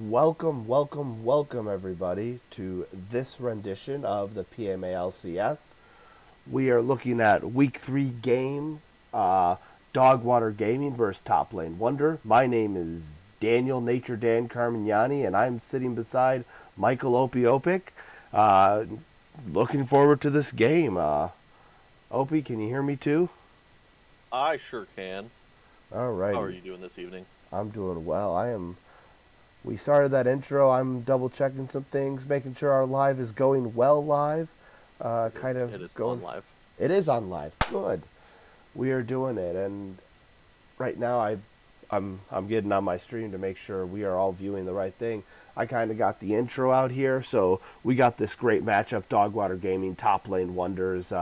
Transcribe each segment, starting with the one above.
Welcome, everybody, to this rendition of the PMALCS. We are looking at Week 3 game, Dogwater Gaming versus Top Lane Wonder. My name is Daniel Nature Dan Carmignani, and I'm sitting beside Michael Opie. Uh, Looking forward to this game. Opie, can you hear me too? I sure can. How are Alrighty, you doing this evening? I'm doing well. We started that intro. I'm double checking some things, making sure our live is going well live. Kind It of is on going. live. It is on live. Good. We are doing it, and right now I'm getting on my stream to make sure we are all viewing the right thing. I kind of got the intro out here, so we got this great matchup: Dogwater Gaming, Top Lane Wonders.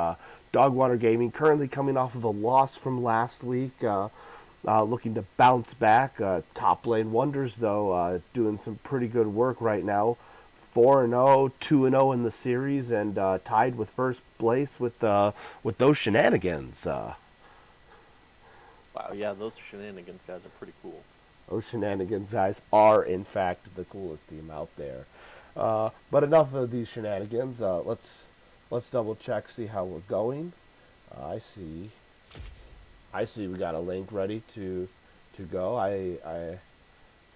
Dogwater Gaming currently coming off of a loss from last week. Looking to bounce back. Top Lane Wonders, though, doing some pretty good work right now. 4-0, 2-0 in the series, and tied with first place with those shenanigans. Wow, yeah, those shenanigans guys are pretty cool. Those shenanigans guys are, in fact, the coolest team out there. But enough of these shenanigans. Let's double check, see how we're going. I see. I see. We got a link ready to go. I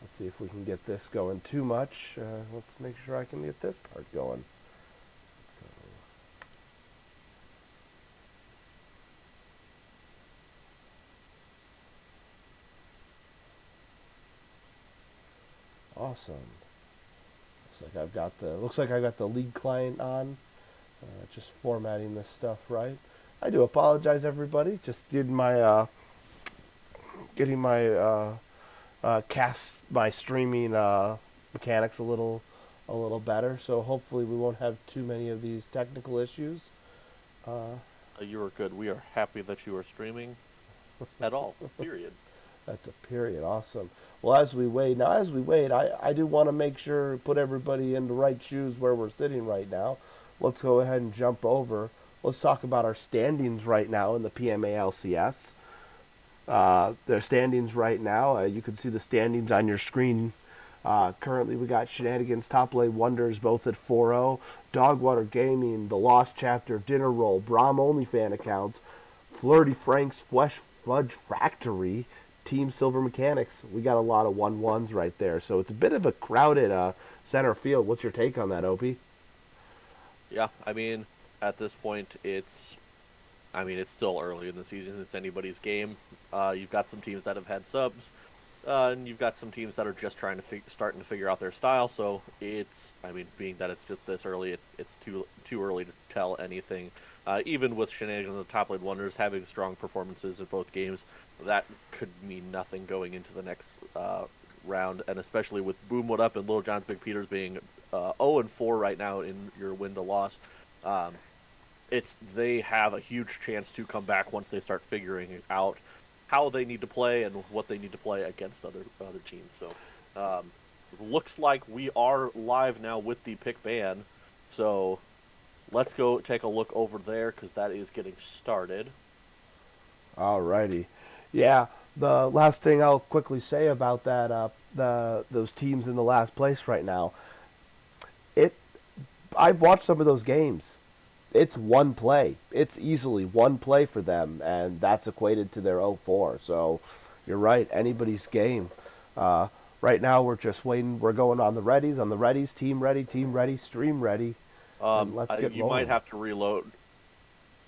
Let's see if we can get this going too much. Let's make sure I can get this part going. Let's go. Awesome. Looks like I got the league client on. Just formatting this stuff right. I do apologize, everybody. Just getting my streaming mechanics a little better. So hopefully we won't have too many of these technical issues. Uh, You are good. We are happy that you are streaming at all. Period. That's a period. Awesome. Well, as we wait, I do want to make sure put everybody in the right shoes where we're sitting right now. Let's go ahead and jump over. Let's talk about our standings right now in the PMALCS. Their standings right now. You can see the standings on your screen. Currently, we got Shenanigans, Top Lane Wonders, both at 4-0. Dogwater Gaming, The Lost Chapter, Dinner Roll, Brom Only Fan Accounts, Flirty Frank's Flesh Fudge Factory, Team Silver Mechanics. We got a lot of 1-1s right there. So it's a bit of a crowded center field. What's your take on that, Opie? Yeah, at this point, it's still early in the season. It's anybody's game. You've got some teams that have had subs, and you've got some teams that are just trying to starting to figure out their style. So being that it's just this early, it's too early to tell anything. Even with Shenanigans and the Top Lane Wonders having strong performances in both games, that could mean nothing going into the next round, and especially with Boom What Up and Little John's Big Peters being 0-4 right now in your win to loss. Um, they have a huge chance to come back once they start figuring out how they need to play and what they need to play against other teams. So, looks like we are live now with the pick ban. So, let's go take a look over there because that is getting started. Alrighty. Yeah, the last thing I'll quickly say about that, those teams in the last place right now. It, I've watched some of those games. It's one play. It's easily one play for them, and that's equated to their 0-4. So you're right. Anybody's game. Uh, right now, we're just waiting. We're going on the readies. On the readies, team ready, stream ready, and let's get You might rolling. have to reload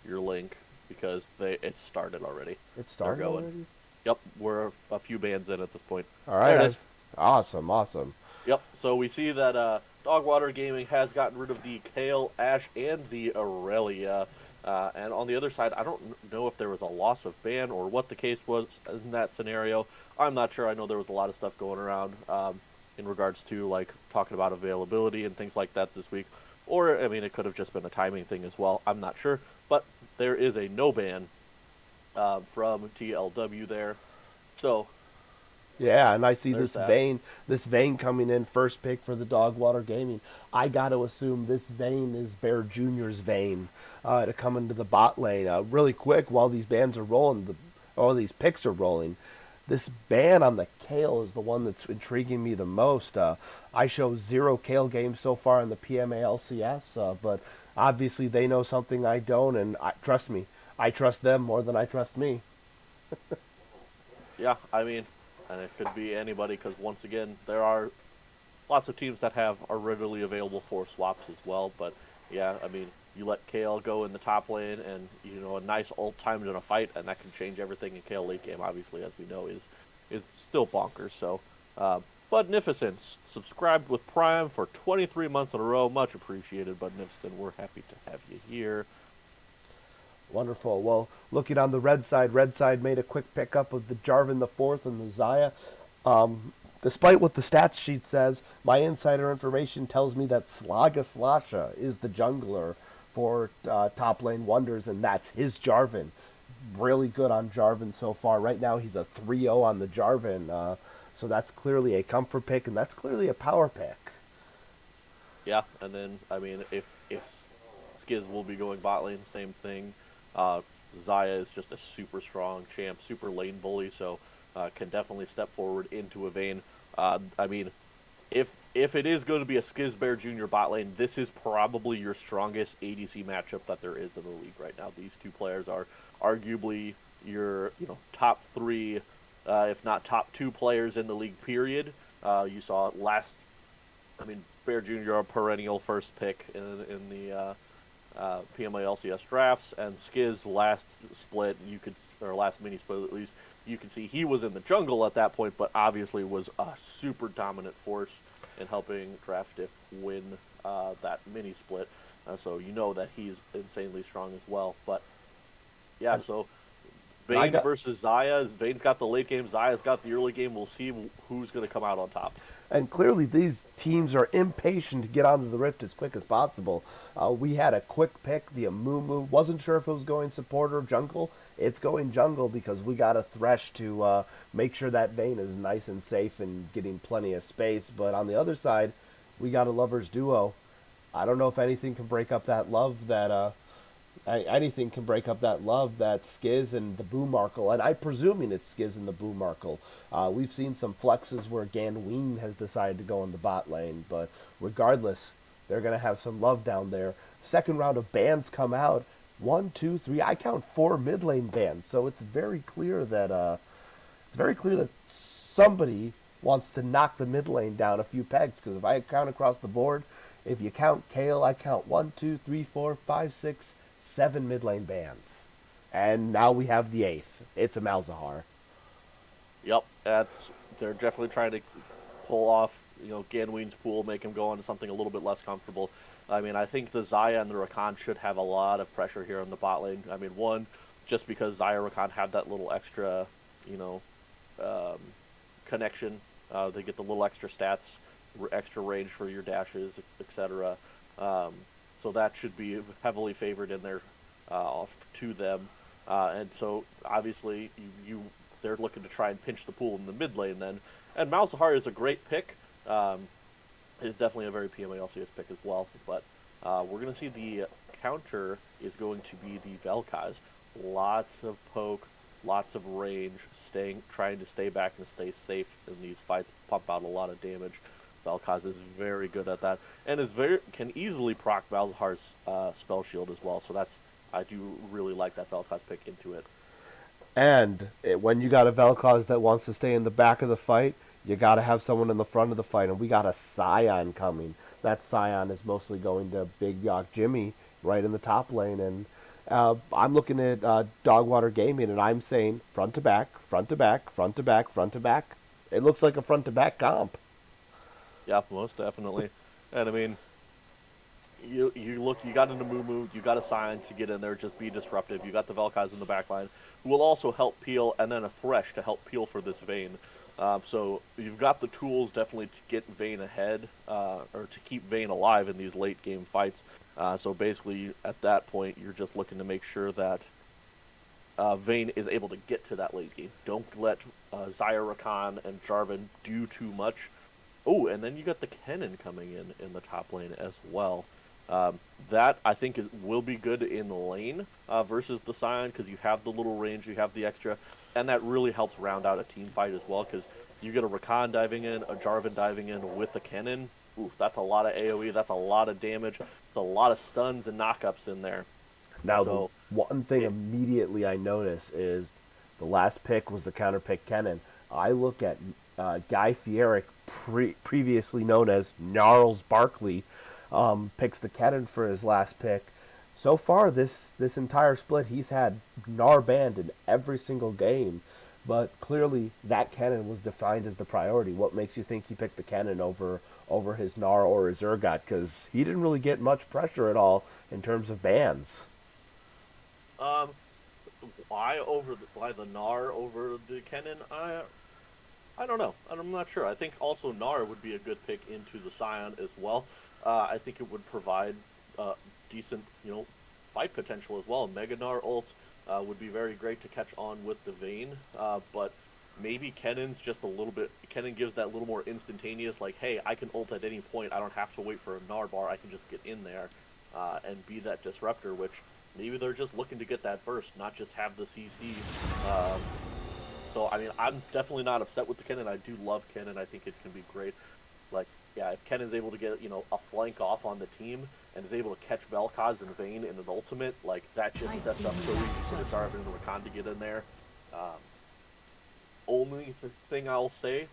your link because it started already. It They're started going. already. Yep, we're a few bands in at this point. All There right. it is. Awesome. Yep. So we see that Dogwater Gaming has gotten rid of the Kale, Ash, and the Aurelia. And on the other side, I don't know if there was a loss of ban or what the case was in that scenario. I'm not sure. I know there was a lot of stuff going around in regards to like talking about availability and things like that this week. Or it could have just been a timing thing as well. I'm not sure. But there is a no ban from TLW there. So Yeah, and I see there's this that. vein coming in first pick for the Dogwater Gaming. I got to assume this vein is Bear Junior's vein to come into the bot lane really quick while these bands are rolling, or these picks are rolling. This ban on the Kale is the one that's intriguing me the most. I show 0 Kale games so far in the PMALCS, but obviously they know something I don't, and trust me, I trust them more than I trust me. Yeah, I mean, and it could be anybody because once again, there are lots of teams that are readily available for swaps as well. But yeah, I mean, you let Kale go in the top lane, and a nice ult timed in a fight, and that can change everything. In Kale late game, obviously, as we know, is still bonkers. So, Budnificent subscribed with Prime for 23 months in a row. Much appreciated, Budnificent. We're happy to have you here. Wonderful. Well, looking on the red side made a quick pickup of the Jarvan the Fourth and the Zaya. Despite what the stats sheet says, my insider information tells me that Slaga Slasha is the jungler for top lane wonders, and that's his Jarvan. Really good on Jarvan so far. Right now, he's a 3-0 on the Jarvan, so that's clearly a comfort pick, and that's clearly a power pick. Yeah, and then I mean, if Skiz will be going bot lane, same thing. Zaya is just a super strong champ, super lane bully, so can definitely step forward into a Vayne. I mean, if it is going to be a Skizbear Jr. bot lane, this is probably your strongest ADC matchup that there is in the league right now. These two players are arguably your top three, if not top two players in the league. Period. You saw it last. I mean, Bear Jr. a perennial first pick in the PMA LCS drafts, and Skiz last split, or last mini split at least, you can see he was in the jungle at that point, but obviously was a super dominant force in helping Draftiff win that mini split. So you know that he's insanely strong as well. But yeah, so Vayne versus Zaya. Vayne's got the late game, Zaya's got the early game. We'll see who's going to come out on top. And clearly, these teams are impatient to get onto the Rift as quick as possible. We had a quick pick, the Amumu. Wasn't sure if it was going support or jungle. It's going jungle because we got a Thresh to make sure that Vayne is nice and safe and getting plenty of space. But on the other side, we got a Lovers Duo. I don't know if anything can break up that love that anything can break up that love that Skiz and the Boomarkle, and I'm presuming it's Skiz and the Boomarkle. We've seen some flexes where Ganween has decided to go in the bot lane, but regardless, they're going to have some love down there. Second round of bans come out. 1, 2, 3. I count 4 mid lane bans, so it's very clear that somebody wants to knock the mid lane down a few pegs. Because if I count across the board, if you count Kale, I count 1, 2, 3, 4, 5, 6, 7 mid lane bans. And now we have the 8th. It's a Malzahar. Yep, they're definitely trying to pull off, Ganween's pool, make him go on to something a little bit less comfortable. I mean, I think the Zaya and the Rakan should have a lot of pressure here on the bot lane. I mean, one, just because Zaya and Rakan have that little extra, connection. They get the little extra stats, extra range for your dashes, etc. So that should be heavily favored in there to them. And so obviously they're looking to try and pinch the pool in the mid lane then. And Malzahar is a great pick. Is definitely a very PMA LCS pick as well. But we're going to see the counter is going to be the Vel'Koz. Lots of poke, lots of range, trying to stay back and stay safe in these fights, pump out a lot of damage. Vel'Koz is very good at that, and can easily proc Malzahar's spell shield as well. So I do really like that Vel'Koz pick into it. And when you got a Vel'Koz that wants to stay in the back of the fight, you got to have someone in the front of the fight, and we got a Scion coming. That Scion is mostly going to Big Yawk Jimmy right in the top lane, and I'm looking at Dogwater Gaming, and I'm saying front to back, front to back, front to back, front to back. It looks like a front to back comp. Yeah, most definitely. And I mean, you got an Amumu, you got a Scion to get in there, just be disruptive. You got the Vel'Koz in the back line, who will also help peel, and then a Thresh to help peel for this Vayne. So you've got the tools definitely to get Vayne ahead, or to keep Vayne alive in these late game fights. So basically, at that point, you're just looking to make sure that Vayne is able to get to that late game. Don't let Zaya, Rakan, and Jarvan do too much. Oh, and then you got the Kennen coming in the top lane as well. That, I think, will be good in the lane versus the Scion, because you have the little range, you have the extra. and that really helps round out a team fight as well, because you get a Rakan diving in, a Jarvan diving in with a cannon. Oof, that's a lot of AoE. That's a lot of damage. It's a lot of stuns and knockups in there. Now, the So one thing it, immediately I notice is the last pick was the counter pick Kennen. I look at Guy Fieric, previously known as Gnarls Barkley, picks the Kennen for his last pick. So far, this entire split, he's had Gnar banned in every single game, but clearly that Kennen was defined as the priority. What makes you think he picked the Kennen over his Gnar or his Urgot? Because he didn't really get much pressure at all in terms of bans. um, why the Gnar over the Kennen? I don't know. I'm not sure. I think also Gnar would be a good pick into the Scion as well. I think it would provide decent, fight potential as well. Mega Gnar ult would be very great to catch on with the Vayne, but maybe Kennen's just a little bit. Kennen gives that little more instantaneous, like, hey, I can ult at any point. I don't have to wait for a Gnar bar. I can just get in there and be that disruptor, which maybe they're just looking to get that burst, not just have the CC. So, I mean, I'm definitely not upset with the Kennen. I do love Kennen. I think it can be great. Like, yeah, if Kennen's able to get, a flank off on the team and is able to catch Vel'Koz and Vayne in an ultimate, like, that just sets up so easy for the Jarvan and the Rakan to get in there. Only thing I'll say,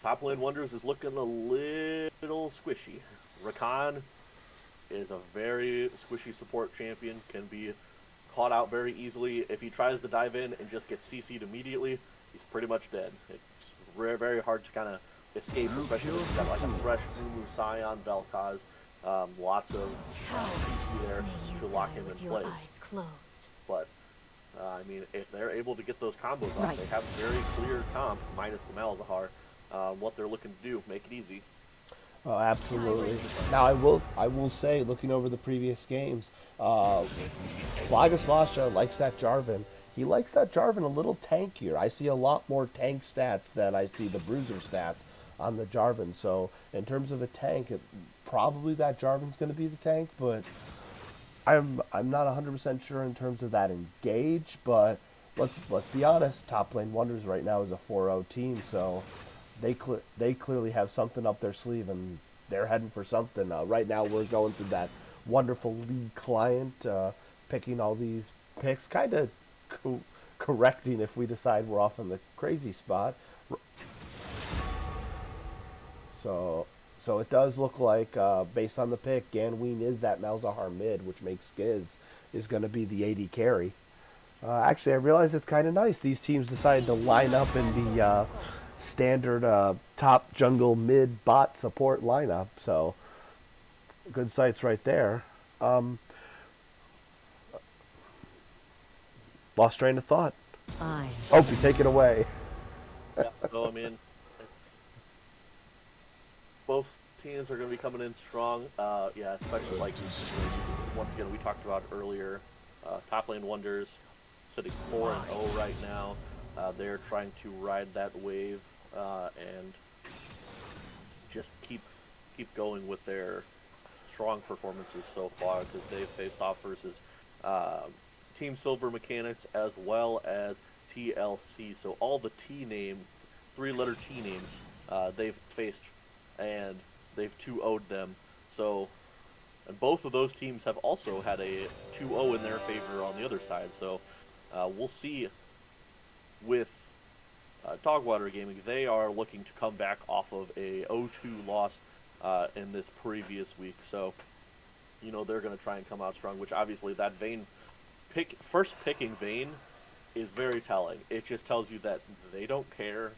Top Lane Wonders is looking a little squishy. Rakan is a very squishy support champion, can be caught out very easily. If he tries to dive in and just gets CC'd immediately, he's pretty much dead. It's very, very hard to kind of escape, especially if you've got like a fresh Umu, Scion, Vel'Koz, lots of CC there to lock him in place. But, I mean, if they're able to get those combos off, they have very clear comp, minus the Malzahar, what they're looking to do, make it easy. Oh, absolutely. Now, I will say, looking over the previous games, Slagaslasha likes that Jarvan. He likes that Jarvan a little tankier. I see a lot more tank stats than I see the bruiser stats on the Jarvan. So, in terms of a tank, probably that Jarvan's going to be the tank, but I'm not 100% sure in terms of that engage, but let's be honest, Top Lane Wonders right now is a 4-0 team, so they clearly have something up their sleeve, and they're heading for something. Right now, we're going through that wonderful league client, picking all these picks, kind of correcting if we decide we're off in the crazy spot. So it does look like, based on the pick, Ganween is that Malzahar mid, which makes Skiz is going to be the AD carry. Actually, I realize it's kind of nice. These teams decided to line up in the standard top jungle mid bot support lineup. So good sights right there. Lost train of thought. Opie, take it away. Yeah, so I mean, both teams are going to be coming in strong. Yeah, especially like once again we talked about earlier. Top Lane Wonders sitting 4-0 right now. They're trying to ride that wave and just keep going with their strong performances so far, because they've faced off versus Team Silver Mechanics as well as TLC. So all the three-letter T names they've faced, and they've 2-0'd them. So, and both of those teams have also had a 2-0 in their favor on the other side. So we'll see with Dogwater Gaming. They are looking to come back off of a 0-2 loss in this previous week. So, they're going to try and come out strong, which obviously that Vayne first picking Vayne is very telling. It just tells you that they don't care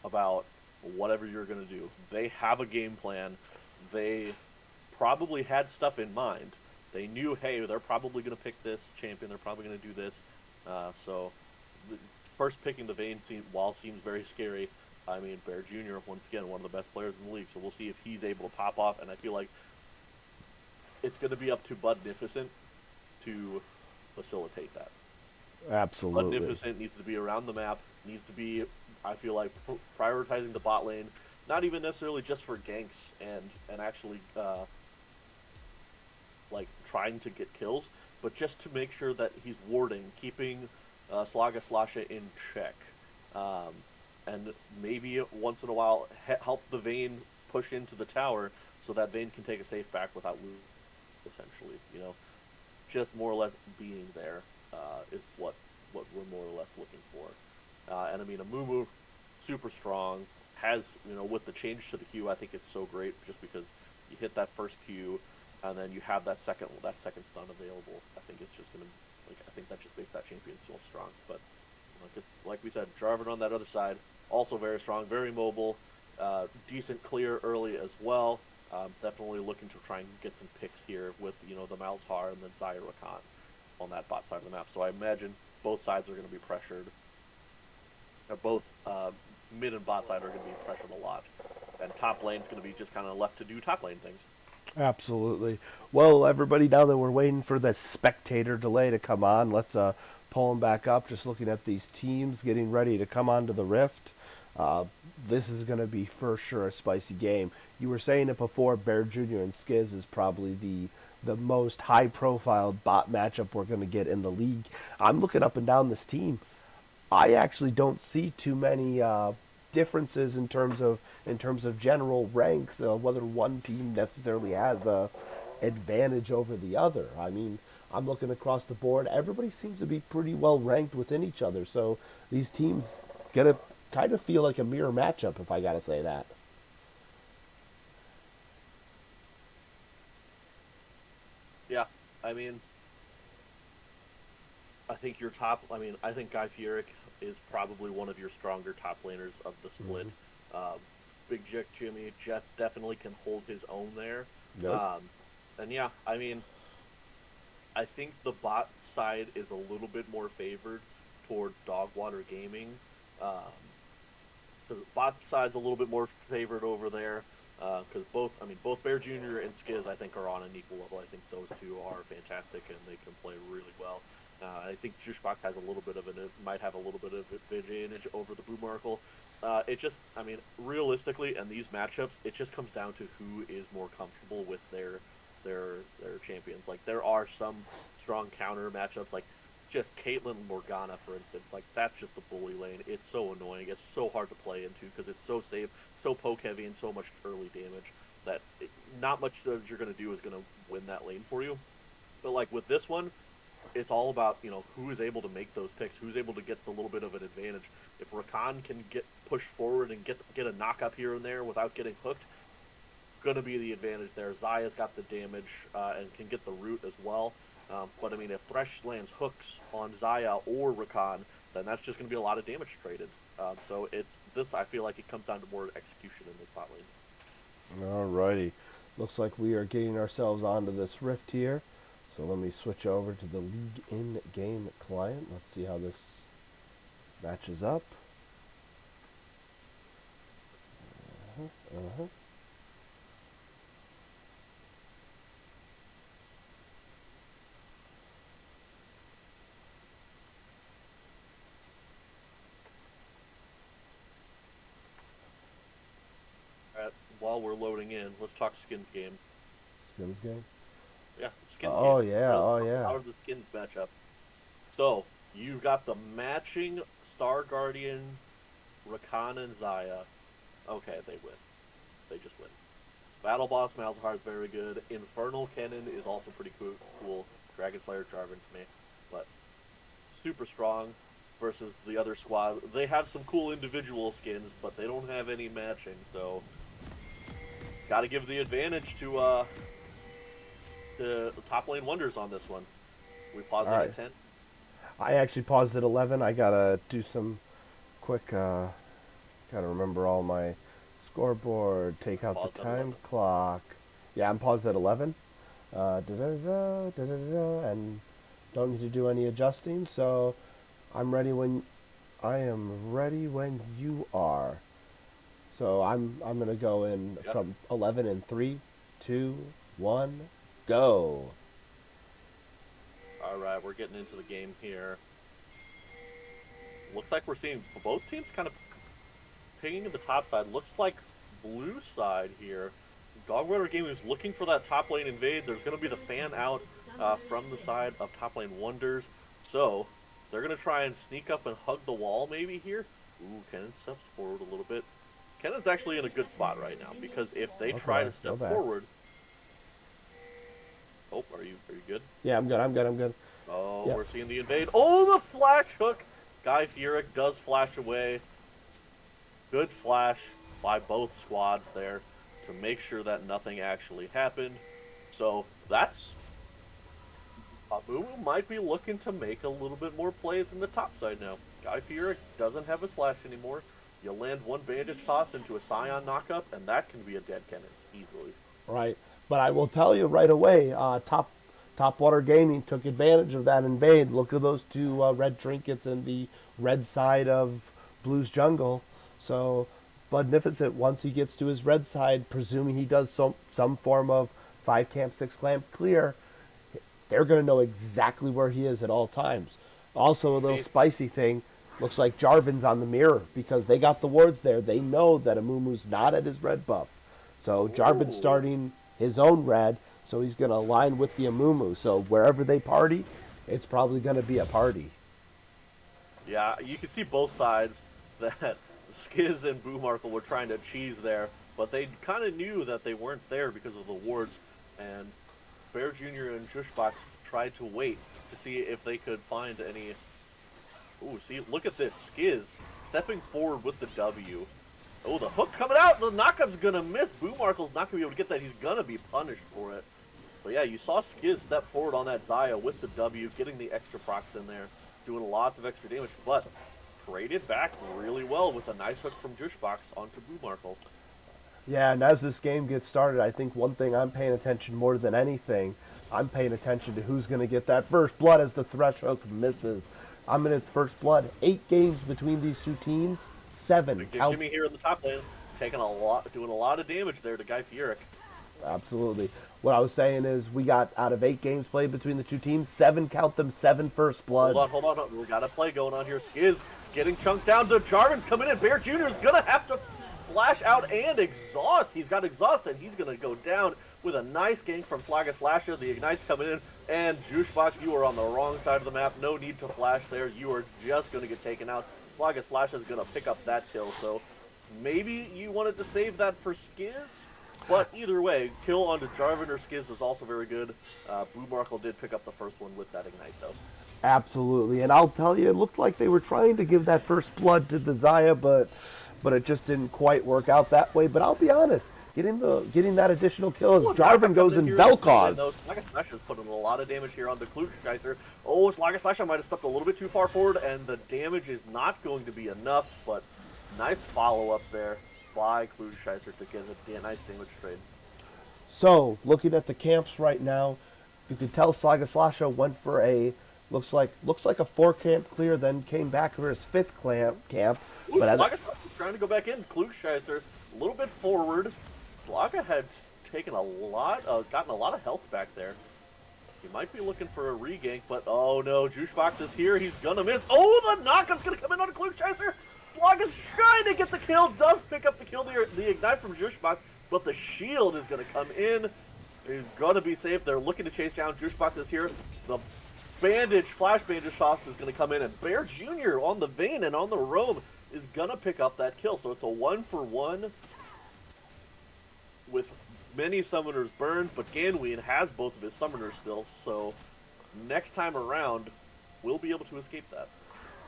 about whatever you're going to do. They have a game plan. They probably had stuff in mind. They knew, hey, they're probably going to pick this champion. They're probably going to do this. So first picking the Vayne seems very scary. I mean, Bear Jr., once again, one of the best players in the league, so we'll see if he's able to pop off, and I feel like it's going to be up to Budnificent to facilitate that. Absolutely. Budnificent needs to be around the map, needs to be, I feel like, prioritizing the bot lane, not even necessarily just for ganks and actually like trying to get kills, but just to make sure that he's warding, keeping Slaga Slasha in check. Um, and maybe once in a while help the Vayne push into the tower so that Vayne can take a safe back without losing, essentially. Just more or less being there is what we're more or less looking for. And I mean, Amumu, super strong, has, with the change to the Q, I think it's so great just because you hit that first Q and then you have that second stun available. I think it's just gonna I think that just makes that champion so strong. But like we said, Jarvan on that other side, also very strong, very mobile, decent clear early as well. Definitely looking to try and get some picks here with the Malzahar and then Sire Rakan on that bot side of the map. So I imagine both sides are going to be pressured. Both mid and bot side are going to be pressured a lot, and top lane's going to be just kind of left to do top lane things. Absolutely. Well, everybody, now that we're waiting for the spectator delay to come on, let's pull them back up. Just looking at these teams getting ready to come onto the Rift. Uh, this is going to be for sure a spicy game. You were saying it before. Bear Jr. and Skiz is probably the most high-profile bot matchup we're going to get in the league. I'm looking up and down this team. I actually don't see too many differences in terms of general ranks. Whether one team necessarily has a advantage over the other. I mean, I'm looking across the board. Everybody seems to be pretty well ranked within each other. So these teams get to kind of feel like a mirror matchup, if I got to say that. Yeah, I mean, I think your top. I mean, I think Guy Fieric is probably one of your stronger top laners of the split. Mm-hmm. Um, Big Jick Jimmy Jeff definitely can hold his own there. Nope. Um, and yeah, I mean, I think the bot side is a little bit more favored towards Dogwater Gaming. Because bot side's a little bit more favored over there. Because both Bear Jr. and Skiz, I think, are on an equal level. I think those two are fantastic and they can play really well. I think Juicebox has a little bit of might have a little bit of advantage over the Boomarkle. It just, I mean, realistically, in these matchups, it just comes down to who is more comfortable with their champions. Like there are some strong counter matchups, like just Caitlyn Morgana, for instance. Like that's just the bully lane. It's so annoying. It's so hard to play into because it's so safe, so poke heavy, and so much early damage that not much that you're gonna do is gonna win that lane for you. But like with this one, it's all about who is able to make those picks, who's able to get the little bit of an advantage. If Rakan can get pushed forward and get a knock up here and there without getting hooked, going to be the advantage there. Zaya's got the damage and can get the root as well. But I mean, if Thresh lands hooks on Zaya or Rakan, then that's just going to be a lot of damage traded. So it's this. I feel like it comes down to more execution in this bot lane. Alrighty. Looks like we are getting ourselves onto this Rift here. So let me switch over to the League in-game client. Let's see how this matches up. Uh-huh. While we're loading in, let's talk skins game. Skins game. Yeah, skins Oh game. yeah, oh yeah. How are the skins match up? So you got the matching Star Guardian, Rakan and Zaya. Okay, they win. They just win. Battle Boss Malzahar is very good. Infernal Cannon is also pretty cool. Dragon Slayer Jarvan's me, but super strong versus the other squad. They have some cool individual skins, but they don't have any matching. So, got to give the advantage to the top lane wonders on this one. We pausing All right. at 10. I actually paused at 11. I gotta do some quick. Gotta remember all my scoreboard. Take out Pause the at 11. time clock. Yeah, I'm paused at 11. And don't need to do any adjusting. So I'm ready when I am ready when you are. So I'm gonna go in Yep. from 11 in 3, 2, 1, go. All right, we're getting into the game here. Looks like we're seeing both teams kind of pinging to the top side. Looks like blue side here. Dogwater Gaming is looking for that top lane invade. There's going to be the fan out from the side of top lane Wonders. So They're going to try and sneak up and hug the wall maybe here. Ooh, Kennen steps forward a little bit. Kennen's actually in a good spot right now because if they try to step forward... Oh, are you good? Yeah, I'm good. Oh, yeah. We're seeing the invade. Oh, the flash hook! Guy Fieric does flash away. Good flash by both squads there to make sure that nothing actually happened. So that's... Amumu might be looking to make a little bit more plays in the top side now. Guy Fieric doesn't have his flash anymore. You land one bandage toss into a Scion knockup, and that can be a dead cannon easily. Right. But I will tell you right away, Top Water Gaming took advantage of that invade. Look at those two red trinkets in the red side of Blue's jungle. So Budnificent, once he gets to his red side, presuming he does some form of 5 camp, 6 clamp clear, they're going to know exactly where he is at all times. Also, a little spicy thing, looks like Jarvan's on the mirror because they got the wards there. They know that Amumu's not at his red buff. So Jarvan's starting his own red, so he's going to align with the Amumu. So wherever they party, it's probably going to be a party. Yeah, you can see both sides that Skiz and Boomarkle were trying to cheese there, but they kind of knew that they weren't there because of the wards, and Bear Jr. and Jushbox tried to wait to see if they could find any... Ooh, see, look at this. Skiz stepping forward with the W. Oh, the hook coming out. The knockup's going to miss. Boomarkle's not going to be able to get that. He's going to be punished for it. But yeah, you saw Skiz step forward on that Xayah with the W, getting the extra procs in there, doing lots of extra damage, but traded back really well with a nice hook from Jushbox onto Boomarkle. Yeah, and as this game gets started, I think one thing I'm paying attention more than anything, I'm paying attention to who's going to get that first blood as the thresh hook misses. I'm going to first blood. 8 games between these two teams, 7. Big Jimmy here in the top lane, doing a lot of damage there to Guy Fieric. Absolutely. What I was saying is we got, out of 8 games played between the two teams, 7, count them, 7 first bloods. Hold on. We got a play going on here. Skiz getting chunked down. Jarvan's coming in. Bear Jr. is going to have to flash out and exhaust. He's got exhaust, and he's going to go down with a nice gank from Slagaslasha. The Ignite's coming in, and Juicebox, you are on the wrong side of the map. No need to flash there. You are just going to get taken out. Slagaslasha is going to pick up that kill, so maybe you wanted to save that for Skiz, but either way, kill onto Jarvan or Skiz is also very good. Boomarkle did pick up the first one with that Ignite, though. Absolutely, and I'll tell you, it looked like they were trying to give that first blood to the Xayah, but it just didn't quite work out that way. But I'll be honest, getting that additional kill as Jarvan goes in Vel'Koz. Slagaslasha is putting a lot of damage here on the Klugscheißer. Oh, Slagaslasha might have stepped a little bit too far forward, and the damage is not going to be enough, but nice follow-up there by Klugscheißer to get a nice damage trade. So, looking at the camps right now, you can tell Slagaslasha went for a looks like a 4 camp clear, then came back for his 5th camp. Ooh, Slagaslasha's trying to go back in. Klugscheißer a little bit forward. Slaga had gotten a lot of health back there. He might be looking for a regank, but oh no, Juicebox is here. He's gonna miss. Oh, the knockup's gonna come in on Klugscheißer. Slaga's trying to get the kill. Does pick up the kill, the Ignite from Juicebox, but the shield is gonna come in. He's gonna be safe. They're looking to chase down. Juicebox is here. The flash bandage toss is gonna come in, and Bear Jr. on the Vayne and on the roam is gonna pick up that kill. So it's a 1-for-1 with many summoners burned, but Ganween has both of his summoners still, so next time around, we'll be able to escape that.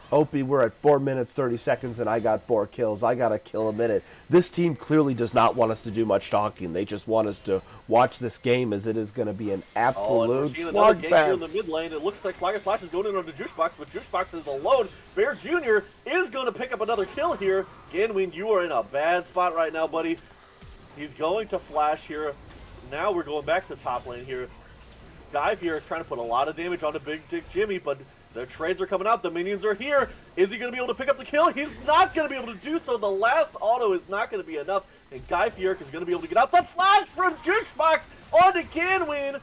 Opie, we're at 4 minutes, 30 seconds, and I got 4 kills. I got a kill a minute. This team clearly does not want us to do much talking. They just want us to watch this game as it is going to be an absolute slugfest. Here in the mid lane. It looks like Slash is going in on the Juicebox, but Juicebox is alone. Bear Jr. is going to pick up another kill here. Ganween, you are in a bad spot right now, buddy. He's going to flash here. Now we're going back to top lane here. Guy here is trying to put a lot of damage onto Big Dick Jimmy, but their trades are coming out. The minions are here. Is he going to be able to pick up the kill? He's not going to be able to do so. The last auto is not going to be enough, and Guy Fieric is going to be able to get out. The flash from Juicebox onto Ganween,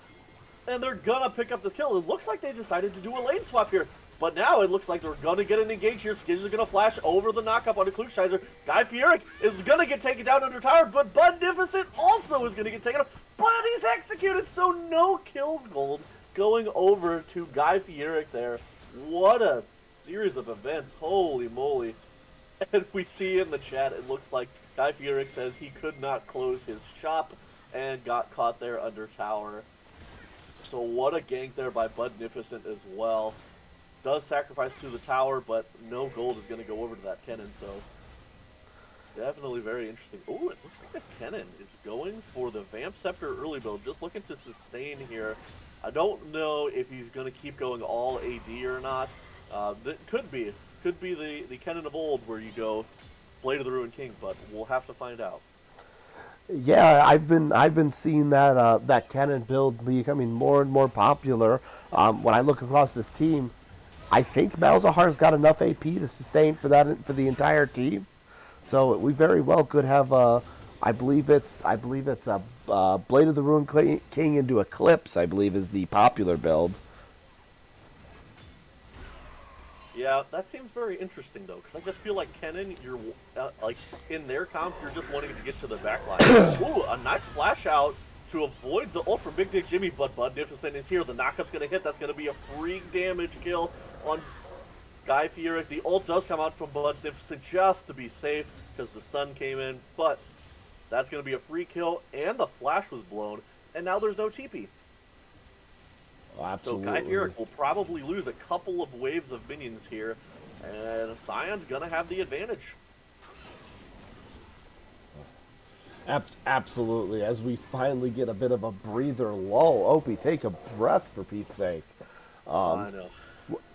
and they're going to pick up this kill. It looks like they decided to do a lane swap here, but now it looks like they're going to get an engage here. Skiz is going to flash over the knockup onto Klugscheißer. Guy Fieric is going to get taken down under tower, but Budnificent also is going to get taken out. But he's executed, so no kill gold going over to Guy Fieric there. What a series of events. Holy moly. And we see in the chat, it looks like Guy Fieric says he could not close his shop and got caught there under tower. So what a gank there by Budnificent as well. Does sacrifice to the tower, but no gold is going to go over to that Kennen, so definitely very interesting. Oh, it looks like this Kennen is going for the Vamp Scepter early build, just looking to sustain here. I don't know if he's going to keep going all AD or not. That could be the Kennen of old where you go Blade of the Ruined King, but we'll have to find out. Yeah, I've been seeing that that cannon build becoming more and more popular. When I look across this team, I think Malzahar's got enough AP to sustain for that for the entire team. So we very well could have I believe it's a Blade of the Ruined King into Eclipse. I believe is the popular build. Yeah, that seems very interesting though, because I just feel like Kennen, you're like in their comp, you're just wanting to get to the back line. Ooh, a nice flash out to avoid the ult from Big Dick Jimmy, but Budnificent is here. The knockup's gonna hit. That's gonna be a free damage kill on Guy Fieric. The ult does come out from Budnificent just to be safe because the stun came in, but that's gonna be a free kill, and the flash was blown, and now there's no TP. Oh, absolutely. So Guy Fieric will probably lose a couple of waves of minions here, and Scion's gonna have the advantage. Absolutely. As we finally get a bit of a breather lull, Opie, take a breath for Pete's sake. I know.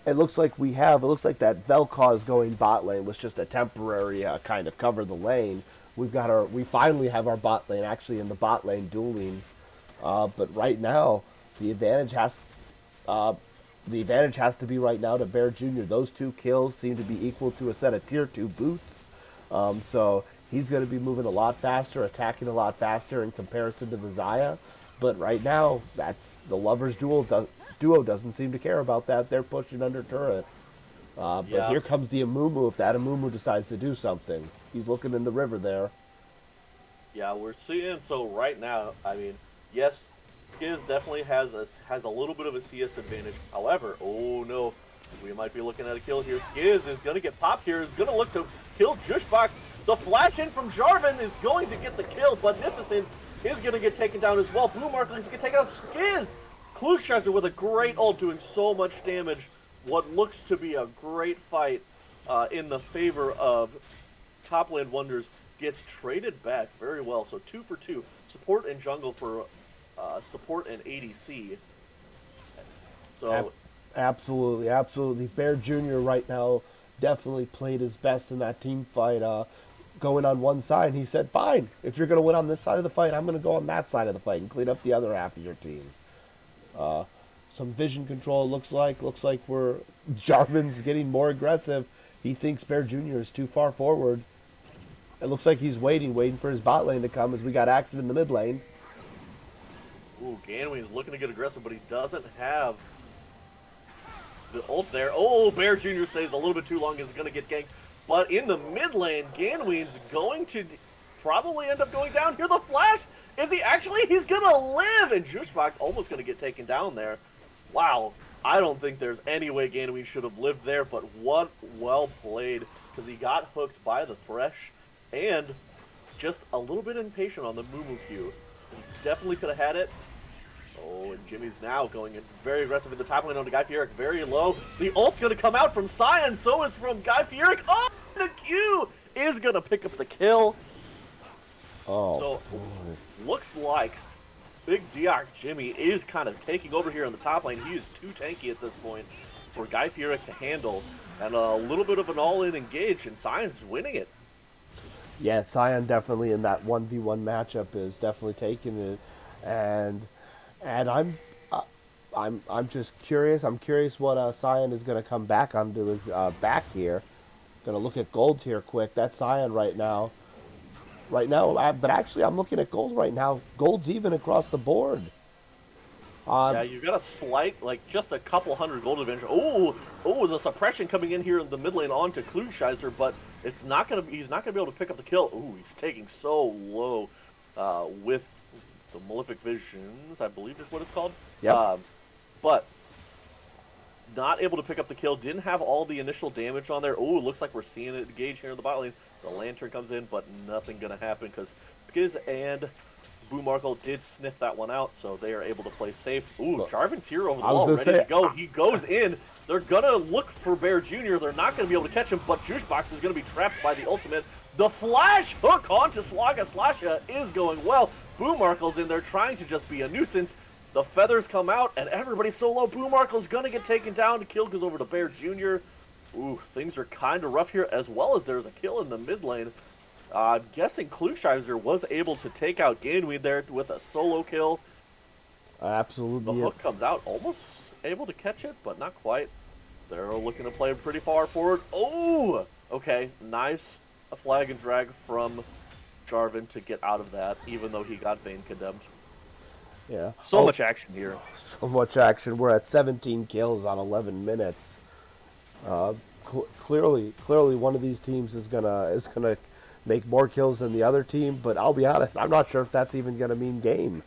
It looks like that Vel'Koz is going bot lane was just a temporary kind of cover the lane. We finally have our bot lane actually in the bot lane dueling, but right now the advantage has to be right now to Bear Jr. Those 2 kills seem to be equal to a set of tier 2 boots. So he's going to be moving a lot faster, attacking a lot faster in comparison to the Xayah. But right now, that's the lovers duo doesn't seem to care about that. They're pushing under turret. But here comes the Amumu if that Amumu decides to do something. He's looking in the river there. Yeah, we're seeing, so right now, I mean, yes, Skiz definitely has a little bit of a CS advantage. However, oh no, we might be looking at a kill here. Skiz is going to get popped here. Is going to look to kill Jushbox. The flash in from Jarvan is going to get the kill. Budnificent is going to get taken down as well. Blue Markle is going to take out Skiz. Klugscheister with a great ult doing so much damage. What looks to be a great fight in the favor of Top Lane Wonders gets traded back very well. So 2 for 2. Support and jungle for support and ADC. So absolutely. Bear Jr. right now definitely played his best in that team fight. Going on one side, he said, "Fine, if you're going to win on this side of the fight, I'm going to go on that side of the fight and clean up the other half of your team." Some vision control looks like Jarvan's getting more aggressive. He thinks Bear Jr. is too far forward. It looks like he's waiting for his bot lane to come as we got action in the mid lane. Ooh, Ganway's looking to get aggressive, but he doesn't have the ult there. Oh, Bear Jr. stays a little bit too long. Is going to get ganked. But in the mid lane, Ganway's going to probably end up going down here. The flash! Is he actually? He's going to live! And Juicebox almost going to get taken down there. Wow. I don't think there's any way Ganway should have lived there, but what well played. Because he got hooked by the Thresh and just a little bit impatient on the Mumu Q. He definitely could have had it. Oh, and Jimmy's now going in very aggressive in the top lane onto Guy Fieric, very low. The ult's going to come out from Scion, so is from Guy Fieric. Oh, the Q is going to pick up the kill. Oh, so, boy. Looks like Big Diak Jimmy is kind of taking over here on the top lane. He is too tanky at this point for Guy Fieric to handle. And a little bit of an all-in engage, and Scion's winning it. Yeah, Scion definitely in that 1v1 matchup is definitely taking it. And I'm just curious. I'm curious what Scion is going to come back onto his back here. Going to look at gold here quick. That's Scion right now. But actually, I'm looking at gold right now. Gold's even across the board. Yeah, you've got a slight, like just a couple hundred gold advantage. Oh, the suppression coming in here in the mid lane onto Klugscheister, but it's not gonna. He's not gonna be able to pick up the kill. Ooh, he's taking so low with the Malefic Visions, I believe is what it's called. Yep. But not able to pick up the kill. Didn't have all the initial damage on there. Oh, looks like we're seeing it engage here in the bot lane. The Lantern comes in, but nothing going to happen because Skiz and Boomarkle did sniff that one out, so they are able to play safe. Ooh, Jarvan's here over the wall, ready to go. He goes in. They're going to look for Bear Jr. They're not going to be able to catch him, but Juicebox is going to be trapped by the ultimate. The flash hook onto Slasha is going well. Boomarkle's in there trying to just be a nuisance. The feathers come out, and everybody's so low. Boomarkle's going to get taken down. The kill goes over to Bear Jr. Ooh, things are kind of rough here, as well as there's a kill in the mid lane. I'm guessing Klugscheiser was able to take out Gainweed there with a solo kill. Absolutely. The hook comes out, almost able to catch it, but not quite. They're looking to play pretty far forward. Oh! Okay, nice. A flag and drag from Jarvan to get out of that, even though he got Vayne condemned. Yeah. So much action here. So much action. We're at 17 kills on 11 minutes. Clearly, one of these teams is gonna make more kills than the other team. But I'll be honest, I'm not sure if that's even gonna mean game.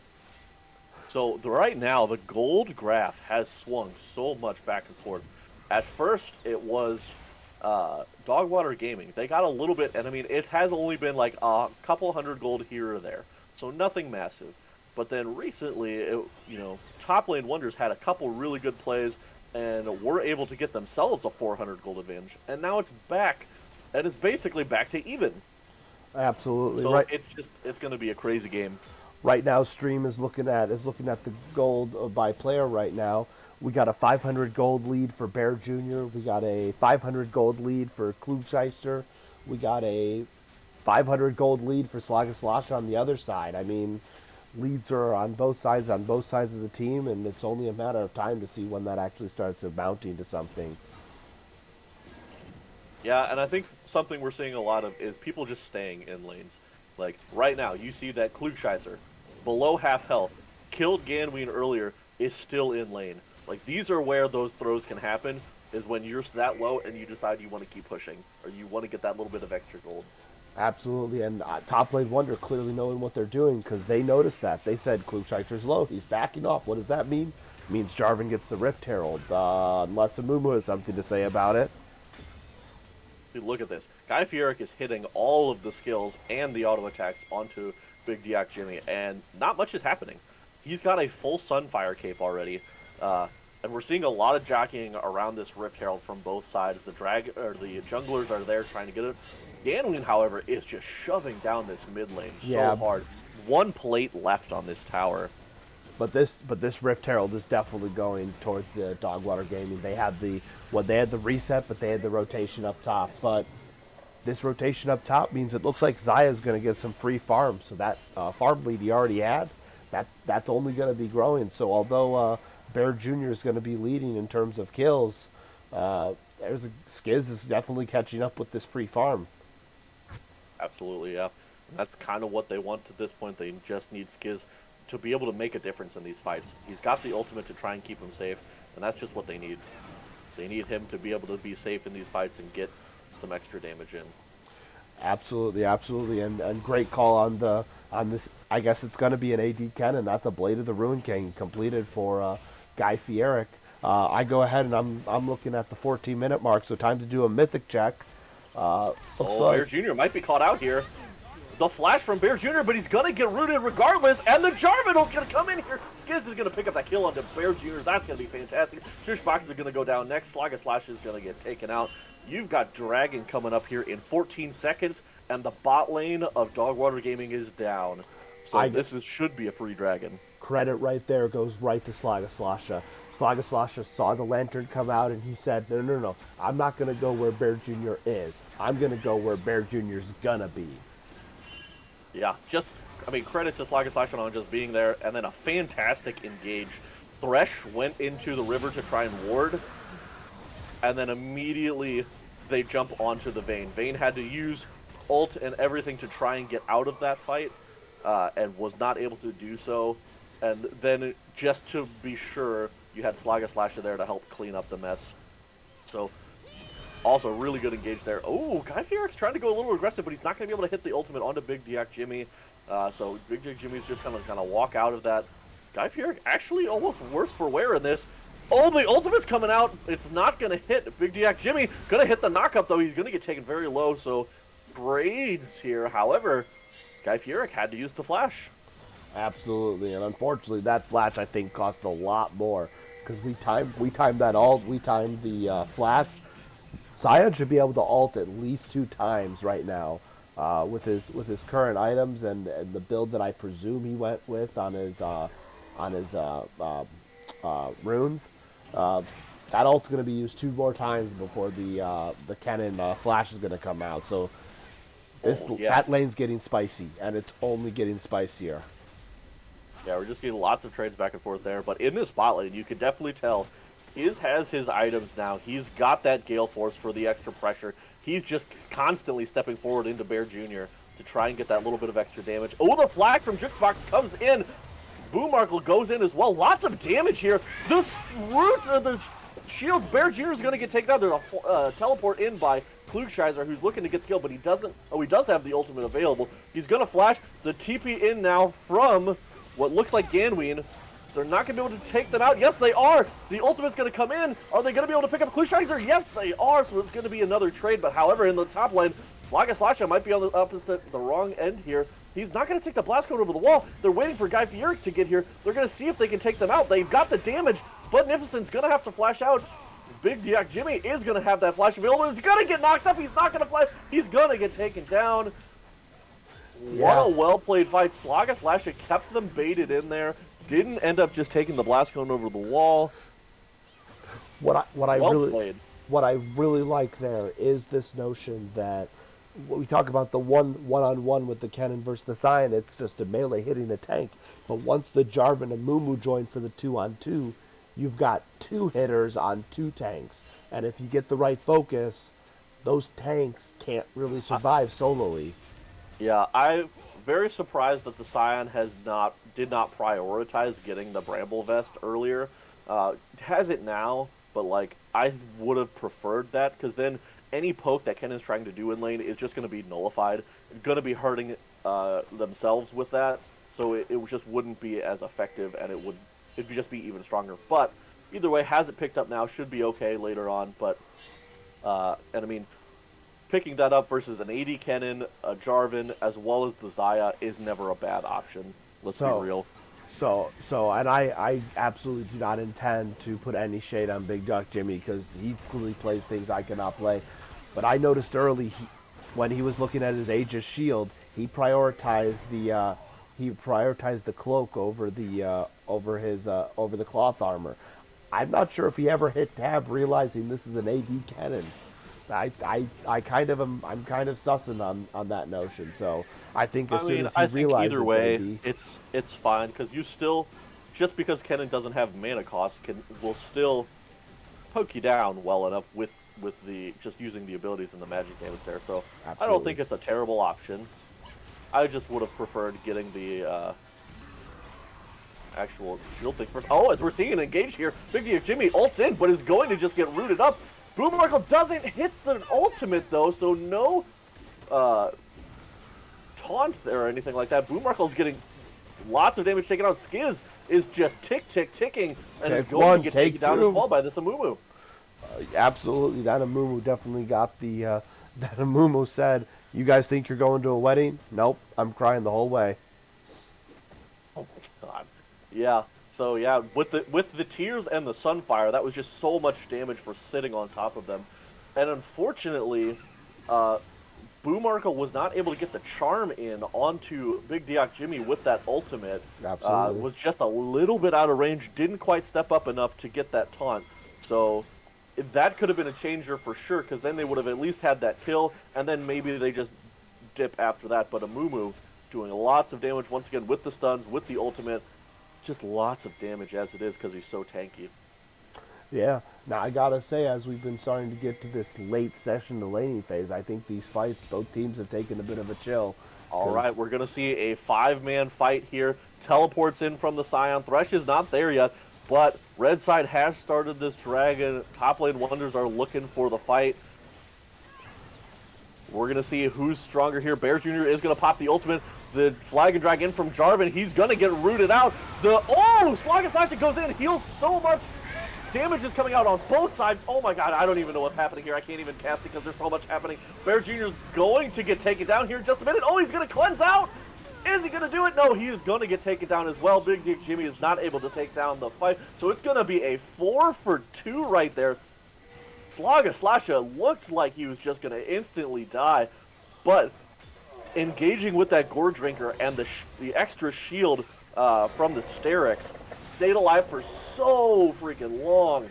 So right now, the gold graph has swung so much back and forth. At first, it was Dogwater Gaming. They got a little bit, and I mean, it has only been like a couple hundred gold here or there, so nothing massive. But then recently, Top Lane Wonders had a couple really good plays and were able to get themselves a 400 gold advantage. And now it's back, and it's basically back to even. Absolutely. So right. it's going to be a crazy game. Right now, Stream is looking at the gold by player right now. We got a 500 gold lead for Bear Jr. We got a 500 gold lead for Klugscheister. We got a 500 gold lead for Slasha on the other side. I mean, leads are on both sides of the team, and it's only a matter of time to see when that actually starts amounting to something. Yeah, and I think something we're seeing a lot of is people just staying in lanes. Like, right now, you see that Klugscheiser, below half health, killed Ganween earlier, is still in lane. Like, these are where those throws can happen, is when you're that low and you decide you want to keep pushing, or you want to get that little bit of extra gold. Absolutely, and Top Lane Wonder clearly knowing what they're doing, because they noticed that. They said Klugscheiser's low, he's backing off. What does that mean? It means Jarvan gets the Rift Herald, unless Amumu has something to say about it. Dude, look at this. Guy Fieric is hitting all of the skills and the auto attacks onto Big DWG, and not much is happening. He's got a full Sunfire cape already, and we're seeing a lot of jockeying around this Rift Herald from both sides. The junglers are there trying to get it. Ganween, however, is just shoving down this mid lane so hard. One plate left on this tower. But this Rift Herald is definitely going towards the Dogwater Gaming. They had the reset, but they had the rotation up top. But this rotation up top means it looks like Zaya's going to get some free farm. So that farm lead he already had, that's only going to be growing. So although Bear Jr. is going to be leading in terms of kills, Skiz is definitely catching up with this free farm. Absolutely, yeah. And that's kind of what they want at this point. They just need Skiz to be able to make a difference in these fights. He's got the ultimate to try and keep him safe, and that's just what they need. They need him to be able to be safe in these fights and get some extra damage in. Absolutely, and great call on this. I guess it's going to be an AD cannon. That's a Blade of the Ruin King completed for Guy Fieric. I go ahead and I'm looking at the 14-minute mark, so time to do a mythic check. Bear Jr. might be caught out here. The flash from Bear Jr., but he's going to get rooted regardless, and the Jarvan's going to come in here. Skiz is going to pick up that kill onto Bear Jr. That's going to be fantastic. Juicebox is going to go down next. Slash is going to get taken out. You've got Dragon coming up here in 14 seconds, and the bot lane of Dogwater Gaming is down. So this should be a free Dragon. Credit right there goes right to Slasha. Slasha saw the Lantern come out, and he said, no, I'm not going to go where Bear Jr. is. I'm going to go where Bear Jr.'s going to be. Yeah, credit to Slash on just being there, and then a fantastic engage. Thresh went into the river to try and ward, and then immediately they jump onto the Vayne. Vayne had to use ult and everything to try and get out of that fight, and was not able to do so. And then, just to be sure, you had Slasha there to help clean up the mess. So, also really good engage there. Oh, Guy Fieric's trying to go a little aggressive, but he's not going to be able to hit the ultimate onto Big DWG. So Big DWG's just going to walk out of that. Guy Fieric actually almost worse for wear in this. Oh, the ultimate's coming out. It's not going to hit. Big DWG Jimmy going to hit the knockup, though. He's going to get taken very low, so braids here. However, Guy Fieric had to use the flash. Absolutely, and unfortunately, that flash I think cost a lot more because we timed that ult. We timed the flash. Sion should be able to ult at least 2 times right now with his current items and the build that I presume he went with on his runes. That ult's going to be used 2 more times before the cannon flash is going to come out. So that lane's getting spicy, and it's only getting spicier. Yeah, we're just getting lots of trades back and forth there. But in this bot lane, you can definitely tell has his items now. He's got that Gale Force for the extra pressure. He's just constantly stepping forward into Bear Jr. to try and get that little bit of extra damage. Oh, the flag from Jukebox comes in. Boommarkle goes in as well. Lots of damage here. The roots of the shields. Bear Jr. is going to get taken out. There's a teleport in by Klugscheiser, who's looking to get the kill, but he doesn't. Oh, he does have the ultimate available. He's going to flash the TP in now from what looks like Ganween. They're not going to be able to take them out. Yes, they are. The ultimate's going to come in. Are they going to be able to pick up Klugscheiser? Yes, they are. So it's going to be another trade. But however, in the top lane, Slasha might be on the wrong end here. He's not going to take the blast code over the wall. They're waiting for Guy Fieric to get here. They're going to see if they can take them out. They've got the damage. Magnificent's going to have to flash out. Big DWG Jimmy is going to have that flash available. He's going to get knocked up. He's not going to flash. He's going to get taken down. Yeah. What a well-played fight. Slasha kept them baited in there. Didn't end up just taking the blast cone over the wall. What I played. really like there is this notion that we talk about the one-on-one with the cannon versus the Sion, it's just a melee hitting a tank. But once the Jarvan and Mumu join for the 2-on-2, you've got 2 hitters on 2 tanks. And if you get the right focus, those tanks can't really survive sololy. Yeah, I'm very surprised that the Sion did not prioritize getting the Bramble Vest earlier. Has it now, but like I would have preferred that, because then any poke that Kennen's trying to do in lane is just going to be nullified. Going to be hurting themselves with that, so it just wouldn't be as effective, and it'd just be even stronger. But either way, has it picked up now, should be okay later on. But and I mean, picking that up versus an AD Kennen, a Jarvan, as well as the Xayah is never a bad option. Let's be real. So, and I absolutely do not intend to put any shade on Big DWG Jimmy, because he clearly plays things I cannot play. But I noticed early when he was looking at his Aegis shield, he prioritized the cloak over the cloth armor. I'm not sure if he ever hit tab realizing this is an AD cannon. I'm kind of sussing on that notion. So I think soon as he realizes either way, AD, it's fine, because you still, just because Kennen doesn't have mana cost, will still poke you down well enough with the just using the abilities and the magic damage there. So absolutely. I don't think it's a terrible option. I just would have preferred getting the actual shield thing first. Oh, as we're seeing an engage here, Big DWG Jimmy ults in, but is going to just get rooted up. Boommarkle doesn't hit the ultimate, though, so no taunt there or anything like that. Boommarkle's getting lots of damage taken out. Skiz is just ticking, and is going to get taken down as well by this Amumu. Absolutely, that Amumu definitely got the... that Amumu said, "You guys think you're going to a wedding? Nope, I'm crying the whole way." Oh my god. Yeah. So yeah, with the tears and the sunfire, that was just so much damage for sitting on top of them. And unfortunately, Boommarkle was not able to get the charm in onto Big DWG Jimmy with that ultimate. Absolutely. Was just a little bit out of range, didn't quite step up enough to get that taunt. So that could have been a changer for sure, because then they would have at least had that kill, and then maybe they just dip after that. But Amumu doing lots of damage once again with the stuns, with the ultimate. Just lots of damage as it is, because he's so tanky. Yeah. Now, I got to say, as we've been starting to get to this late session, the laning phase, I think these fights, both teams have taken a bit of a chill. All right, we're going to see a 5-man fight here. Teleports in from the Scion. Thresh is not there yet, but Red Side has started this dragon. Top lane Wonders are looking for the fight. We're going to see who's stronger here. Bear Jr. is going to pop the ultimate. The flag and drag in from Jarvan. He's going to get rooted out. Slog and Slash goes in. Heals so much. damage is coming out on both sides. Oh my god, I don't even know what's happening here. I can't even cast because there's so much happening. Bear Jr. is going to get taken down here in just a minute. Oh, he's going to cleanse out. Is he going to do it? No, he is going to get taken down as well. Big Dick Jimmy is not able to take down the fight. So it's going to be a 4-for-2 right there. Slasha looked like he was just going to instantly die. But engaging with that Gore Drinker and the extra shield from the Sterix stayed alive for so freaking long.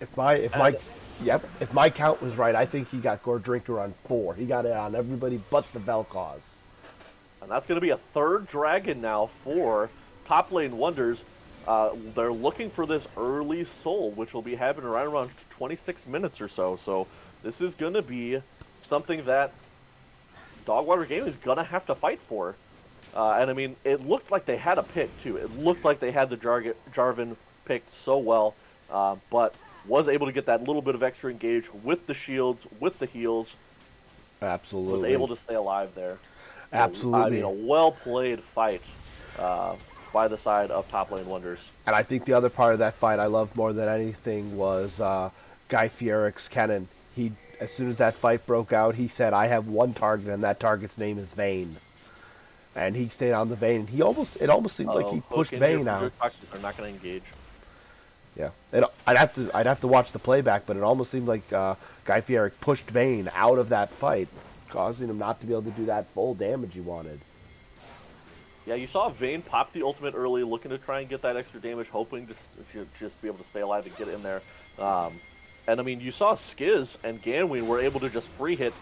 If my count was right, I think he got Gore Drinker on 4. He got it on everybody but the Vel'Koz. And that's going to be a third dragon now for Top Lane Wonders. They're looking for this early soul, which will be happening right around 26 minutes or so. So this is going to be something that Dogwater Gaming is going to have to fight for. And I mean, it looked like they had a pick too. It looked like they had the Jarvan picked so well, but was able to get that little bit of extra engage with the shields, with the heals. Absolutely. Was able to stay alive there. Absolutely. I mean, a well-played fight by the side of Top Lane Wonders. And I think the other part of that fight I loved more than anything was Guy Fierich's Kennen. As soon as that fight broke out, he said, "I have one target, and that target's name is Vayne." And he stayed on the Vayne. It almost seemed like he pushed Vayne out. They're not going to engage. Yeah, I'd have to watch the playback, but it almost seemed like Guy Fierich pushed Vayne out of that fight, causing him not to be able to do that full damage he wanted. Yeah, you saw Vayne pop the ultimate early, looking to try and get that extra damage, hoping to just be able to stay alive and get in there. And I mean, you saw Skiz and Ganween were able to just free hit.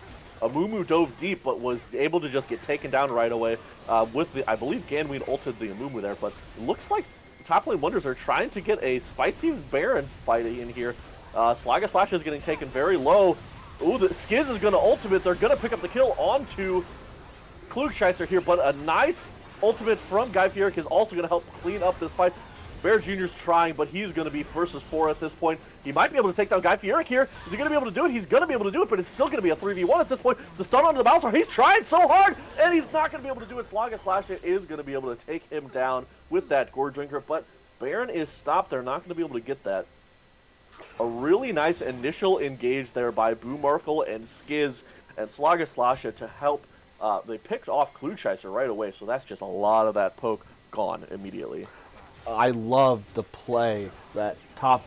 Amumu dove deep, but was able to just get taken down right away. I believe Ganween ulted the Amumu there, but it looks like Top Lane Wonders are trying to get a spicy Baron fight in here. Slash is getting taken very low. Ooh, the Skiz is going to ultimate. They're going to pick up the kill onto Klugscheißer here, but a nice ultimate from Guy Fierick is also going to help clean up this fight. Bear Jr.'s trying, but he's going to be versus 4 at this point. He might be able to take down Guy Fierick here. Is he going to be able to do it? He's going to be able to do it, but it's still going to be a 3v1 at this point. The stun onto the Bowser, he's trying so hard, and he's not going to be able to do it. Slash is going to be able to take him down with that Gore Drinker, but Baron is stopped. They're not going to be able to get that. A really nice initial engage there by Boomarkle and Skiz and Slash to help. They picked off Klugscheißer right away, so that's just a lot of that poke gone immediately. I loved the play that top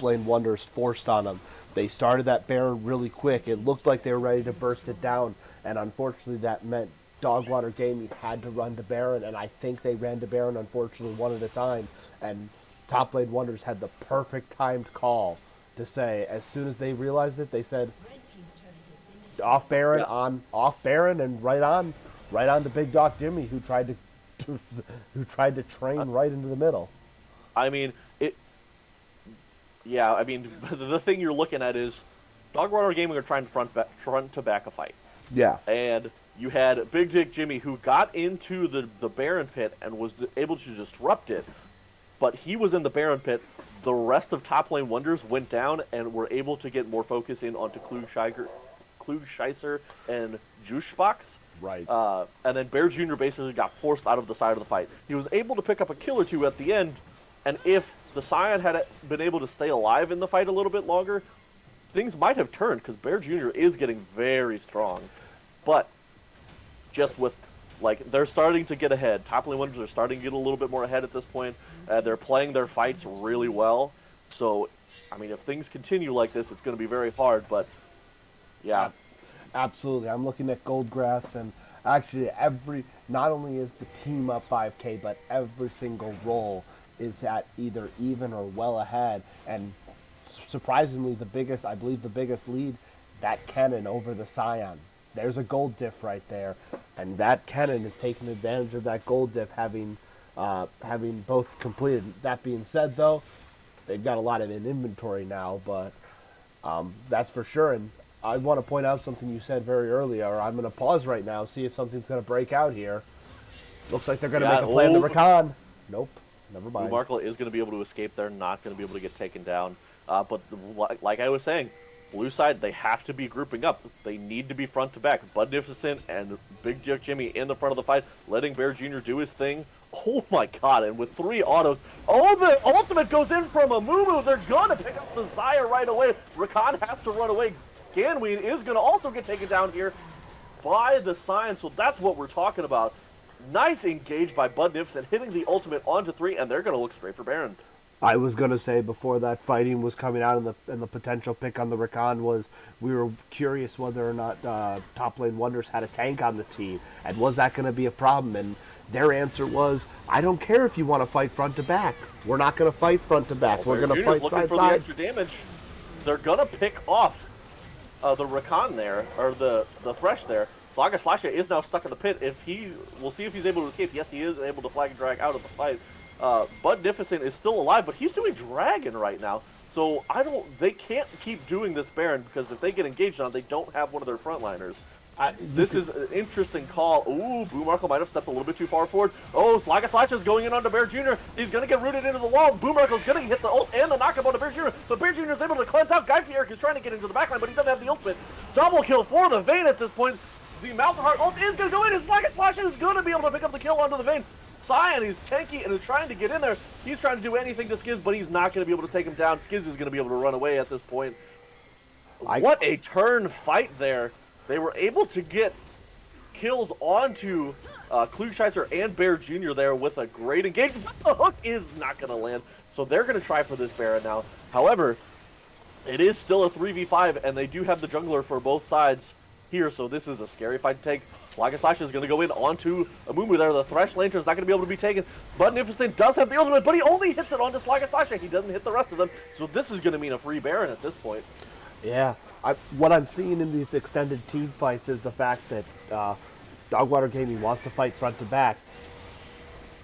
lane Wonders forced on them. They started that Baron really quick. It looked like they were ready to burst it down, and unfortunately that meant Dogwater Gaming had to run to Baron, and I think they ran to Baron, unfortunately, one at a time, and Top Lane Wonders had the perfect timed call to say, as soon as they realized it, they said, off Baron, yeah. off Baron, and right on to Big Doc Jimmy, who tried to train right into the middle. I mean, the thing you're looking at is Dogwater Gaming are trying to front to back a fight. Yeah. And you had Big Dick Jimmy, who got into the Baron pit and was able to disrupt it, but he was in the Baron pit. The rest of Top Lane Wonders went down and were able to get more focus in onto Klugscheißer and Juicebox. Right. And then Bear Jr. basically got forced out of the side of the fight. He was able to pick up a kill or two at the end, and if the Scion had been able to stay alive in the fight a little bit longer, things might have turned, because Bear Jr. is getting very strong. But just with, they're starting to get ahead. Top Lane Wonders are starting to get a little bit more ahead at this point. They're playing their fights really well. So, I mean, if things continue like this, it's going to be very hard, but yeah. Absolutely. I'm looking at gold graphs, and actually not only is the team up 5K, but every single role is at either even or well ahead. And surprisingly, I believe the biggest lead, that Kennen over the Scion. There's a gold diff right there, and that Kennen is taking advantage of that gold diff, having both completed. That being said, though, they've got a lot of in inventory now, but that's for sure. And I want to point out something you said very early, or I'm going to pause right now, see if something's going to break out here. Looks like they're going to make a play in the Rakan. Nope, never mind. Markle is going to be able to escape there, not going to be able to get taken down. But like I was saying, blue side, they have to be grouping up. They need to be front to back. Budnificent and Big Dick Jimmy in the front of the fight, letting Bear Jr. do his thing. Oh my god, and with 3 autos, oh, the ultimate goes in from a Mumu. They're gonna pick up the Zaya right away. Rakan has to run away. Ganween is gonna also get taken down here by the Scion, so that's what we're talking about. Nice engage by Budnificent, hitting the ultimate onto 3, and they're gonna look straight for Baron. I was gonna say before that fighting was coming out and the potential pick on the Rakan was, we were curious whether or not Top Lane Wonders had a tank on the team, and was that gonna be a problem? And their answer was, I don't care if you want to fight front to back. We're not gonna fight front to back. Well, we're gonna fight looking side for side. the extra damage. They're gonna pick off the Rakan there, or the Thresh there. Saga Slasha is now stuck in the pit. We'll see if he's able to escape. Yes, he is able to flag and drag out of the fight. Budnificent is still alive, but he's doing Dragon right now. So they can't keep doing this Baron, because if they get engaged on, they don't have one of their frontliners. This is an interesting call. Ooh, Blue Markle might have stepped a little bit too far forward. Oh, Saga Slasha is going in onto Bear Jr. He's going to get rooted into the wall. Blue Markle's going to hit the ult and the knockup onto Bear Jr. But Bear Jr. is able to cleanse out. Guy Fieric is trying to get into the backline, but he doesn't have the ultimate. Double kill for the Vayne at this point. The Mouth of Heart ult is going to go in, and Saga Slasha is going to be able to pick up the kill onto the Vayne. Scion is tanky and is trying to get in there. He's trying to do anything to Skiz, but he's not going to be able to take him down. Skiz is going to be able to run away at this point. What a turn fight there. They were able to get kills onto Klugscheißer and Bear Jr. there with a great engagement. The hook is not going to land, so they're going to try for this Baron now. However, it is still a 3v5, and they do have the jungler for both sides here, so this is a scary fight to take. Saga Slasha is going to go in onto Amumu there. The Thresh Lantern is not going to be able to be taken. Budnificent does have the ultimate, but he only hits it onto Saga Slasha. He doesn't hit the rest of them, so this is going to mean a free Baron at this point. Yeah, what I'm seeing in these extended team fights is the fact that Dogwater Gaming wants to fight front to back.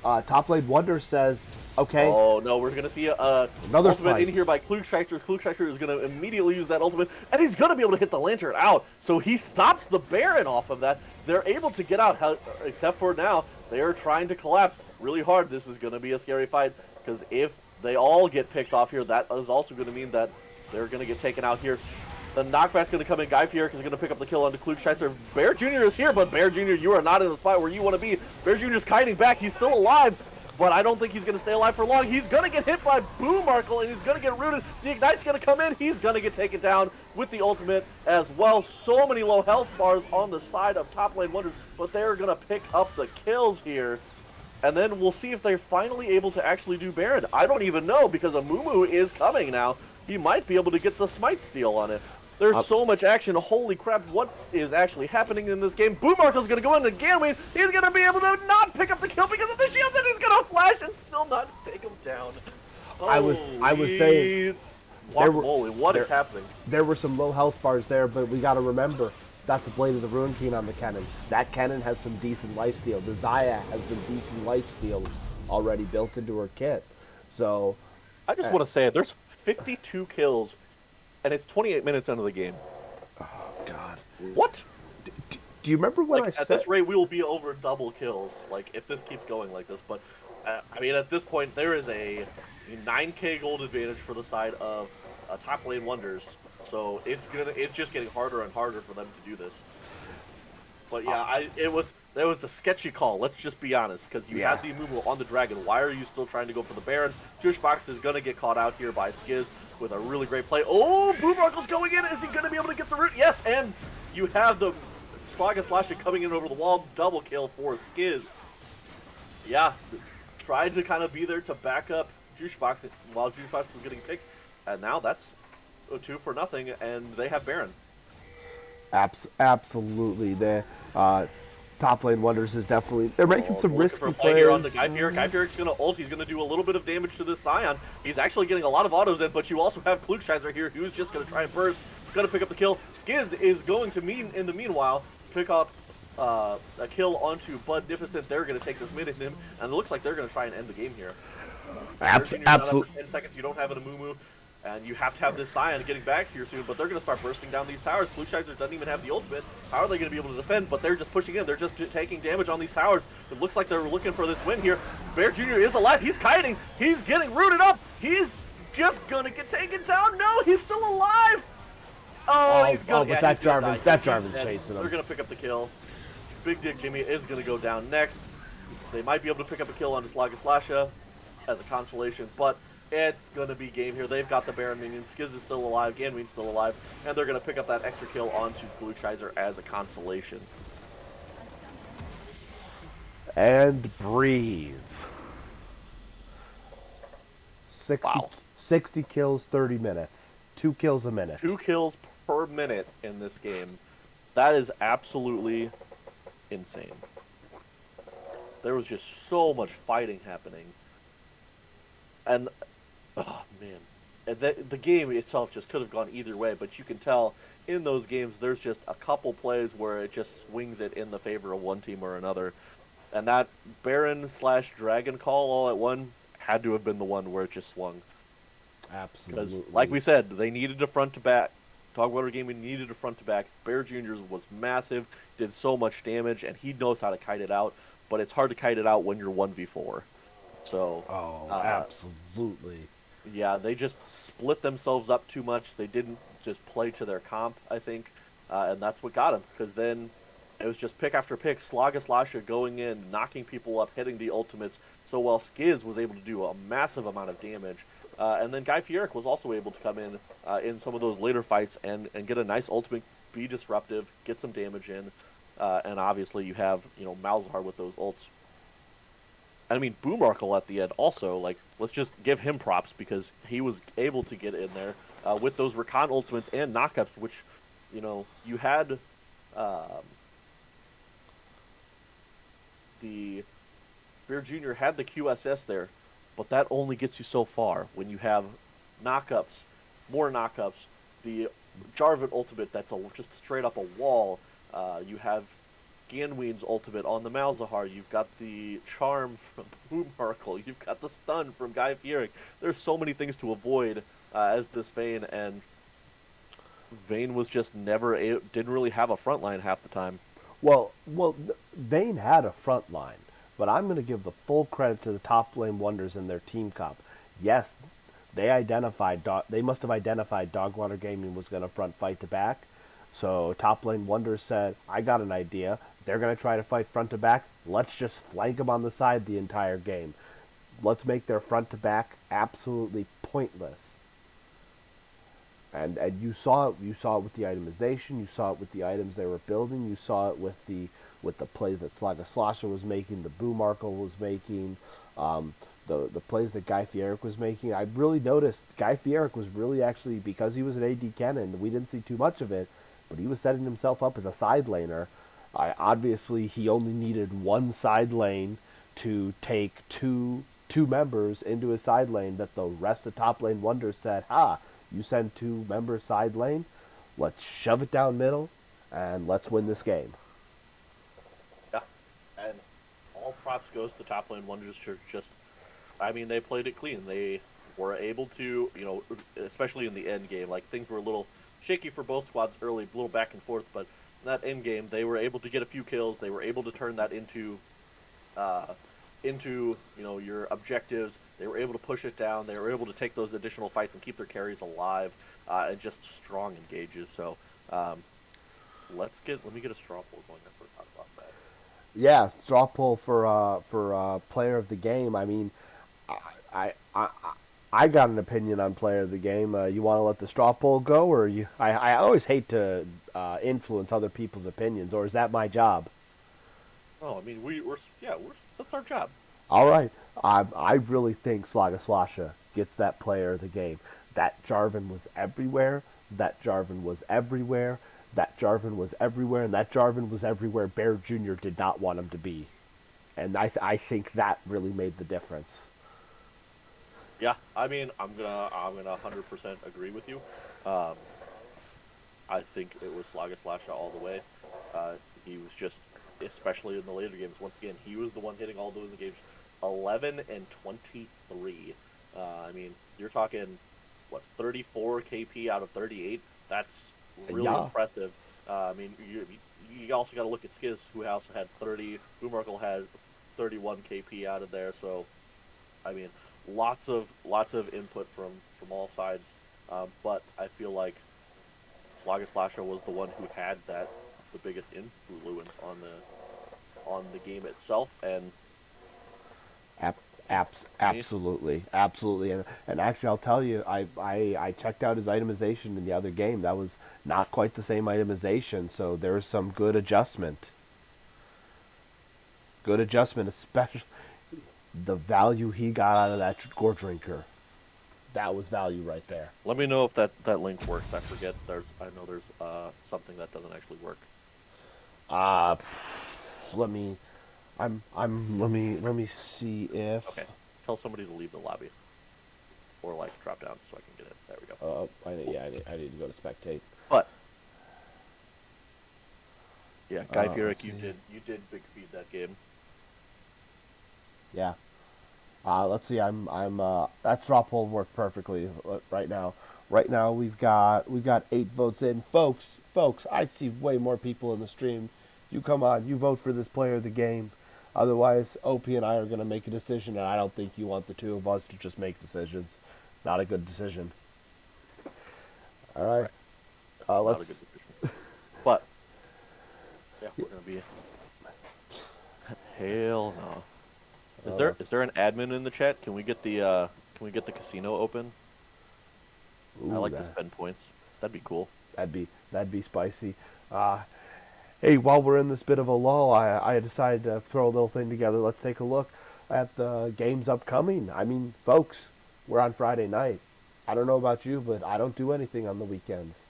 Top Lane Wonder says, okay. Oh no, we're gonna see another ultimate fight in here by Klugscheißer. Klugscheißer is gonna immediately use that ultimate, and he's gonna be able to hit the Lantern out. So he stops the Baron off of that. They're able to get out, except for now they are trying to collapse really hard. This is gonna be a scary fight, because if they all get picked off here, that is also gonna mean that they're gonna get taken out here. The knockback's going to come in. Guy Fieric is going to pick up the kill onto Klugscheißer. Bear Jr. is here, but Bear Jr., you are not in the spot where you want to be. Bear Jr. is kiting back. He's still alive, but I don't think he's going to stay alive for long. He's going to get hit by Blue Markle, and he's going to get rooted. The Ignite's going to come in. He's going to get taken down with the ultimate as well. So many low health bars on the side of Top Lane Wonders, but they're going to pick up the kills here. And then we'll see if they're finally able to actually do Baron. I don't even know, because Amumu is coming now. He might be able to get the Smite steal on it. There's so much action. Holy crap, what is actually happening in this game? Blue Markle's going to go into Ganween. He's going to be able to not pick up the kill because of the shields, and he's going to flash and still not take him down. I was saying, what is happening? There were some low health bars there, but we got to remember, that's a Blade of the Ruin King on the cannon. That cannon has some decent lifesteal. The Zaya has some decent lifesteal already built into her kit. So I just want to say, there's 52 kills, and it's 28 minutes into the game. Oh, God. What? Do you remember when I said... At this rate, we will be over double kills, if this keeps going like this. But, I mean, at this point, there is a 9k gold advantage for the side of Top Lane Wonders. So it's just getting harder and harder for them to do this. But yeah, it was a sketchy call. Let's just be honest, because you had the Amumu on the Dragon. Why are you still trying to go for the Baron? Juicebox is gonna get caught out here by Skiz with a really great play. Oh, Blue Markle's going in. Is he gonna be able to get the root? Yes, and you have the Saga Slasha coming in over the wall. Double kill for Skiz. Yeah, tried to kind of be there to back up Juicebox while Juicebox was getting picked, and now that's 2-0, and they have Baron. Absolutely. The Top Lane Wonders is definitely... They're making some risky plays. Here on the Guy Fieric. Guy Fieric's going to ult. He's going to do a little bit of damage to this Scion. He's actually getting a lot of autos in, but you also have Klugscheißer here, who's just going to try and burst. Going to pick up the kill. Skiz is going to, in the meanwhile, pick up a kill onto Budnificent. They're going to take this mid in him, and it looks like they're going to try and end the game here. Absolutely. 10 seconds, you don't have an Amumu. And you have to have this Scion getting back here soon, but they're going to start bursting down these towers. Klugscheißer doesn't even have the ultimate. How are they going to be able to defend? But they're just pushing in. They're just taking damage on these towers. It looks like they're looking for this win here. Bear Jr. is alive. He's kiting. He's getting rooted up. He's just going to get taken down. No, he's still alive. Oh, he's gonna. But Yeah, that he's gonna die. Jarvan's He's dead. chasing They're him. gonna pick up the kill. Big Dick Jimmy is gonna go down next. They might be able to pick up a kill on Slasha as a consolation, but it's gonna be game here. They've got the Baron minion. Skiz is still alive. Ganween's still alive, and they're gonna pick up that extra kill onto Gluchizer as a consolation. And breathe. 60, Wow. 60 kills, 30 minutes. 2 kills a minute. 2 kills per minute in this game. That is absolutely insane. There was just so much fighting happening. And, oh man. And the game itself just could have gone either way, but you can tell in those games there's just a couple plays where it just swings it in the favor of one team or another. And that Baron/Dragon call all at one had to have been the one where it just swung. Absolutely. Because, like we said, they needed a front to back. Dogwater Gaming needed a front to back. Bear Jr.'s was massive, did so much damage, and he knows how to kite it out. But it's hard to kite it out when you're 1v4. So, absolutely. Yeah, they just split themselves up too much. They didn't just play to their comp, I think. And that's what got him. Because then it was just pick after pick. Slasha going in, knocking people up, hitting the ultimates. So while Skiz was able to do a massive amount of damage, and then Guy Fieric was also able to come in some of those later fights and get a nice ultimate, be disruptive, get some damage in. And obviously you have, Malzahar with those ults. I mean, Boomarkle at the end also, like, let's just give him props because he was able to get in there with those Rakan ultimates and knockups, which, you had the Bear Jr. had the QSS there, but that only gets you so far. When you have knockups, more knockups, the Jarvan ultimate that's just straight up a wall. You have Ganween's ultimate on the Malzahar. You've got the charm from Boomarkle. You've got the stun from Guy Fieric. There's so many things to avoid as this Vayne, and Vayne was just didn't really have a front line half the time. Well, Vayne had a front line, but I'm going to give the full credit to the top lane wonders in their team comp. Yes, they must have identified Dogwater Gaming was going to front fight to back. So top lane wonders said, I got an idea. They're going to try to fight front to back. Let's just flank them on the side the entire game. Let's make their front to back absolutely pointless. And you saw it. You saw it with the itemization. You saw it with the items they were building. You saw it with the plays that Slasha was making, the Boomarkle was making, the plays that Guy Fieric was making. I really noticed Guy Fieric was really actually, because he was an AD cannon, we didn't see too much of it, but he was setting himself up as a side laner. Obviously, he only needed one side lane to take two members into his side lane that the rest of top lane wonders said, you send 2 members side lane, let's shove it down middle, and let's win this game. Yeah, and all props goes to top lane wonders for just, they played it clean. They were able to, especially in the end game, like things were a little shaky for both squads early, a little back and forth, but in that end game, they were able to get a few kills. They were able to turn that into your objectives. They were able to push it down. They were able to take those additional fights and keep their carries alive, and just strong engages. So let me get a straw poll going after we talk about that. Yeah, straw poll for player of the game. I mean, I got an opinion on player of the game. You want to let the straw poll go, or you? I always hate to influence other people's opinions, or is that my job? Oh, I mean, we're that's our job. All right, I really think Slasha gets that player of the game. That Jarvan was everywhere. That Jarvan was everywhere. That Jarvan was everywhere, and that Jarvan was everywhere Bear Jr. did not want him to be, and I think that really made the difference. Yeah, I'm gonna 100% agree with you. I think it was Slasha all the way. He was just, especially in the later games, once again, he was the one hitting all those games. 11 and 23. You're talking, 34 KP out of 38? That's really impressive. You also got to look at Skiz, who also had 30. Boomarkle had 31 KP out of there. So, lots of input from all sides. But I feel like Slaga Slasher was the one who had the biggest influence on the game itself, and Ab- me, absolutely, absolutely, and actually, I'll tell you, I checked out his itemization in the other game. That was not quite the same itemization, so there was some good adjustment. Good adjustment, especially the value he got out of that gore drinker. That was value right there. let me know if that link works. I know there's something that doesn't actually work. Uh let me, let me see if. Okay, tell somebody to leave the lobby or like drop down so I can get it. There we go. I need to go to spectate. But yeah, Guy Let's Fierick, see. you did big feed that game. Yeah. Let's see. That straw poll worked perfectly right now. Right now we've got 8 votes in, folks. Folks, I see way more people in the stream. You come on, you vote for this player of the game. Otherwise, OP and I are going to make a decision, and I don't think you want the two of us to just make decisions. Not a good decision. All right. Right, not a good Let's. decision. But yeah, we're gonna be hell no. Is there an admin in the chat? Can we get the casino open? I Ooh, like to spend points. That'd be cool. that'd be spicy. Uh, Hey, while we're in this bit of a lull, I decided to throw a little thing together. Let's take a look at the games upcoming. I mean, folks, we're on Friday night. I don't know about you, but I don't do anything on the weekends.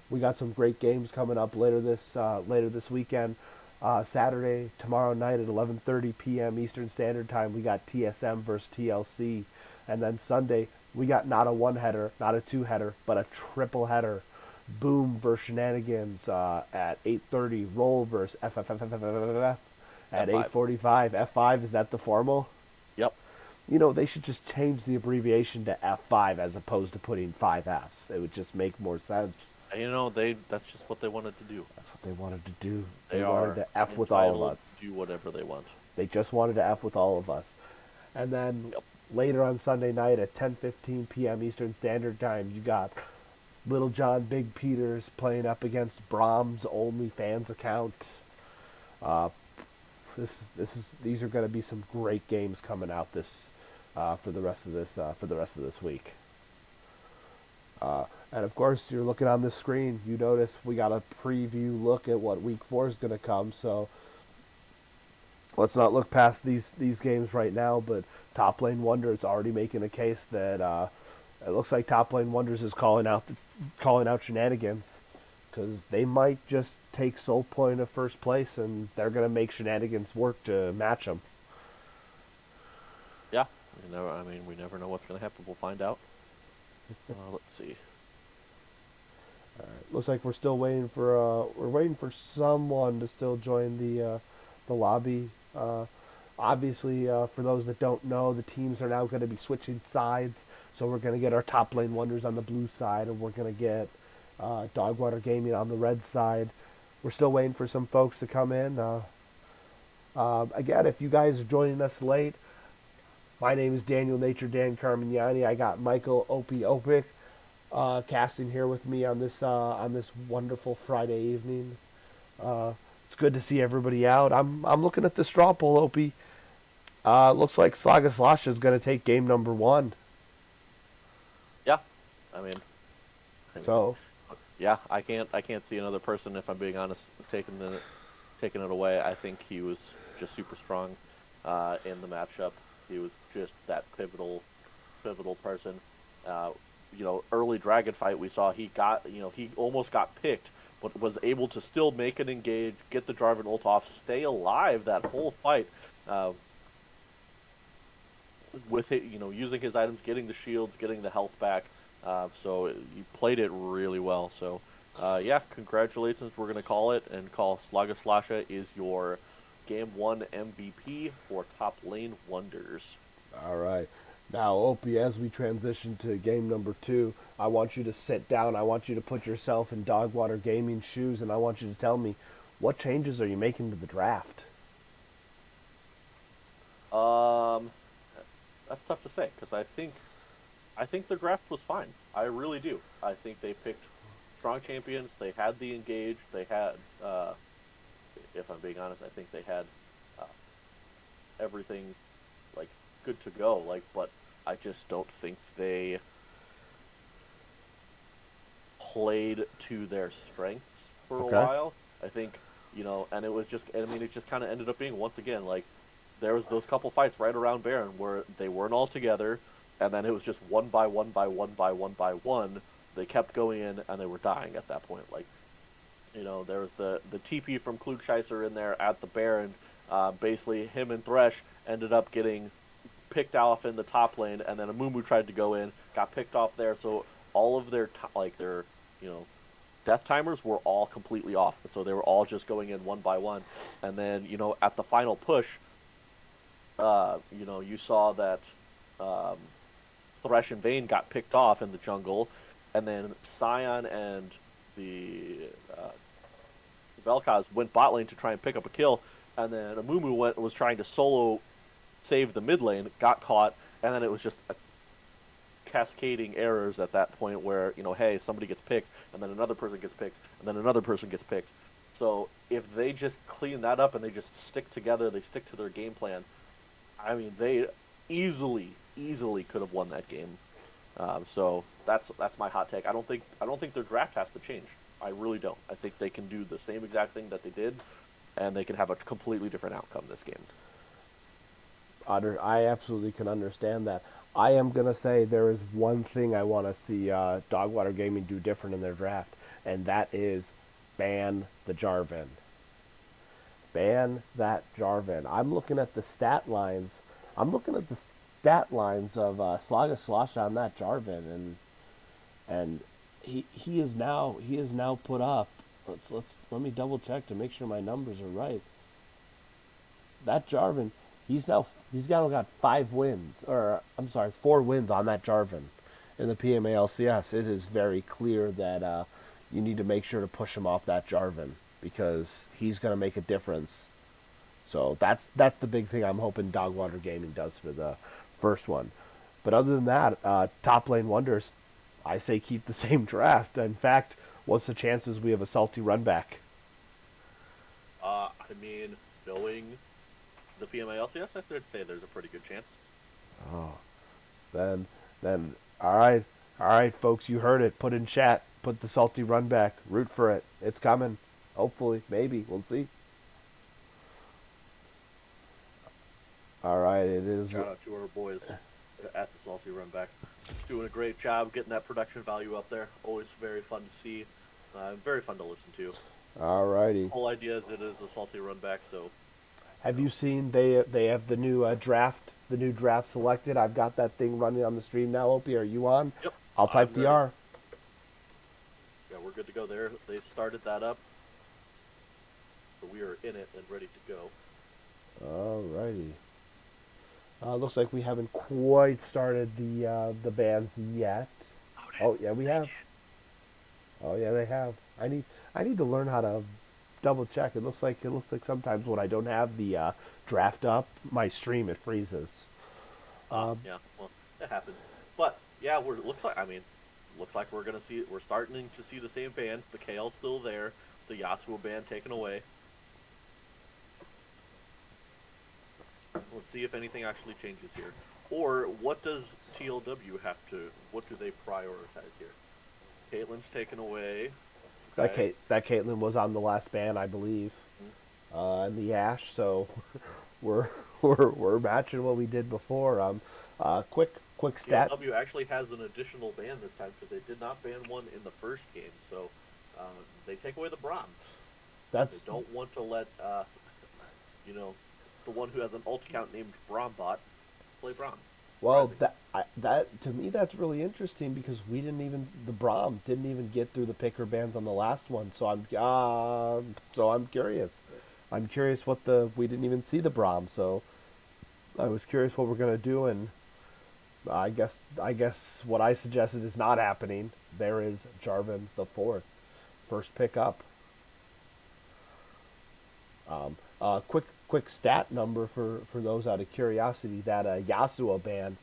We got some great games coming up later this weekend. Saturday, tomorrow night at 11:30 p.m. Eastern Standard Time, we got TSM versus TLC, and then Sunday we got not a one header, not a two header, but a triple header. Boom versus Shenanigans at 8:30. Roll versus FFFFFF at F5. 8:45. F5, is that the formal? Yep. You know, they should just change the abbreviation to F5 as opposed to putting 5 Fs. It would just make more sense. And, that's just what they wanted to do. That's what they wanted to do. They wanted are to F with all of entitled us. to do whatever they want. They just wanted to F with all of us. And then Yep. later on Sunday night at 10:15 p.m. Eastern Standard Time, you got Little John Big Peters playing up against Brahms OnlyFans account. Uh, these are going to be some great games coming out this for the rest of this week. And of course, you're looking on this screen. You notice we got a preview look at what Week 4 is going to come. So let's not look past these games right now. But Top Lane Wonders already making a case that it looks like Top Lane Wonders is calling out Shenanigans, because they might just take Soul Point of first place, and they're going to make Shenanigans work to match them. Yeah. We never know what's going to happen. We'll find out. Let's see. Looks like we're still waiting for someone to still join the lobby. Obviously, for those that don't know, the teams are now going to be switching sides. So we're going to get our Top Lane Wonders on the blue side, and we're going to get Dogwater Gaming on the red side. We're still waiting for some folks to come in. Again, if you guys are joining us late, my name is Daniel Nature Dan Carmignani. I got Michael Opie Opic casting here with me on this wonderful Friday evening. It's good to see everybody out. I'm looking at the straw poll, Opie. Looks like Slaga Slash is going to take game number 1. Yeah. I mean, So yeah, I can't see another person, if I'm being honest, taking it away. I think he was just super strong in the matchup. He was just that pivotal person. Early dragon fight we saw, he almost got picked, but was able to still make an engage, get the Jarvan ult off, stay alive that whole fight. With it, using his items, getting the shields, getting the health back. So he played it really well. So, yeah, congratulations. We're going to call it and call Slaga Slasha is your Game 1 MVP for Top Lane Wonders. all right. Now, Opie, as we transition to game number 2, I want you to sit down. I want you to put yourself in Dogwater Gaming shoes, and I want you to tell me, what changes are you making to the draft? That's tough to say, because I think the draft was fine. I really do. I think they picked strong champions. They had the engage. They had, if I'm being honest, I think they had uh, everything like good to go. Like, but I just don't think they played to their strengths for a Okay. while. I think, and it was just, I mean, it just kind of ended up being once again like there was those couple fights right around Baron where they weren't all together, and then it was just one by one by one by one by one. They kept going in, and they were dying at that point. Like, there was the TP from Klugscheißer in there at the Baron. Basically, him and Thresh ended up getting picked off in the top lane, and then Amumu tried to go in, got picked off there. So all of their you know death timers were all completely off, so they were all just going in one by one. And then at the final push, you saw that um, Thresh and Vayne got picked off in the jungle, and then Sion and the Vel'Koz went bot lane to try and pick up a kill, and then Amumu was trying to solo save the mid lane, got caught, and then it was just a cascading errors at that point where hey, somebody gets picked, and then another person gets picked, and then another person gets picked. So if they just clean that up and they just stick together, they stick to their game plan. I mean, they easily could have won that game. So that's my hot take. I don't think their draft has to change. I really don't. I think they can do the same exact thing that they did, and they can have a completely different outcome this game. I absolutely can understand that. I am going to say there is one thing I want to see Dogwater Gaming do different in their draft, and that is ban the Jarvan. Ban that Jarvan. I'm looking at the stat lines. I'm looking at the stat lines of Slaga Slosh on that Jarvan, and he is now put up. Let me double check to make sure my numbers are right. That Jarvan, he's now got 5 wins, or I'm sorry, 4 wins on that Jarvan in the PMALCS. It is very clear that you need to make sure to push him off that Jarvan because he's going to make a difference. So that's the big thing I'm hoping Dogwater Gaming does for the first one. But other than that, top lane wonders, I say keep the same draft. In fact, what's the chances we have a salty run back? I mean, knowing the PMALCS, I'd say there's a pretty good chance. Oh, then all right, folks, you heard it. Put in chat. Put the salty run back. Root for it. It's coming. Hopefully, maybe we'll see. All right, it is. Shout out to our boys at the Salty Run Back. Doing a great job getting that production value up there. Always very fun to see. Very fun to listen to. All righty. The whole idea is it is a Salty Run Back, so. Have you seen they have the new draft, the new draft selected? I've got that thing running on the stream now. Opie, are you on? Yep. I'll type the ready. R. Yeah, we're good to go there. They started that up. So we are in it and ready to go. All righty. Looks like we haven't quite started the bands yet. Oh yeah, we have. Oh yeah, they have. I need to learn how to double check. It looks like sometimes when I don't have the draft up, my stream it freezes. Yeah, well, it happens. But yeah, looks like we're starting to see the same band. The KL's still there. The Yasuo band taken away. Let's see if anything actually changes here. Or what does TLW what do they prioritize here? Caitlyn's taken away. Okay. That Caitlyn was on the last ban, I believe, in the Ash. So we're matching what we did before. Quick stat. TLW actually has an additional ban this time because they did not ban one in the first game. So they take away the Braum. They don't want to let the one who has an ult account named Brombot play Braum. Well, that to me that's really interesting because the Braum didn't even get through the picker bands on the last one. So I'm curious. I'm curious we didn't even see the Braum. So I was curious what we're gonna do, and I guess what I suggested is not happening. There is Jarvan the fourth, first pick up. Quick stat number for those out of curiosity, that Yasuo ban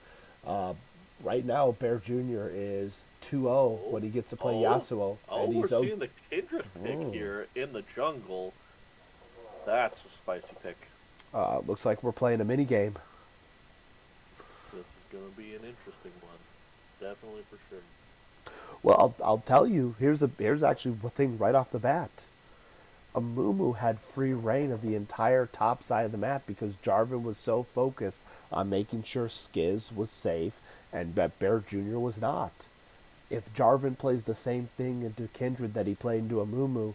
Right now, Bear Jr. is 2-0 Oh, when he gets to play oh, Yasuo, oh, and we're he's oh, seeing the Kindred pick here in the jungle. That's a spicy pick. looks like we're playing a mini game. This is going to be an interesting one. Definitely for sure. Well, I'll tell you. Here's actually one thing right off the bat. Amumu had free reign of the entire top side of the map because Jarvan was so focused on making sure Skiz was safe and that Bear Jr. was not. If Jarvan plays the same thing into Kindred that he played into Amumu,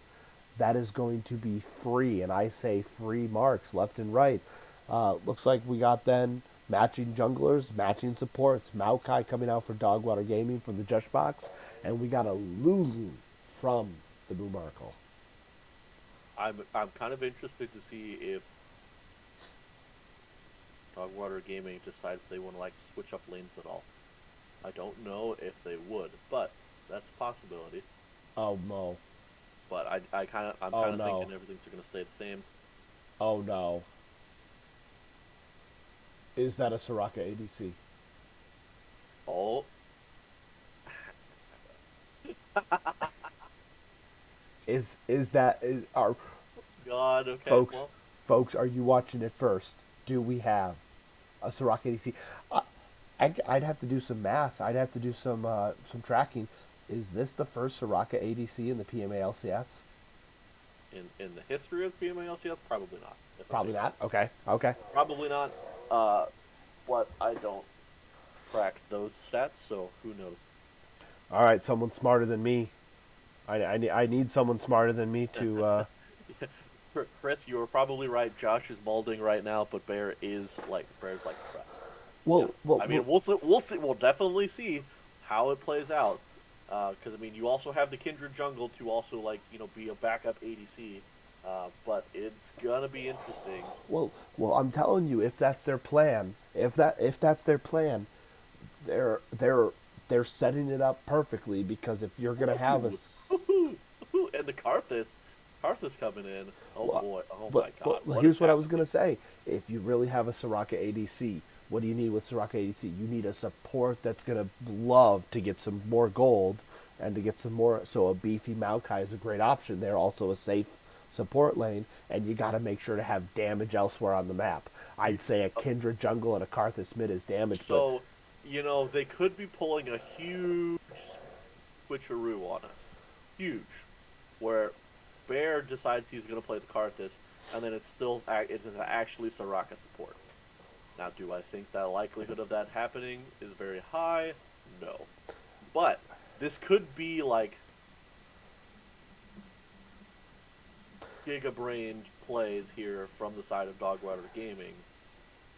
that is going to be free, and I say free marks left and right. Looks like we got then matching junglers, matching supports. Maokai coming out for Dogwater Gaming from the Judge Box, and we got a Lulu from the Moomarkle. I'm kind of interested to see if Dogwater Gaming decides they want to like switch up lanes at all. I don't know if they would, but that's a possibility. Oh no. But I'm kind Oh of no. thinking everything's going to stay the same. Oh no. Is that a Soraka ADC? Oh, Is our God. Okay, folks well, folks, are you watching it first? Do we have a Soraka ADC? I'd have to do some math. I'd have to do some tracking. Is this the first Soraka ADC in the PMALCS? in the history of PMALCS, probably not. Probably not. Okay. Okay. Probably not. But I don't track those stats, so who knows? All right. Someone smarter than me. I need someone smarter than me to. Chris, you were probably right. Josh is molding right now, but Bear's like pressed. Yeah. Well, I mean, we'll see. We'll see. We'll definitely see how it plays out. Because I mean, you also have the Kindred jungle to also be a backup ADC. But it's gonna be interesting. well. I'm telling you, if that's their plan, if that's their plan, they're they're setting it up perfectly because if you're gonna have a And the Karthus coming in. Oh boy! Oh my God! But here's what I was gonna say: if you really have a Soraka ADC, what do you need with Soraka ADC? You need a support that's gonna love to get some more gold and to get some more. So a beefy Maokai is a great option. They're also a safe support lane, and you got to make sure to have damage elsewhere on the map. I'd say a Kindred jungle and a Karthus mid is damage, So, they could be pulling a huge switcheroo on us. Huge. Where Bear decides he's going to play the Karthus, and then it's actually Soraka support. Now, do I think the likelihood of that happening is very high? No. But this could be like giga-brained plays here from the side of Dogwater Gaming.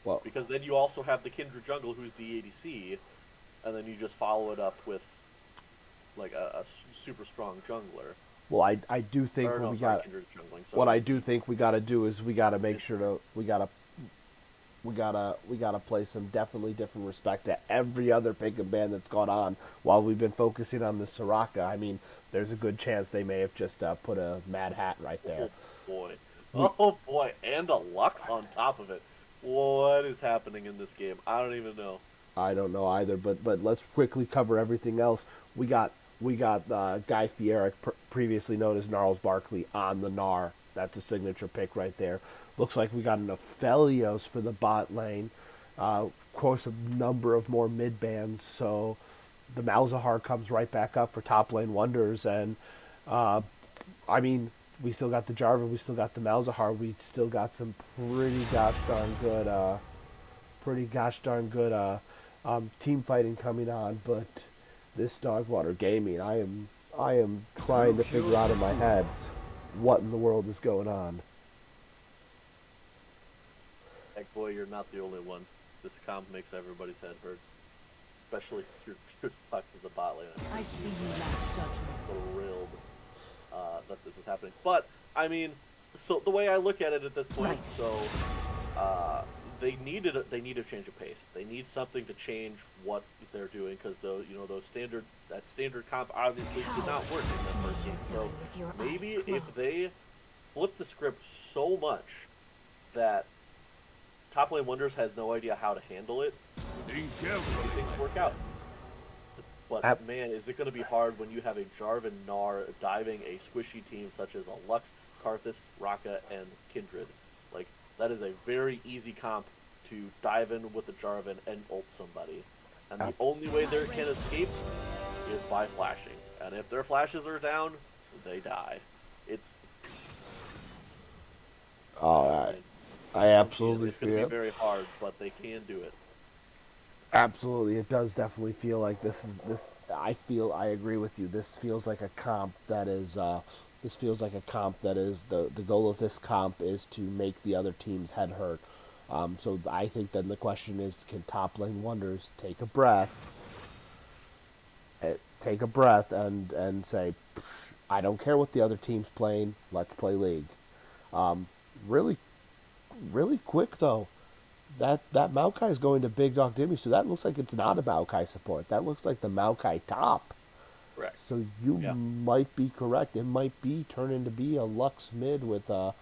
well, Because then you also have the Kindred jungle, who's the ADC, and then you just follow it up with like a super strong jungler. well, I do think Or, no, we sorry, got. Kindred jungling. What Sorry. I do think we got to do is we got to make sure to we gotta play some definitely different respect to every other pick and ban that's gone on while we've been focusing on the Soraka. I mean, there's a good chance they may have just put a Mad Hat right there. Oh boy, and a Lux on top of it. What is happening in this game? I don't even know. I don't know either, but let's quickly cover everything else. We got Guy Fieric, previously known as Gnarls Barkley, on the Gnar. That's a signature pick right there. Looks like we got an Aphelios for the bot lane. Of course, a number of more mid bands. So the Malzahar comes right back up for top lane wonders. And I mean, we still got the Jarvan, we still got the Malzahar, we still got some pretty gosh darn good team fighting coming on. But this Dogwater Gaming, I am trying to figure out in my head what in the world is going on. Heck boy, you're not the only one. This comp makes everybody's head hurt. Especially through Fox of the bot lane. I see you lack judgment. Thrilled that this is happening. But, I mean, so the way I look at it at this point, Right. so they need a change of pace. They need something to change what they're doing because that standard comp obviously did not work in that first game. So maybe if they flip the script so much that Top Lane Wonders has no idea how to handle it, maybe things work out. But Ab- man, is it going to be hard when you have a Jarvan Gnar diving a squishy team such as a Lux, Karthus, Raka, and Kindred. Like, that is a very easy comp to dive in with the Jarvan and ult somebody. And the only way they can escape is by flashing. And if their flashes are down, they die. It's Oh, mean, I absolutely it's going to see be it. very hard, but they can do it. Absolutely, it does definitely feel like this. I agree with you. This feels like a comp that is. This feels like a comp that is the goal of this comp is to make the other team's head hurt. So I think then the question is, can top lane wonders take a breath, take a breath, and say, I don't care what the other team's playing. Let's play League. Really, really quick though. That Maokai is going to Big Dog Dimmy, so that looks like it's not a Maokai support. That looks like the Maokai top. Correct. So you Yeah. might be correct. It might be turning to be a Lux mid with a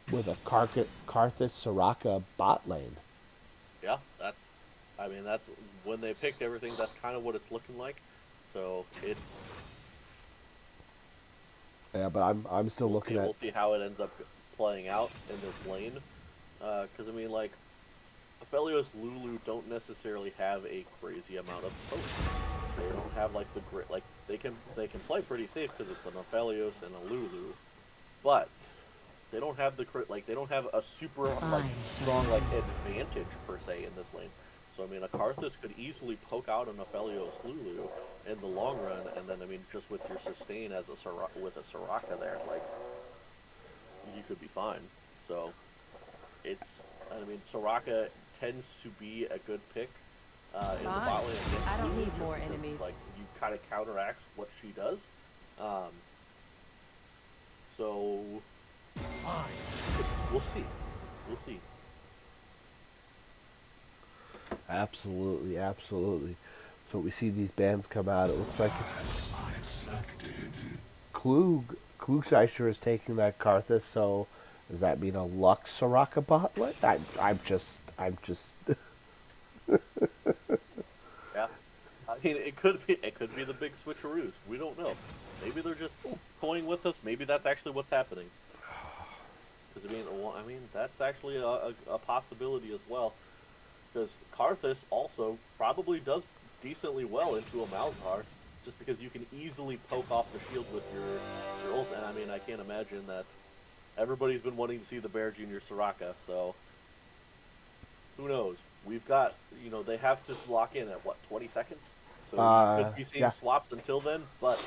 Karthus Soraka bot lane. Yeah, that's when they picked everything. That's kind of what it's looking like. So Yeah, but I'm still looking at. we'll see how it ends up playing out in this lane. Because I mean, like, Aphelios Lulu don't necessarily have a crazy amount of poke. They don't have like the great like they can play pretty safe because it's an Aphelios and a Lulu, but they don't have they don't have a super like strong like advantage per se in this lane. So I mean, a Karthus could easily poke out an Aphelios Lulu in the long run, and then I mean, just with your sustain as with a Soraka there, like you could be fine. So I mean, Soraka tends to be a good pick in the bot lane against I don't Lulu need just more because enemies. it's like you kind of counteract what she does. So we'll see. We'll see. Absolutely, absolutely. So we see these bands come out. It looks like Klugscheister is taking that Karthus. So does that mean a Lux Soraka bot lane? I'm just. Yeah. I mean, it could be the big switcheroos. We don't know. Maybe they're just toying with us. Maybe that's actually what's happening. Because I mean, that's actually a possibility as well. Because Karthus also probably does decently well into a Malzahar, just because you can easily poke off the shield with your ult. And I mean, I can't imagine that everybody's been wanting to see the Bear Jr. Soraka, so who knows? We've got, they have to lock in at what, 20 seconds? So you could be seeing Yeah. swaps until then, but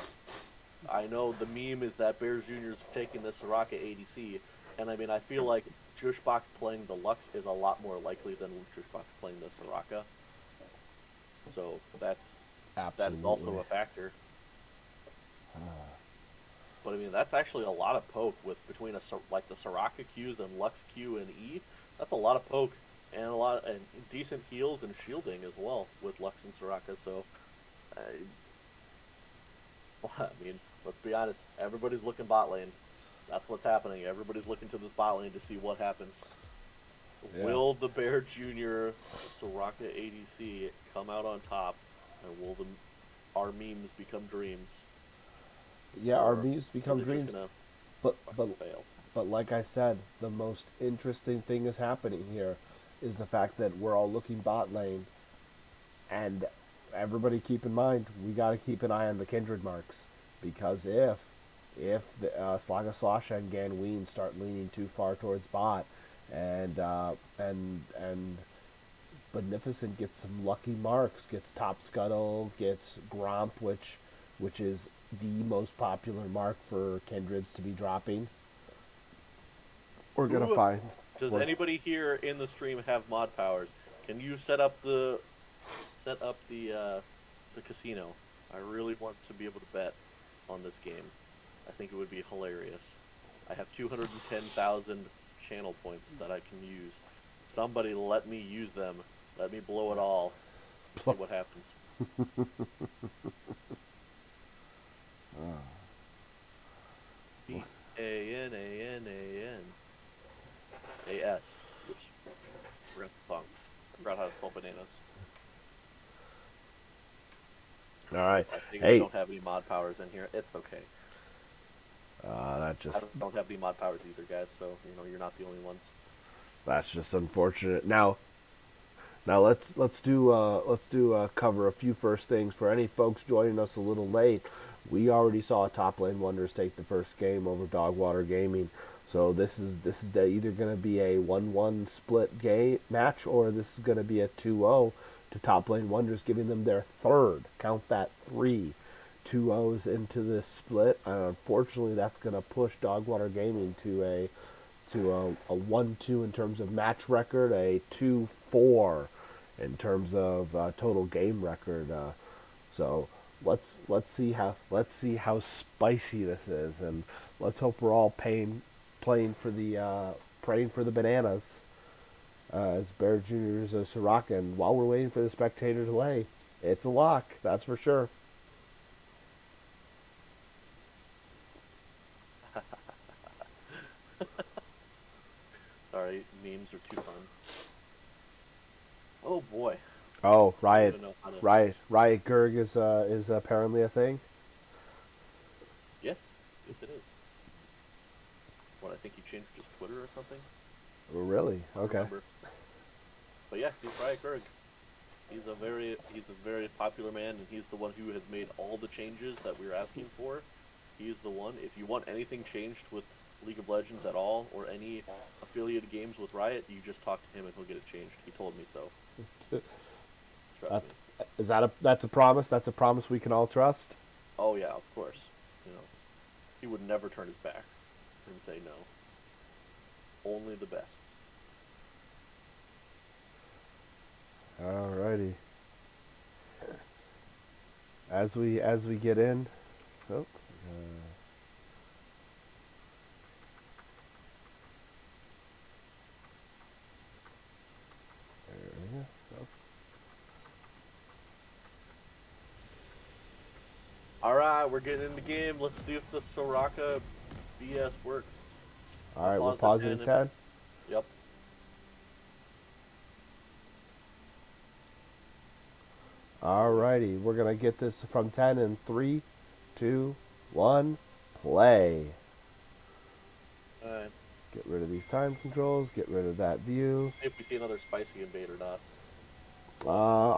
I know the meme is that Bears Jr. is taking the Soraka ADC, and I mean, I feel like Jushbox playing the Lux is a lot more likely than Jushbox playing the Soraka. So that's also Absolutely. a factor. But I mean, that's actually a lot of poke between like the Soraka Qs and Lux Q and E. That's a lot of poke and and decent heals and shielding as well with Lux and Soraka. So, I mean, let's be honest. Everybody's looking bot lane. That's what's happening. Everybody's looking to this bot lane to see what happens. Yeah. Will the Bear Jr. Soraka ADC come out on top, and will our memes become dreams? Yeah, our Or memes become is it just dreams. gonna But fucking fail? but like I said, the most interesting thing is happening here is the fact that we're all looking bot lane, and everybody keep in mind we got to keep an eye on the kindred marks, because if the Slaga Slosh and Ganween start leaning too far towards bot, and Beneficent gets some lucky marks, gets Top Scuttle, gets Gromp, which is the most popular mark for kindreds to be dropping. We're gonna find. Does we're- anybody here in the stream have mod powers? Can you set up the casino? I really want to be able to bet on this game. I think it would be hilarious. I have 210,000 channel points that I can use. Somebody let me use them. Let me blow it all. See what happens. BANANANAS, which I forgot the song. I forgot how to spell bananas. All right. I think we Hey, don't have any mod powers in here. It's okay. that I just don't have any mod powers either, guys. So you're not the only ones. that's just unfortunate. Now let's cover a few first things for any folks joining us a little late. We already saw Top Lane Wonders take the first game over Dogwater Gaming, so this is either going to be a 1-1 split game match, or this is going to be a 2-0 to Top Lane Wonders, giving them their third, count that, 2-0s into this split. And unfortunately, that's going to push Dogwater Gaming to a 1-2 in terms of match record, a 2-4 in terms of total game record. So let's see how spicy this is, and let's hope we're all playing for the praying for the bananas as Bear Junior's Soraka. And while we're waiting for the spectator to lay, it's a lock, that's for sure. Sorry, memes are too fun. Oh boy. Oh, I don't even know how to. Riot Gerg is apparently a thing. Yes, yes it is. What, I think he changed his Twitter or something? Oh, really? I don't Okay. remember. But yeah, he's Riot Gerg. He's a very popular man, and he's the one who has made all the changes that we were asking for. He's the one. If you want anything changed with League of Legends at all, or any affiliated games with Riot, you just talk to him and he'll get it changed. He told me so. Trust me. That's a promise. That's a promise we can all trust. Oh yeah, of course. He would never turn his back and say no. Only the best. Alrighty. As we get in, oh, there we go. Oh. Alright, we're getting in the game. Let's see if the Soraka BS works. All right, we'll Pause pause at it at 10. 10. Yep. Alrighty, we're gonna get this from 10 in 3, 2, 1, play. Alright. Get rid of these time controls. Get rid of that view. See if we see another spicy invade or not.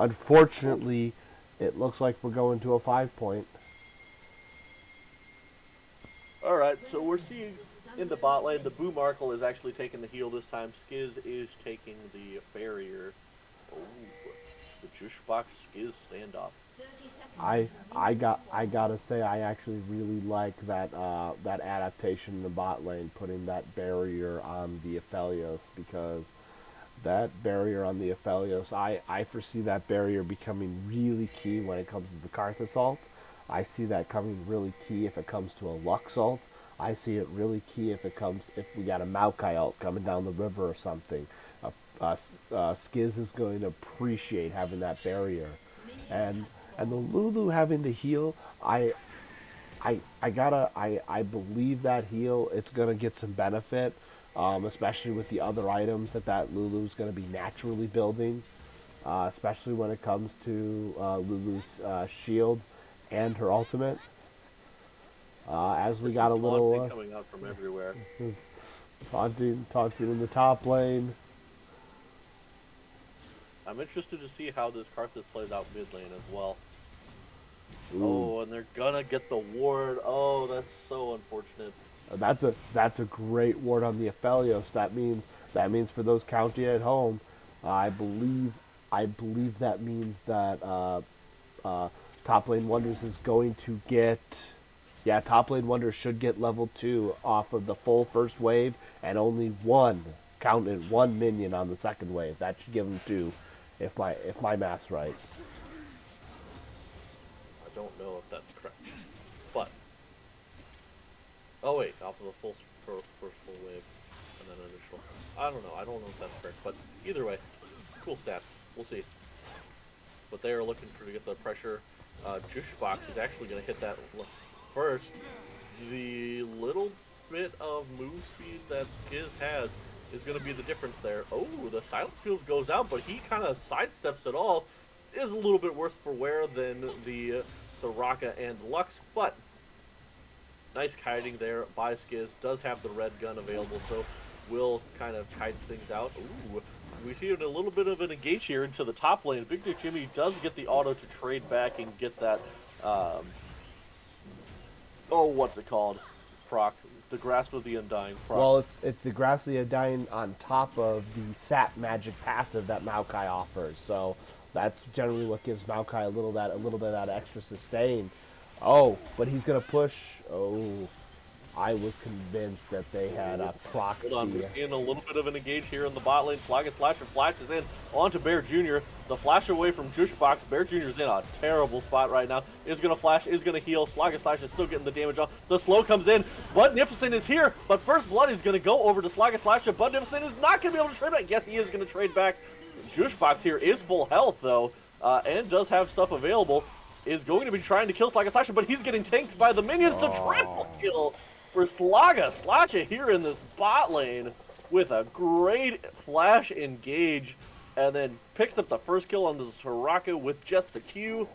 Unfortunately, it looks like we're going to a 5-point. Alright, so we're seeing in the bot lane, the Boo Markle is actually taking the heal this time. Skiz is taking the barrier. Oh, the Jushbox Skiz standoff. I gotta say, I actually really like that that adaptation in the bot lane, putting that barrier on the Aphelios, because that barrier on the Aphelios, I foresee that barrier becoming really key when it comes to the Karth Assault. I see that coming really key if it comes to a Lux ult. I see it really key if we got a Maokai ult coming down the river or something. Skiz is going to appreciate having that barrier, and the Lulu having the heal. I believe that heal, it's gonna get some benefit, especially with the other items that Lulu's gonna be naturally building, especially when it comes to Lulu's shield and her ultimate. As we got a little coming out from everywhere. taunting in the top lane. I'm interested to see how this Karthus plays out mid lane as well. Ooh. Oh, and they're gonna get the ward. Oh, that's so unfortunate. That's a great ward on the Aphelios. That means for those counting at home, I believe that means that Top Lane Wonders is going to get. Yeah, Top Lane Wonders should get level 2 off of the full first wave, and only one minion on the second wave. That should give them 2, if my math's right. I don't know if that's correct, but oh wait, off of the first full wave, and then initial. I don't know. I don't know if that's correct, but either way, cool stats. We'll see. But they are looking to get the pressure. Jushbox is actually going to hit that first. The little bit of move speed that Skiz has is going to be the difference there. Oh, the silence field goes out, but he kind of sidesteps it all. is a little bit worse for wear than the Soraka and Lux, but nice kiting there by Skiz. Does have the red gun available, so will kind of kite things out. Ooh, we see a little bit of an engage here into the top lane. Big Dick Jimmy does get the auto to trade back and get that, what's it called? Proc. The Grasp of the Undying proc. Well, it's the Grasp of the Undying on top of the Sap magic passive that Maokai offers. So that's generally what gives Maokai a little bit of that extra sustain. Oh, but he's gonna push. Oh, I was convinced that they had a proc. Hold on, we're seeing a little bit of an engage here in the bot lane. Slugga Slasher flashes in onto Bear Jr. The flash away from Juicebox. Bear Jr. is in a terrible spot right now. Is going to flash, is going to heal. Slugga Slash is still getting the damage off. The slow comes in. Budnificent is here, but First Blood is going to go over to Slugga Slasher. Budnificent is not going to be able to trade back. Yes, he is going to trade back. Juicebox here is full health, though, and does have stuff available. Is going to be trying to kill Slugga Slasher, but he's getting tanked by the minions. The triple kill for Slugga Slasher here in this bot lane with a great flash engage, and then picks up the first kill on the Soraka with just the Q,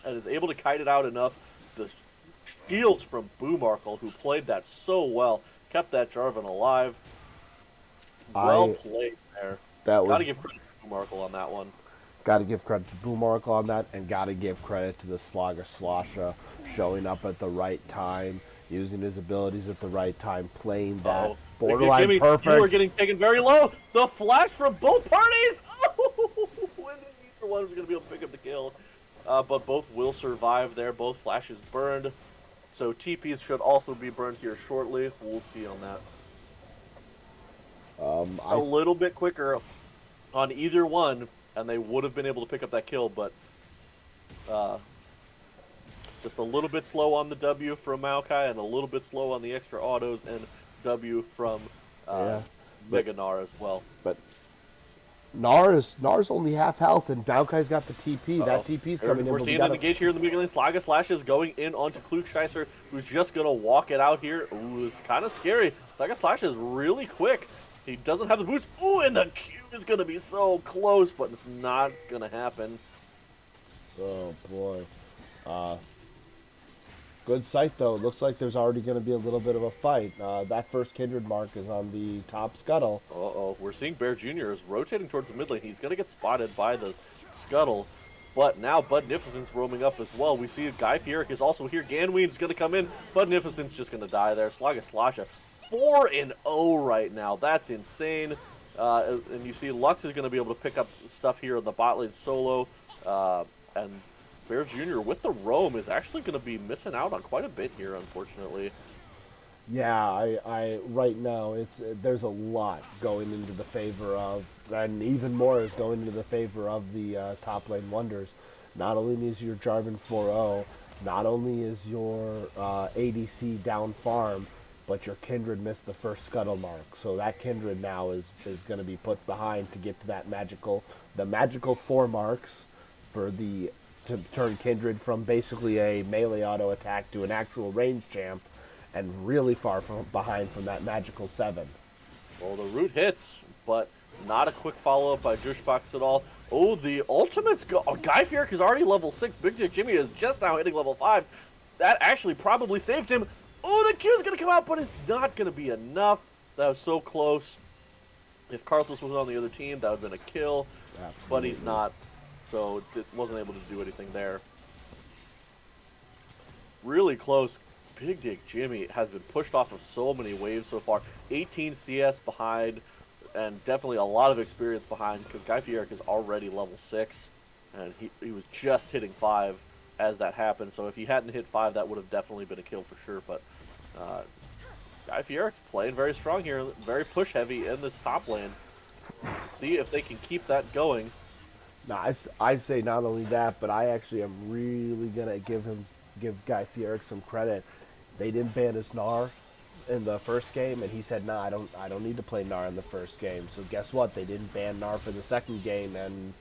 and is able to kite it out enough. The shields from Boomarkle, who played that so well, kept that Jarvan alive. Well played there. Gotta give credit to Boomarkle on that one. Got to give credit to Boomarkle on that, and got to give credit to the Slugga Slasher showing up at the right time, using his abilities at the right time, playing that borderline Jimmy, perfect. You are getting taken very low. The flash from both parties. Oh, and neither one was going to be able to pick up the kill. But both will survive there. Both flashes burned. So TPs should also be burned here shortly. We'll see on that. A little bit quicker on either one, and they would have been able to pick up that kill, but just a little bit slow on the W from Maokai, and a little bit slow on the extra autos and W from Mega Gnar as well. But Gnar's only half health, and Maokai's got the TP. That TP's coming in. We're seeing an engage here in the beginning. Slugga Slash is going in onto Klugscheißer, who's just going to walk it out here. Ooh, it's kind of scary. Slugga Slash is really quick. He doesn't have the boots. Ooh, and the Q is going to be so close, but it's not going to happen. Oh, boy. Good sight, though. Looks like there's already going to be a little bit of a fight. That first Kindred mark is on the top scuttle. Uh-oh. We're seeing Bear Jr. is rotating towards the mid lane. He's going to get spotted by the scuttle. But now Budnificent's roaming up as well. We see Guy Fieric is also here. Ganween's going to come in. Budnificent's just going to die there. Slugga Slasha 4-0 right now. That's insane. And you see Lux is going to be able to pick up stuff here in the bot lane solo. And Bear Jr. with the roam is actually going to be missing out on quite a bit here, unfortunately. Yeah, I right now there's a lot going into the favor of, and even more is going into the favor of the top lane wonders. Not only is your Jarvan 4-0, not only is your ADC down farm, but your Kindred missed the first scuttle mark. So that Kindred now is going to be put behind to get to that magical 4 marks for to turn Kindred from basically a melee auto attack to an actual range champ, and really far behind from that magical 7. Well, the root hits, but not a quick follow-up by Juicebox at all. Oh, the ultimates go. Oh, Guy Fieric is already level 6. Big Dick Jimmy is just now hitting level 5. That actually probably saved him. Oh, the Q is going to come out, but it's not going to be enough. That was so close. If Karthus was on the other team, that would have been a kill. Absolutely. But he's not, so it wasn't able to do anything there. Really close. Big Dick Jimmy has been pushed off of so many waves so far. 18 CS behind, and definitely a lot of experience behind, because Guy Fieric is already level 6, and he was just hitting 5 as that happened. So if he hadn't hit 5, that would have definitely been a kill for sure. But Guy Fieric's playing very strong here, very push heavy in this top lane. See if they can keep that going. No, I say not only that, but I actually am really gonna give Guy Fieric some credit. They didn't ban his Gnar in the first game, and he said, "Nah, I don't need to play Gnar in the first game." So guess what? They didn't ban Gnar for the second game, and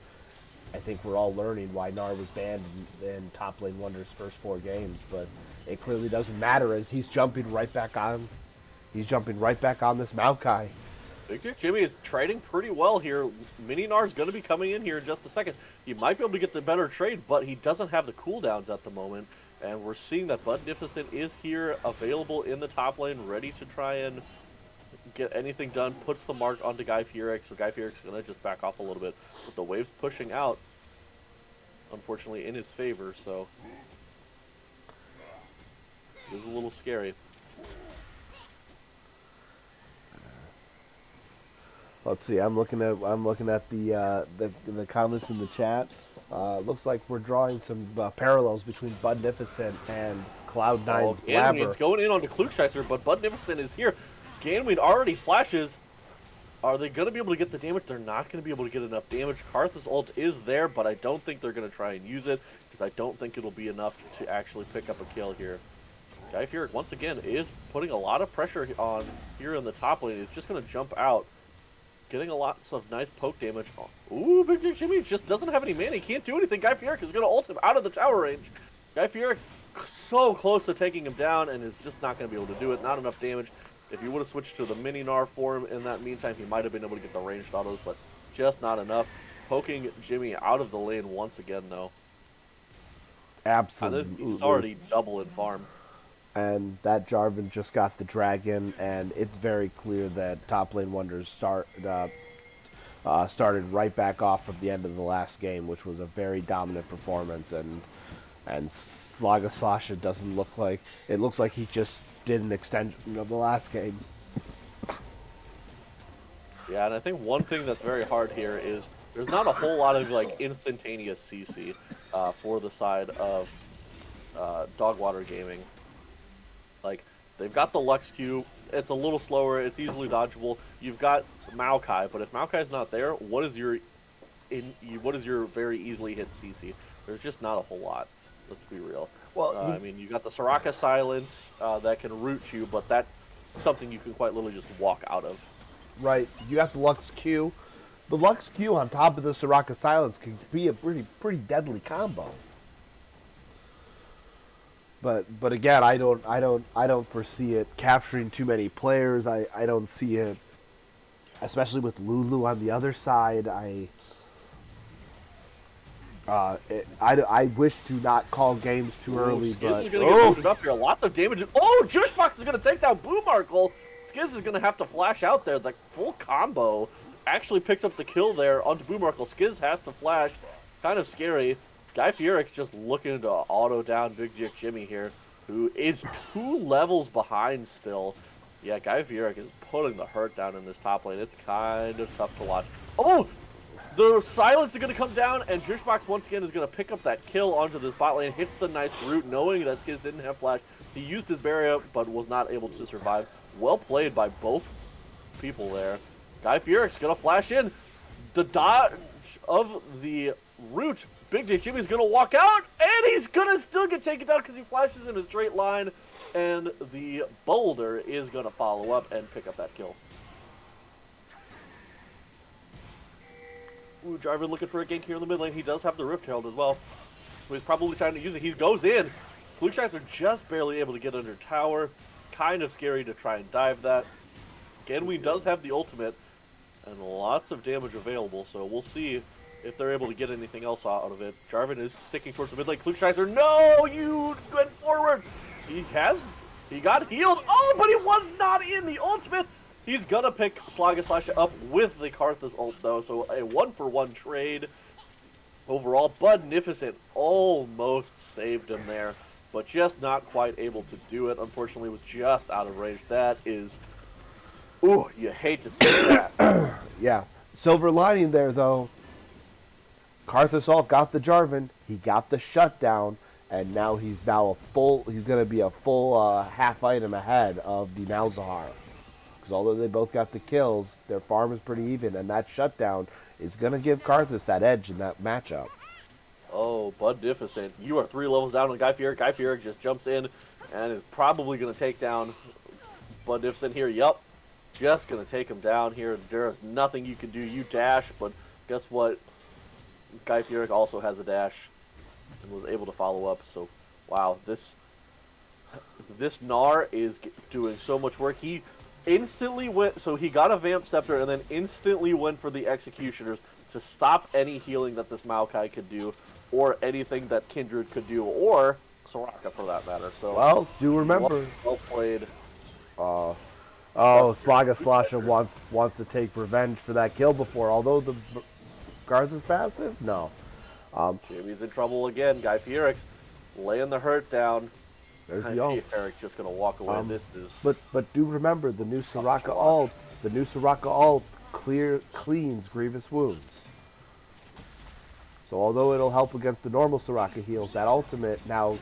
I think we're all learning why Gnar was banned in Top Lane Wonder's first 4 games. But it clearly doesn't matter, as he's jumping right back on. He's jumping right back on this Maokai. Big Dick Jimmy is trading pretty well here. Mini Nar's going to be coming in here in just a second. He might be able to get the better trade, but he doesn't have the cooldowns at the moment. And we're seeing that Budnificent is here, available in the top lane, ready to try and get anything done. Puts the mark onto Guy Fieric, so Guy Fieric's going to just back off a little bit. With the waves pushing out, unfortunately, in his favor, so it is a little scary. Let's see. I'm looking at the comments in the chat. Looks like we're drawing some parallels between Budnificent and Cloud9's Blabber. It's going in onto Klugscheißer, but Budnificent is here. Ganweed already flashes. Are they going to be able to get the damage? They're not going to be able to get enough damage. Karthus ult is there, but I don't think they're going to try and use it, because I don't think it'll be enough to actually pick up a kill here. Guy Fieric, once again, is putting a lot of pressure on here in the top lane. He's just going to jump out, getting a lot of nice poke damage. Ooh, Big Dick Jimmy just doesn't have any mana. He can't do anything. Guy Fieric is going to ult him out of the tower range. Guy Fieric's so close to taking him down and is just not going to be able to do it. Not enough damage. If he would have switched to the mini Gnar form in that meantime, he might have been able to get the ranged autos, but just not enough. Poking Jimmy out of the lane once again, though. Absolutely. He's already double in farm. And that Jarvan just got the dragon, and it's very clear that top lane wonders started right back off from the end of the last game, which was a very dominant performance. And Slaga Slasha doesn't look like it. Looks like he just did an extension of the last game. Yeah, and I think one thing that's very hard here is there's not a whole lot of like instantaneous CC for the side of Dogwater Gaming. Like, they've got the Lux Q, it's a little slower, it's easily dodgeable. You've got Maokai, but if Maokai's not there, what is your very easily hit CC? There's just not a whole lot. Let's be real. Well, I mean, you got the Soraka Silence that can root you, but that's something you can quite literally just walk out of. Right. You got the Lux Q. The Lux Q on top of the Soraka Silence can be a pretty deadly combo. But again, I don't foresee it capturing too many players. I don't see it, especially with Lulu on the other side. I wish to not call games too early, Skiz but is going to get booted up here. Lots of damage. Oh, Juicebox is going to take down Boomarkle. Skiz is going to have to flash out there. The full combo actually picks up the kill there onto Boomarkle. Skiz has to flash. Kind of scary. Guy Fieric's just looking to auto down Big Dick Jimmy here, who is 2 levels behind still. Yeah, Guy Fieric is putting the hurt down in this top lane. It's kind of tough to watch. Oh! The silence is going to come down, and Juicebox once again is going to pick up that kill onto this bot lane. Hits the nice root, knowing that Skiz didn't have flash. He used his barrier, but was not able to survive. Well played by both people there. Guy Fieric's going to flash in. The dodge of the root. Big Dick Jimmy's going to walk out, and he's going to still get taken down because he flashes in a straight line, and the boulder is going to follow up and pick up that kill. Ooh, Driver looking for a gank here in the mid lane. He does have the Rift Herald as well, so he's probably trying to use it. He goes in. Klugscheißer just barely able to get under tower. Kind of scary to try and dive that. Ganweed does have the ultimate, and lots of damage available, so we'll see if they're able to get anything else out of it. Jarvan is sticking towards the mid lane. Klugscheißer, no! You went forward! He got healed. Oh, but he was not in the ultimate! He's gonna pick Slaga Slash up with the Karthus ult, though, so a 1-for-1 trade. Overall, Budnificent almost saved him there, but just not quite able to do it. Unfortunately, was just out of range. That is... Ooh, you hate to see that. Yeah. Silver lining there, though. Karthus ult got the Jarvan, he got the shutdown, and now he's going to be a full half item ahead of the Malzahar. Because although they both got the kills, their farm is pretty even, and that shutdown is going to give Karthus that edge in that matchup. Oh, Budnificent, you are 3 levels down on Guy Fieric. Guy Fieric just jumps in and is probably going to take down Budnificent here. Yup, just going to take him down here. There's nothing you can do. You dash, but guess what? Guy Fieric also has a dash and was able to follow up. So, wow, this Gnar is doing so much work. instantly went. So he got a Vamp Scepter and then instantly went for the Executioners to stop any healing that this Maokai could do, or anything that Kindred could do, or Soraka for that matter. So Well, do remember. well played. Oh, Slaga Slasha wants to take revenge for that kill before. Although the Garth is passive, no. Jimmy's in trouble again. Guy Fieric laying the hurt down. There's I the see ult. Eric just gonna walk away. This is But do remember the new Soraka ult. The new Soraka ult cleans grievous wounds. So although it'll help against the normal Soraka heals, that ultimate now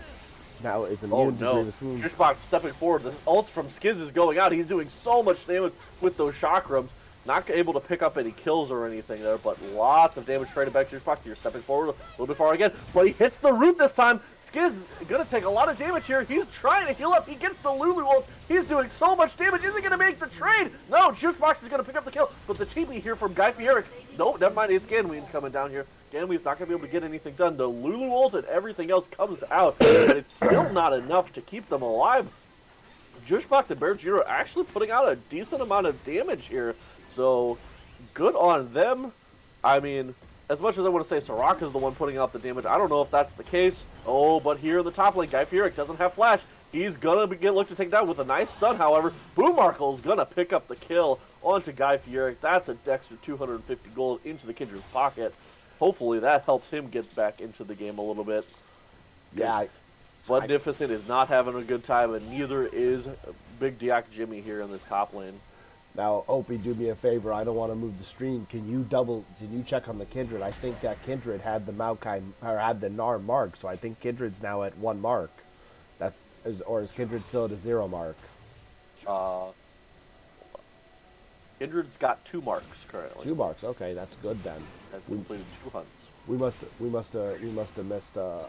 is immune to grievous wounds. Juicebox stepping forward. The ult from Skiz is going out. He's doing so much damage with those chakrams. Not able to pick up any kills or anything there, but lots of damage traded back to Juicebox. You're stepping forward a little bit far again, but he hits the root this time. Skiz is going to take a lot of damage here. He's trying to heal up. He gets the Lulu ult. He's doing so much damage. Is he going to make the trade? No, Juicebox is going to pick up the kill, but the TP here from Guy Fieric. No, never mind. It's Ganween's coming down here. Ganween's not going to be able to get anything done. The Lulu ult and everything else comes out, and it's still not enough to keep them alive. Juicebox and Bear Jiro actually putting out a decent amount of damage here. So, good on them. I mean, as much as I want to say Soraka's the one putting out the damage, I don't know if that's the case. Oh, but here in the top lane, Guy Fieric doesn't have flash. He's going to get looked to take down with a nice stun, however. Boomarkle's going to pick up the kill onto Guy Fieric. That's an extra 250 gold into the Kindred's pocket. Hopefully that helps him get back into the game a little bit. Yeah. Magnificent is not having a good time, and neither is Big Diak Jimmy here in this top lane. Now, Opie, do me a favor. I don't want to move the stream. Can you check on the Kindred? I think that Kindred had the Maokai or had the Gnar mark, so I think Kindred's now at 1 mark. Or is Kindred still at a 0 mark? Kindred's got 2 marks currently. 2 marks. Okay, that's good then. Has completed 2 hunts. We must have missed the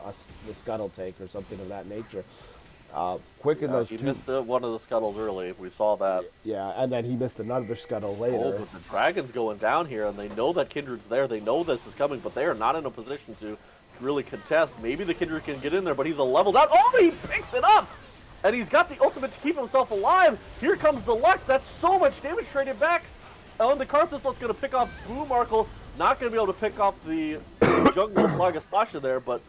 scuttle take or something of that nature. Quicken those he two. missed one of the scuttles early. We saw that. Yeah, and then he missed another scuttle later. Oh, but the Dragon's going down here, and they know that Kindred's there. They know this is coming, but they are not in a position to really contest. Maybe the Kindred can get in there, but he's a level down. Oh, he picks it up! And he's got the ultimate to keep himself alive. Here comes the Lux. That's so much damage traded back. On the Karthus, that's going to pick off Boomarkle. Not going to be able to pick off the jungle Slaga Slasha there, but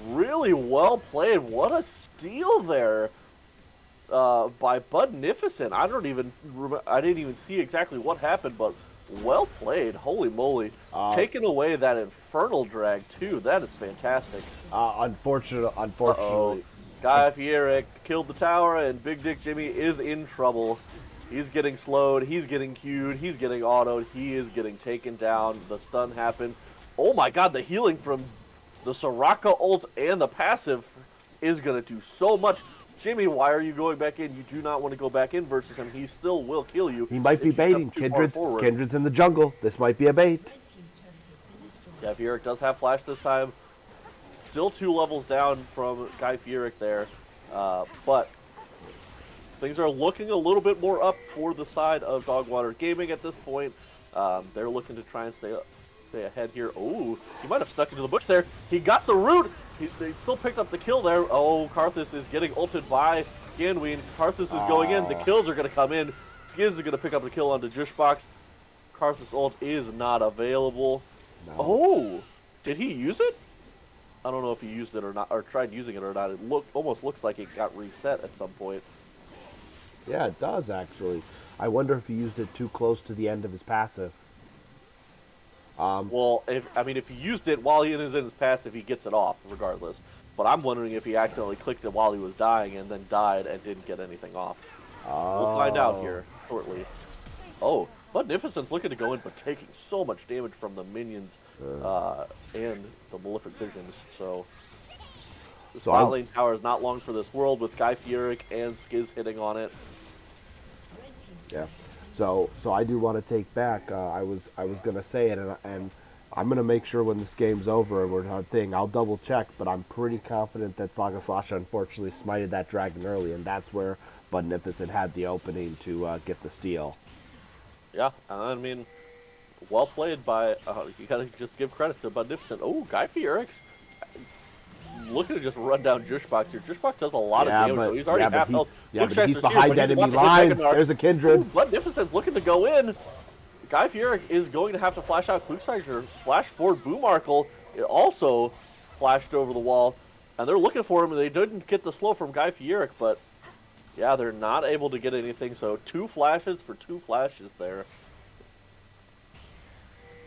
really well played. What a steal there by Budnificent. I didn't even see exactly what happened, but well played. Holy moly. Taking away that Infernal Drag, too. That is fantastic. Unfortunately. Guy Fieric killed the tower, and Big Dick Jimmy is in trouble. He's getting slowed, he's getting queued, he's getting autoed, he is getting taken down. The stun happened. Oh my god, the healing from the Soraka ult and the passive is going to do so much. Jimmy, why are you going back in? You do not want to go back in versus him. He still will kill you. He might be baiting. Kindred's in the jungle. This might be a bait. Yeah, Fieric does have flash this time. Still 2 levels down from Guy Fieric there. But things are looking a little bit more up for the side of Dogwater Gaming at this point. They're looking to try and stay ahead here. Oh, he might have stuck into the bush there. He got the root. They still picked up the kill there. Oh, Karthus is getting ulted by Ganween. Karthus is going in. The kills are going to come in. Skiz is going to pick up the kill onto Jushbox. Karthus ult is not available. No. Oh, did he use it? I don't know if he used it or not, or tried using it or not. It almost looks like it got reset at some point. Yeah, it does actually. I wonder if he used it too close to the end of his passive. Well, if he used it while he is in his passive, he gets it off regardless. But I'm wondering if he accidentally clicked it while he was dying and then died and didn't get anything off. We'll find out here shortly. Oh, Magnificent's looking to go in, but taking so much damage from the minions and the Malefic Visions. So the spot lane tower is not long for this world with Guy Fieric and Skiz hitting on it. Yeah. So I do want to take back. I was gonna say it, and I'm gonna make sure when this game's over and we're done thing, I'll double check. But I'm pretty confident that Slaga Slasha unfortunately smited that dragon early, and that's where Magnificent had the opening to get the steal. Yeah, I mean, well played by. You gotta just give credit to Magnificent. Oh, Guy Fieric looking to just run down Jushbox here. Jushbox does a lot of Yeah, damage, but- though. He's already yeah, but half he's- health. yeah, Luke but he's Shyster's behind here, but he's enemy about to hit lines. Meganark. There's a Kindred. Magnificent's looking to go in. Guy Fieri is going to have to flash out Klugsteiger. Flash forward Boomarkle. It also flashed over the wall. And they're looking for him, and they didn't get the slow from Guy Fieri, but yeah, they're not able to get anything. So 2 flashes for 2 flashes there.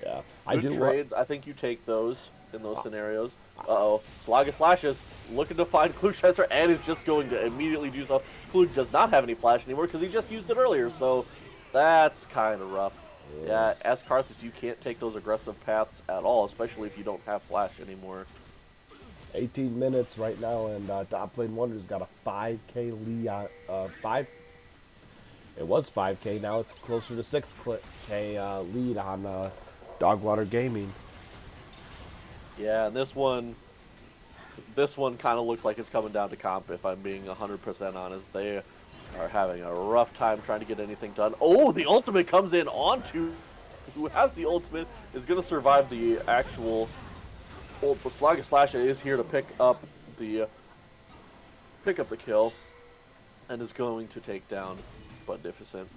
Yeah. I Good do trades. I think you take those in those scenarios. Uh-oh. Slaga slashes, looking to find Klugsteiger, and is just going to immediately do so. Klug does not have any flash anymore because he just used it earlier, so that's kind of rough. Yeah, as Carthage, you can't take those aggressive paths at all, especially if you don't have flash anymore. 18 minutes right now, and Top Lane Wonder's got a 5K lead on 5. It was 5K, now it's closer to 6K lead on Dogwater Gaming. Yeah, and this one kind of looks like it's coming down to comp, if I'm being 100% honest. They are having a rough time trying to get anything done. Oh, the ultimate comes in onto who has the ultimate, is going to survive the actual ult, but Slaga Slash is here to pick up the kill and is going to take down Magnificent.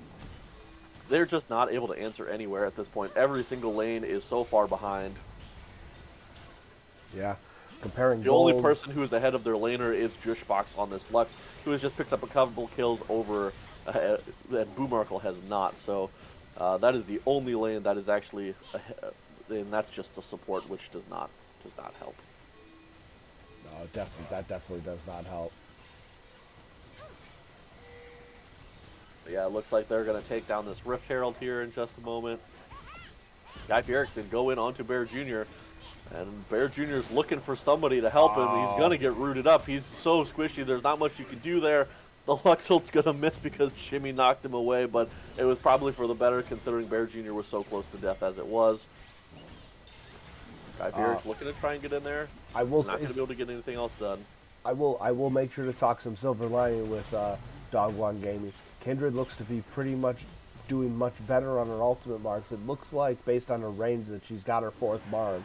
They're just not able to answer anywhere at this point. Every single lane is so far behind. Yeah, comparing The only gold- person who is ahead of their laner is Jushbox on this Lux, who has just picked up a couple kills over that Boomarkle has not. So that is the only lane that is actually ahead, and that's just the support, which does not help. No, that definitely does not help. But yeah, it looks like they're going to take down this Rift Herald here in just a moment. Guy Fieri can go in onto Bear Jr., and Bear Jr. is looking for somebody to help him. He's going to get rooted up. He's so squishy. There's not much you can do there. The Lux ult's going to miss because Jimmy knocked him away, but it was probably for the better considering Bear Jr. was so close to death as it was. Guy Fieri's looking to try and get in there. I will Not going to say, be able to get anything else done. I will make sure to talk some silver lining with Dogwan Gaming. Kindred looks to be pretty much doing much better on her ultimate marks. It looks like, based on her range, that she's got her 4th mark.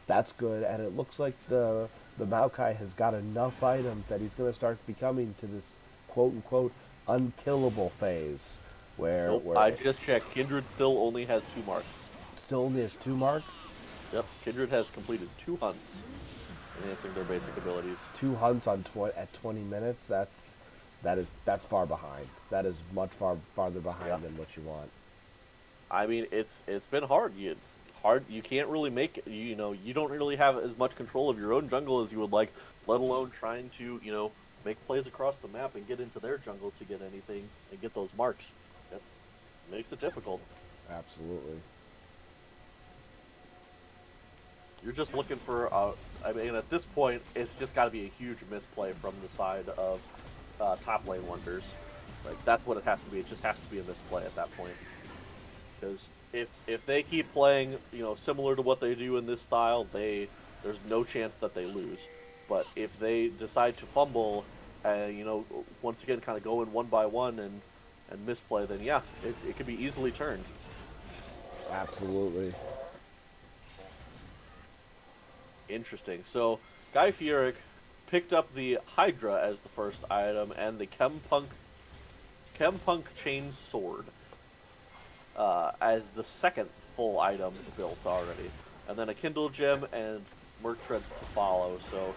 That's good, and it looks like the Maokai has got enough items that he's going to start becoming to this quote-unquote unkillable phase. Where, Nope, where I it just checked. Kindred still only has 2 marks. still only has 2 marks. Yep, Kindred has completed 2 hunts, enhancing their basic abilities. 2 hunts on at 20 minutes. That's far behind. That is much farther behind than what you want. I mean, it's been hard. It's hard. You can't really make it. You know, you don't really have as much control of your own jungle as you would like, let alone trying to, you know, make plays across the map and get into their jungle to get anything and get those marks. That's makes it difficult. Absolutely. You're just looking for. I mean, at this point, it's just got to be a huge misplay from the side of top lane Wonders. Like, that's what it has to be. It just has to be a misplay at that point. Because if they keep playing, you know, similar to what they do in this style, there's no chance that they lose. But if they decide to fumble, you know, once again, kind of go in one by one and misplay, then yeah, it could be easily turned. Absolutely. Interesting. So Guy Fieri picked up the Hydra as the first item and the Chempunk Chain Sword as the second full item built already. And then a Kindle Gem and Merc Treads to follow. So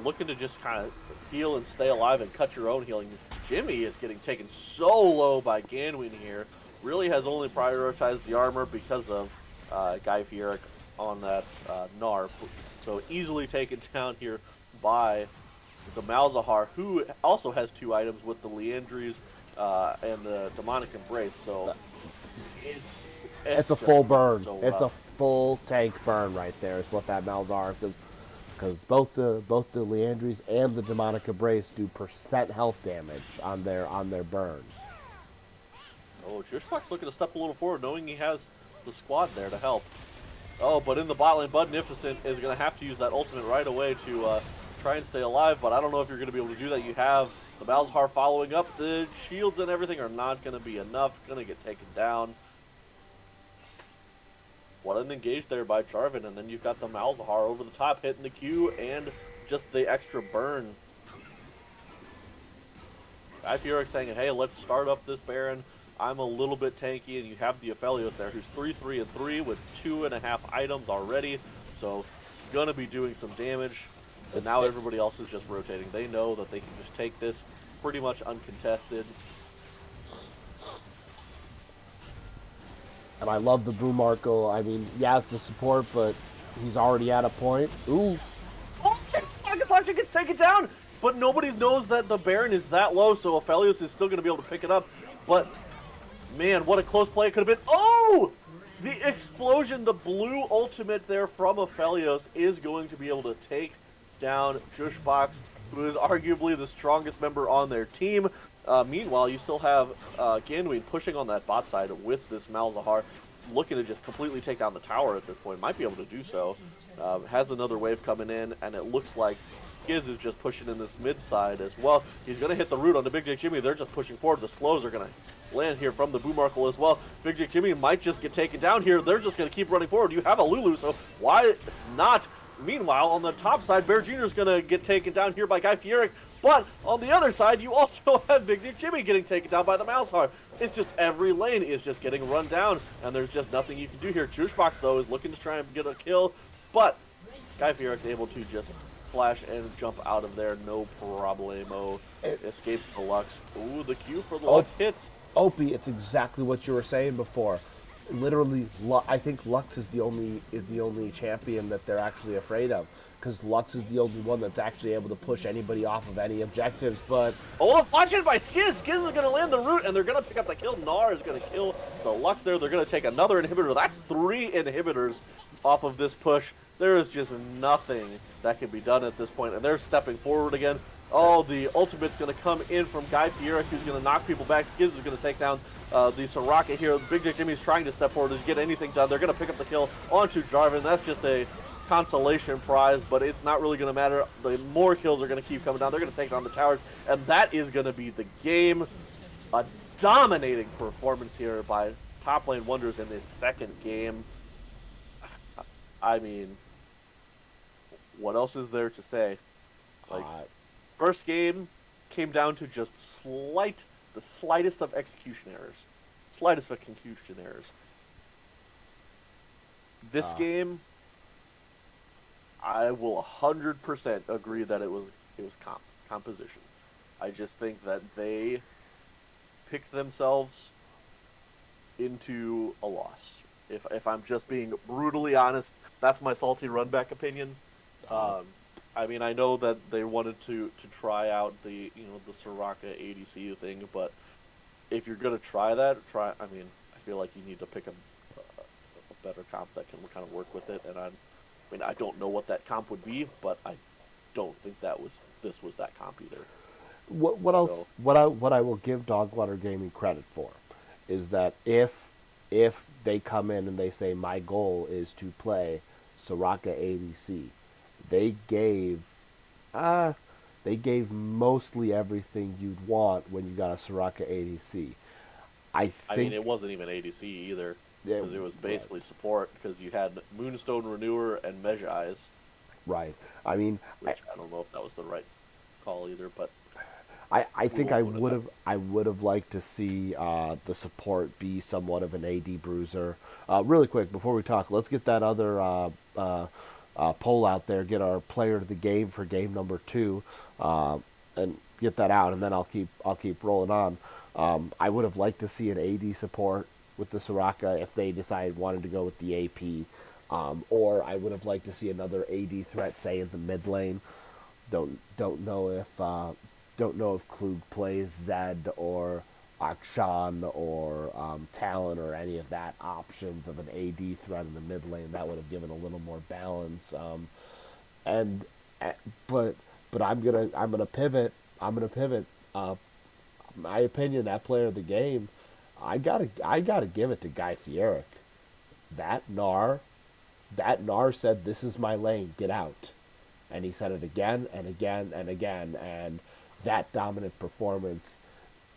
looking to just kind of heal and stay alive and cut your own healing. Jimmy is getting taken so low by Ganwin here. Really has only prioritized the armor because of Guy Fieri on that Gnar. So easily taken down here by the Malzahar, who also has 2 items with the Leandries and the Demonic Embrace. So it's a full burn. so It's a rough. full tank burn right there. Is what that Malzahar, because both the Leandries and the Demonic Embrace do % health damage on their burn. Oh, Jushbox looking to step a little forward, knowing he has the squad there to help. Oh, but in the bot lane, Magnificent is going to have to use that ultimate right away to try and stay alive, but I don't know if you're going to be able to do that. You have the Malzahar following up. The shields and everything are not going to be enough. Going to get taken down. what an engage there by Jarvan, and then you've got the Malzahar over the top hitting the Q and just the extra burn. Ifuric saying, hey, let's start up this Baron. I'm a little bit tanky, and you have the Aphelios there, who's 3-3-3 with 2.5 items already, so gonna be doing some damage. And now everybody else is just rotating. They know that they can just take this pretty much uncontested. And I love the Boomarkle. I mean, yeah, it's the support, but he's already at a point. Ooh. Oh, Slash gets taken down, but nobody knows that the Baron is that low, so Aphelios is still going to be able to pick it up. But, man, what a close play it could have been. Oh! The explosion, the blue ultimate there from Aphelios is going to be able to take down Jushbox, who is arguably the strongest member on their team. Meanwhile, you still have Ganduin pushing on that bot side with this Malzahar, looking to just completely take down the tower at this point. Might be able to do so. Has another wave coming in, and it looks like Giz is just pushing in this mid side as well. He's going to hit the root on the Big Dick Jimmy. They're just pushing forward. The slows are going to land here from the Boomarkle as well. Big Dick Jimmy might just get taken down here. They're just going to keep running forward. You have a Lulu, so why not? Meanwhile, on the top side, Bear Jr. is going to get taken down here by Guy Fieric. But on the other side, you also have Big Dick Jimmy getting taken down by the Malzahar. It's just every lane is just getting run down, and there's just nothing you can do here. Juicebox, though, is looking to try and get a kill, but Guy Fieric's able to just flash and jump out of there, no problemo. Escapes the Lux. Ooh, the Q for the Lux hits. Opie, it's exactly what you were saying before. Literally, I think Lux is the only champion that they're actually afraid of, because Lux is the only one that's actually able to push anybody off of any objectives. But oh, flash in by Skiz. Skiz is going to land the root, and they're going to pick up the kill. Gnar is going to kill the Lux there. They're going to take another inhibitor. That's 3 inhibitors off of this push. There is just nothing that can be done at this point, and they're stepping forward again. Oh, the ultimate's going to come in from Guy Fieric, who's going to knock people back. Skiz is going to take down the Soraka here. Big Dick Jimmy's trying to step forward to get anything done. They're going to pick up the kill onto Jarvan. That's just a consolation prize, but it's not really going to matter. The more kills are going to keep coming down. They're going to take down the towers, and that is going to be the game. A dominating performance here by Top Lane Wonders in this second game. I mean, what else is there to say? Like, first game came down to just the slightest of execution errors. Slightest of execution errors. This game, I will 100% agree that it was composition. I just think that they picked themselves into a loss. If I'm just being brutally honest, that's my salty runback opinion. I mean, I know that they wanted to try out the the Soraka ADC thing, but if you're gonna try that, I mean, I feel like you need to pick a better comp that can kind of work with it. And I don't know what that comp would be, but I don't think this was that comp either. What else? What I will give Dogwater Gaming credit for is that if they come in and they say my goal is to play Soraka ADC, they gave mostly everything you'd want when you got a Soraka ADC. I mean, it wasn't even ADC either, because it was basically support, because you had Moonstone Renewer and Measure Eyes. Right. I mean, which I don't know if that was the right call either, but I think I would have liked to see the support be somewhat of an AD bruiser. Really quick before we talk, let's get that other poll out there. Get our player of the game for game number 2, and get that out, and then I'll keep rolling on. I would have liked to see an AD support with the Soraka if they wanted to go with the AP, or I would have liked to see another AD threat, say in the mid lane. Don't know if Klug plays Zed or Akshan or Talon or any of that options of an AD threat in the mid lane. That would have given a little more balance. But I'm gonna pivot. My opinion, that player of the game, I gotta give it to Guy Fieric. That Gnar said, "This is my lane. Get out," and he said it again and again and again, and that dominant performance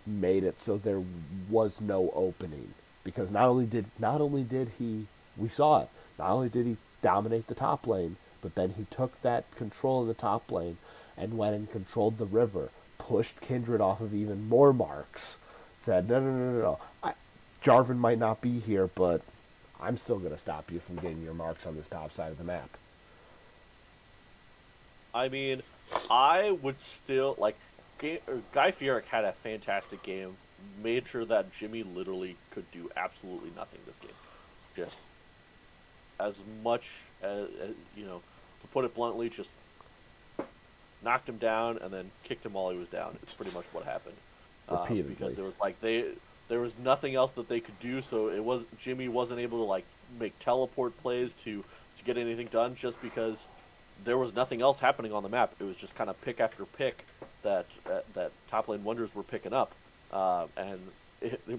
made it so there was no opening, because not only did he We saw it. Not only did he dominate the top lane, but then he took that control in the top lane and went and controlled the river, pushed Kindred off of even more marks, said, no, no, no, no, no. Jarvan might not be here, but I'm still going to stop you from getting your marks on this top side of the map. I mean, I would still like. Guy Fieric had a fantastic game. Made sure that Jimmy literally could do absolutely nothing this game. Just as much as to put it bluntly, just knocked him down and then kicked him while he was down. It's pretty much what happened. Repeatedly. Because it was like there was nothing else that they could do, so Jimmy wasn't able to like make teleport plays to get anything done just because there was nothing else happening on the map. It was just kind of pick after pick that top lane wonders were picking up, and there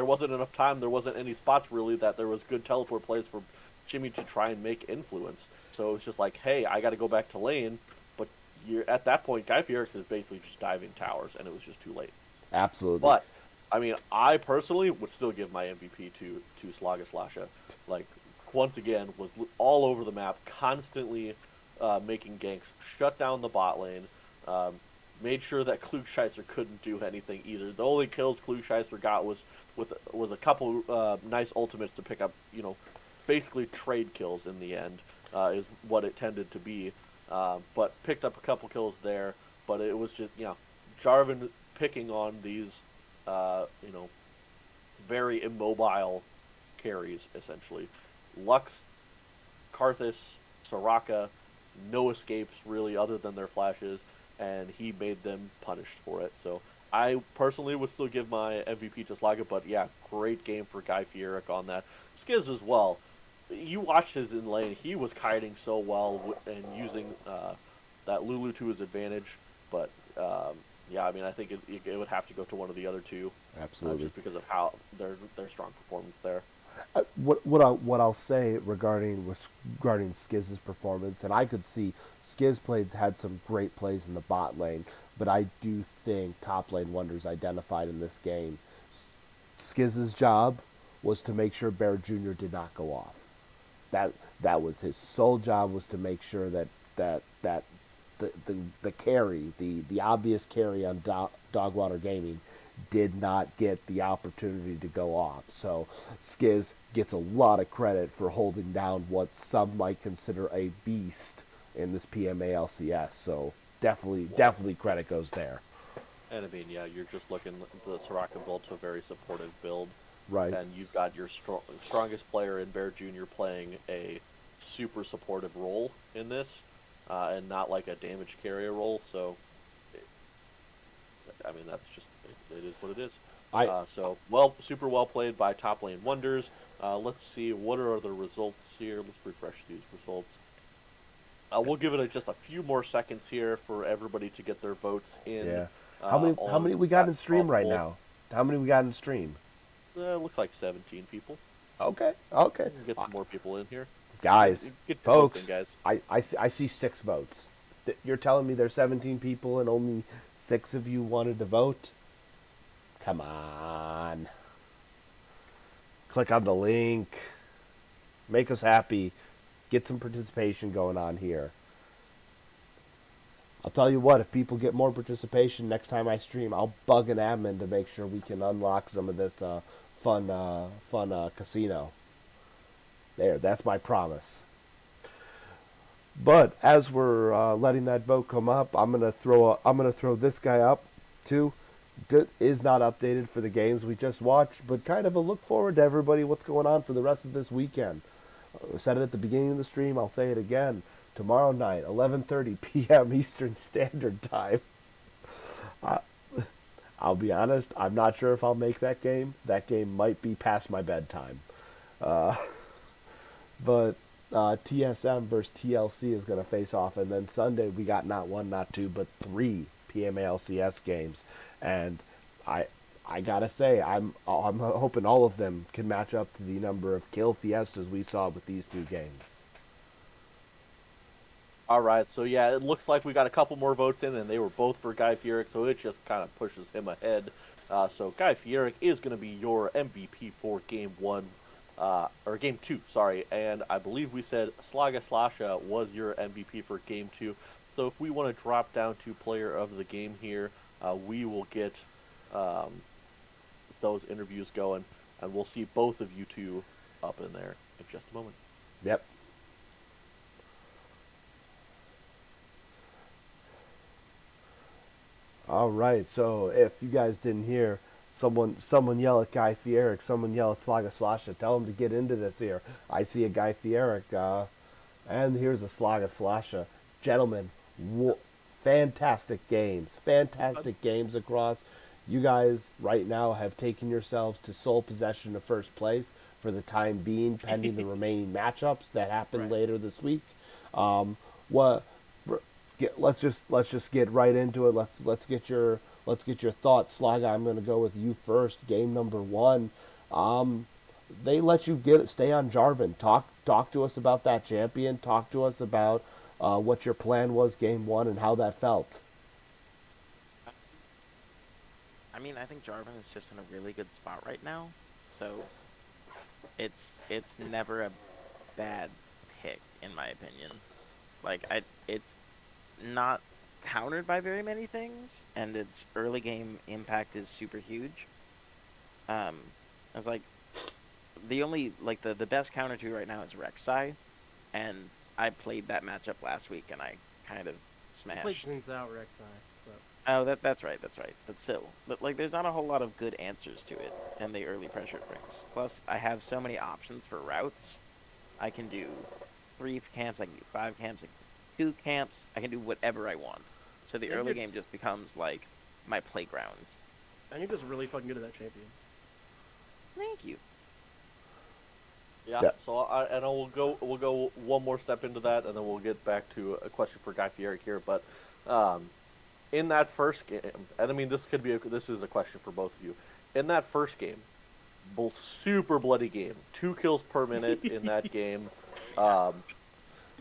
wasn't enough time. There wasn't any spots really that there was good teleport plays for Jimmy to try and make influence. So it was just like, hey, I got to go back to lane. But at that point, Guy Fieric is basically just diving towers, and it was just too late. Absolutely. But I mean, I personally would still give my MVP to Slaga Slasha. Like, once again, was all over the map, constantly making ganks, shut down the bot lane, made sure that Klugscheißer couldn't do anything either. The only kills Klugscheißer got was a couple nice ultimates to pick up, basically trade kills in the end, is what it tended to be. But picked up a couple kills there, but it was just, Jarvan picking on these, very immobile carries, essentially. Lux, Karthus, Soraka, no escapes really other than their flashes, and he made them punished for it. So I personally would still give my MVP to Slaga, but yeah, great game for Guy Fieric on that. Skiz as well. You watched his in lane. He was kiting so well and using that Lulu to his advantage, but yeah, I mean, I think it would have to go to one of the other two. Absolutely. Just because of how their strong performance there. What I'll say regarding Skiz's performance, and I could see Skiz had some great plays in the bot lane, but I do think top lane wonders identified in this game. Skiz's job was to make sure Bear Jr. did not go off. That was his sole job, was to make sure that the carry, the obvious carry on Dogwater Gaming, did not get the opportunity to go off. So Skiz gets a lot of credit for holding down what some might consider a beast in this PMALCS. So definitely credit goes there. And I mean, yeah, you're just looking the Soraka build to a very supportive build. Right. And you've got your strongest player in Bear Jr. playing a super supportive role in this, and not like a damage carrier role. So, I mean, that's just, it is what it is. So, super well played by top lane wonders. Let's see, what are the results here? Let's refresh these results. We'll give it just a few more seconds here for everybody to get their votes in. Yeah. How many we got in stream right now? How many we got in stream? Looks like 17 people. Okay. Get some more people in here. Guys, Get folks, in, guys. I see 6 votes. You're telling me there's 17 people and only 6 of you wanted to vote? Come on. Click on the link. Make us happy. Get some participation going on here. I'll tell you what, if people get more participation next time I stream, I'll bug an admin to make sure we can unlock some of this fun casino. There, that's my promise. But as we're letting that vote come up, I'm gonna throw this guy up too. Is not updated for the games we just watched, but kind of a look forward to everybody what's going on for the rest of this weekend. I said it at the beginning of the stream. I'll say it again. Tomorrow night, 11:30 p.m. Eastern Standard Time. I'll be honest, I'm not sure if I'll make that game. That game might be past my bedtime. But TSM versus TLC is going to face off. And then Sunday, we got not 1, not 2, but 3 PMALCS games. And I got to say, I'm hoping all of them can match up to the number of kill fiestas we saw with these 2 games. All right, so yeah, it looks like we got a couple more votes in, and they were both for Guy Fieric, so it just kind of pushes him ahead. So Guy Fieric is going to be your MVP for Game 1 or game 2, sorry, and I believe we said Slaga Slasha was your MVP for game 2. So if we want to drop down to player of the game here, we will get um, those interviews going, and we'll see both of you two up in there in just a moment. Yep. All right. So if you guys didn't hear, someone yell at Guy Fieric, someone yell at Slaga Slasha. Tell him to get into this here. I see a Guy Fieric, and here's a Slaga Slasha. Gentlemen, fantastic games across. You guys right now have taken yourselves to sole possession of first place for the time being, pending the remaining matchups that happen Right. later this week. What? Let's just get right into it. Let's get your thoughts, Slaga. I'm going to go with you first. Game number 1. They let you stay on Jarvan. Talk to us about that champion. Talk to us about what your plan was game 1 and how that felt. I mean, I think Jarvan is just in a really good spot right now, so it's never a bad pick in my opinion. It's not countered by very many things, and its early game impact is super huge. Um, it's like the only the best counter to right now is Rek'Sai, and I played that matchup last week and I kind of He played smashed. Zins out Rek'Sai, but Oh, that's right, that's right. But still, there's not a whole lot of good answers to it, and the early pressure it brings. Plus, I have so many options for routes. I can do 3 camps, I can do 5 camps, I can do 2 camps. I can do whatever I want. So the And early you're- game just becomes like my playground. and you're just really fucking good at that champion. Thank you. Yeah. Yeah. So we'll go one more step into that, and then we'll get back to a question for Guy Fieric here. But in that first game, and I mean this is a question for both of you. In that first game, both super bloody game, 2 kills per minute in that game,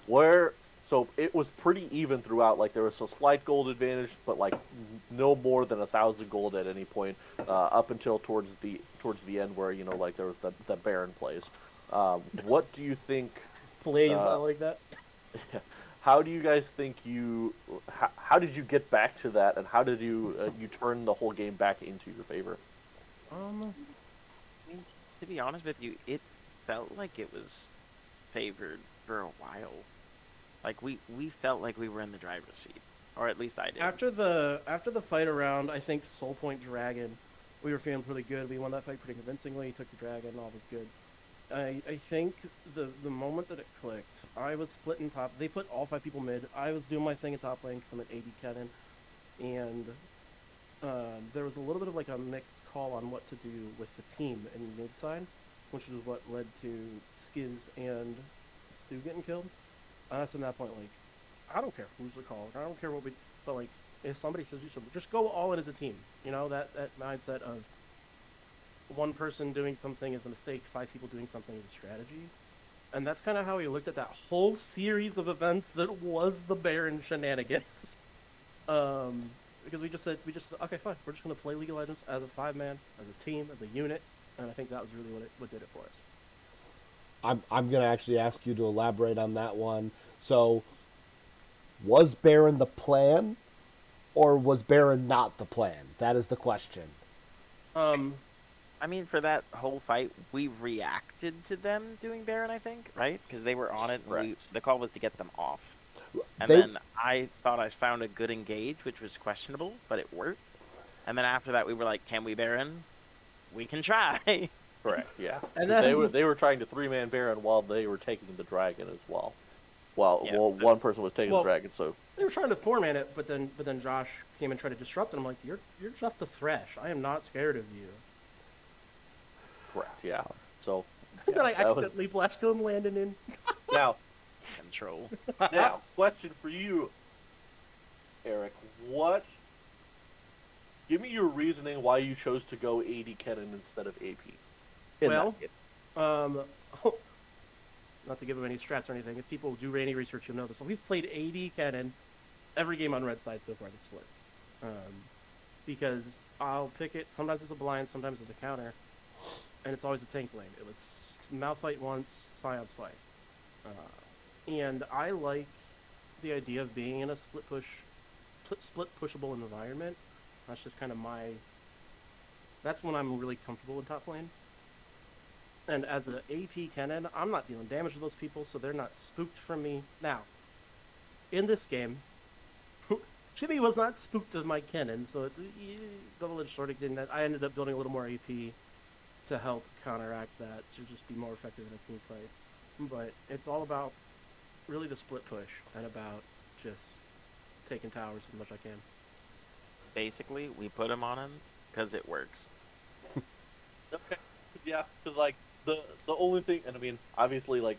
where so it was pretty even throughout. Like there was a slight gold advantage, but like no more than 1,000 gold at any point up until towards the end, where like there was the Baron plays. What do you think? Plays, I like that. How do you guys think how did you get back to that, and how did you turn the whole game back into your favor? I mean, to be honest with you, it felt like it was favored for a while. Like we felt like we were in the driver's seat, or at least I did. After the fight around, I think Soul Point Dragon, we were feeling pretty good. We won that fight pretty convincingly. Took the dragon, all was good. I think the moment that it clicked, I was splitting top. They put all 5 people mid. I was doing my thing in top lane because I'm at 80 cannon, and there was a little bit of like a mixed call on what to do with the team in mid side, which is what led to Skiz and Stu getting killed. From that point, like, I don't care who's the call. I don't care what we, but like, if somebody says you should just go all in as a team. You know, that mindset of one person doing something is a mistake, 5 people doing something is a strategy. And that's kind of how we looked at that whole series of events that was the Baron shenanigans. Because we just said, okay, fine, we're just going to play League of Legends as a 5-man, as a team, as a unit, and I think that was really what did it for us. I'm going to actually ask you to elaborate on that one. So, was Baron the plan, or was Baron not the plan? That is the question. I mean, for that whole fight, we reacted to them doing Baron, I think, right? Because they were on it, and the call was to get them off. And then I thought I found a good engage, which was questionable, but it worked. And then after that, we were like, can we Baron? We can try. Correct. Yeah. And They were trying to 3-man Baron while they were taking the dragon as well. Well, Yeah, one person was taking the dragon, so they were trying to 4-man it, but then Josh came and tried to disrupt, and I'm like, you're just a Thresh. I am not scared of you. correct. Yeah. So And then I that was- accidentally blast him, landing in. now Control. question for you, Eric. Give me your reasoning why you chose to go AD Kennen instead of AP. Well, not to give him any strats or anything. If people do any research, you'll know this. So we've played AD Cannon every game on red side so far this split. Because I'll pick it. Sometimes it's a blind, sometimes it's a counter. and it's always a tank lane. It was Malphite once, Scion twice. And I like the idea of being in a split pushable environment. That's just kind of that's when I'm really comfortable in top lane. And as an AP Kennen, I'm not dealing damage to those people, so they're not spooked from me. Now, in this game, Jimmy was not spooked of my Kennen, so double-edged sword again. I ended up building a little more AP to help counteract that, to just be more effective in a team fight. But it's all about really the split push and about just taking towers as much as I can. Basically, we put him on him because it works. Okay. Yeah, because like the only thing, and I mean, obviously, like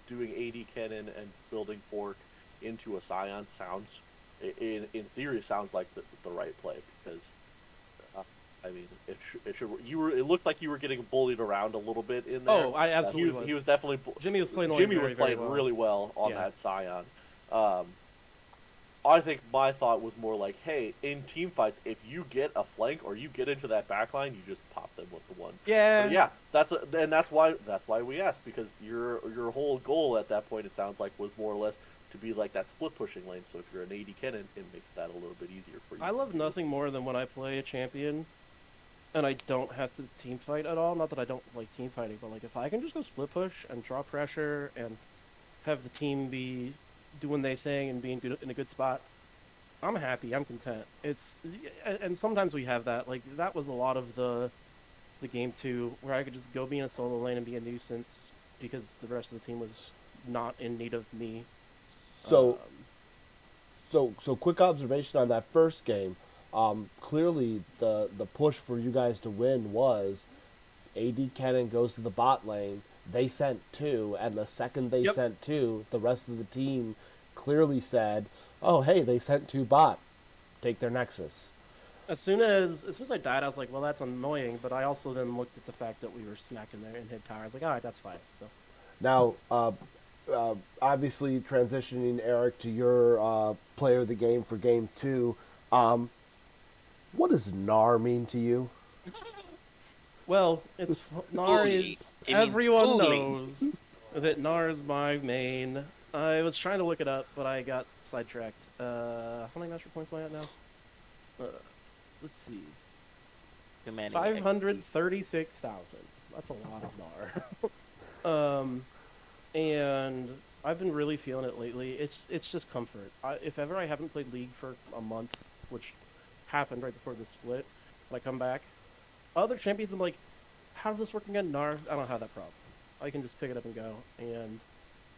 doing AD cannon and building Fork into a Scion sounds, in theory, sounds like the right play because, I mean, it should. It looked like you were getting bullied around a little bit in there. Oh, I absolutely was. He was definitely. Jimmy was playing. Jimmy was very, playing very well. really well on Yeah. that Scion. I think my thought was more like, hey, in team fights, if you get a flank or you get into that back line, you just pop them with the one. Yeah. But yeah, that's why we asked, because your whole goal at that point, it sounds like, was more or less to be like that split pushing lane. So if you're an AD cannon, it makes that a little bit easier for you. I love nothing more than when I play a champion and I don't have to team fight at all. Not that I don't like team fighting, but like if I can just go split push and draw pressure and have the team be doing their thing and being good in a good spot, I'm happy. I'm content. And sometimes we have that. Like that was a lot of the game too, where I could just go be in a solo lane and be a nuisance because the rest of the team was not in need of me. So, so quick observation on that first game. Clearly, the push for you guys to win was AD Cannon goes to the bot lane. They sent two, and the second they sent two, the rest of the team clearly said, "Oh, hey, they sent two bot. Take their Nexus." As soon as I died, I was like, well, that's annoying. But I also then looked at the fact that we were smacking there and hit tower. I was like, all right, that's fine. So Now, obviously, transitioning Eric to your player of the game for game two. What does NAR mean to you? well, it's Nar Fully. is It means everyone fully. knows that Nar is my main. I was trying to look it up, but I got sidetracked. How many master points am I at now? Let's see. Humanity 536,000. That's a lot of NAR. And I've been really feeling it lately. It's just comfort. If ever I haven't played League for a month, which happened right before the split, when I come back, other champions, I'm like, how does this work again? NAR, I don't have that problem. I can just pick it up and go. And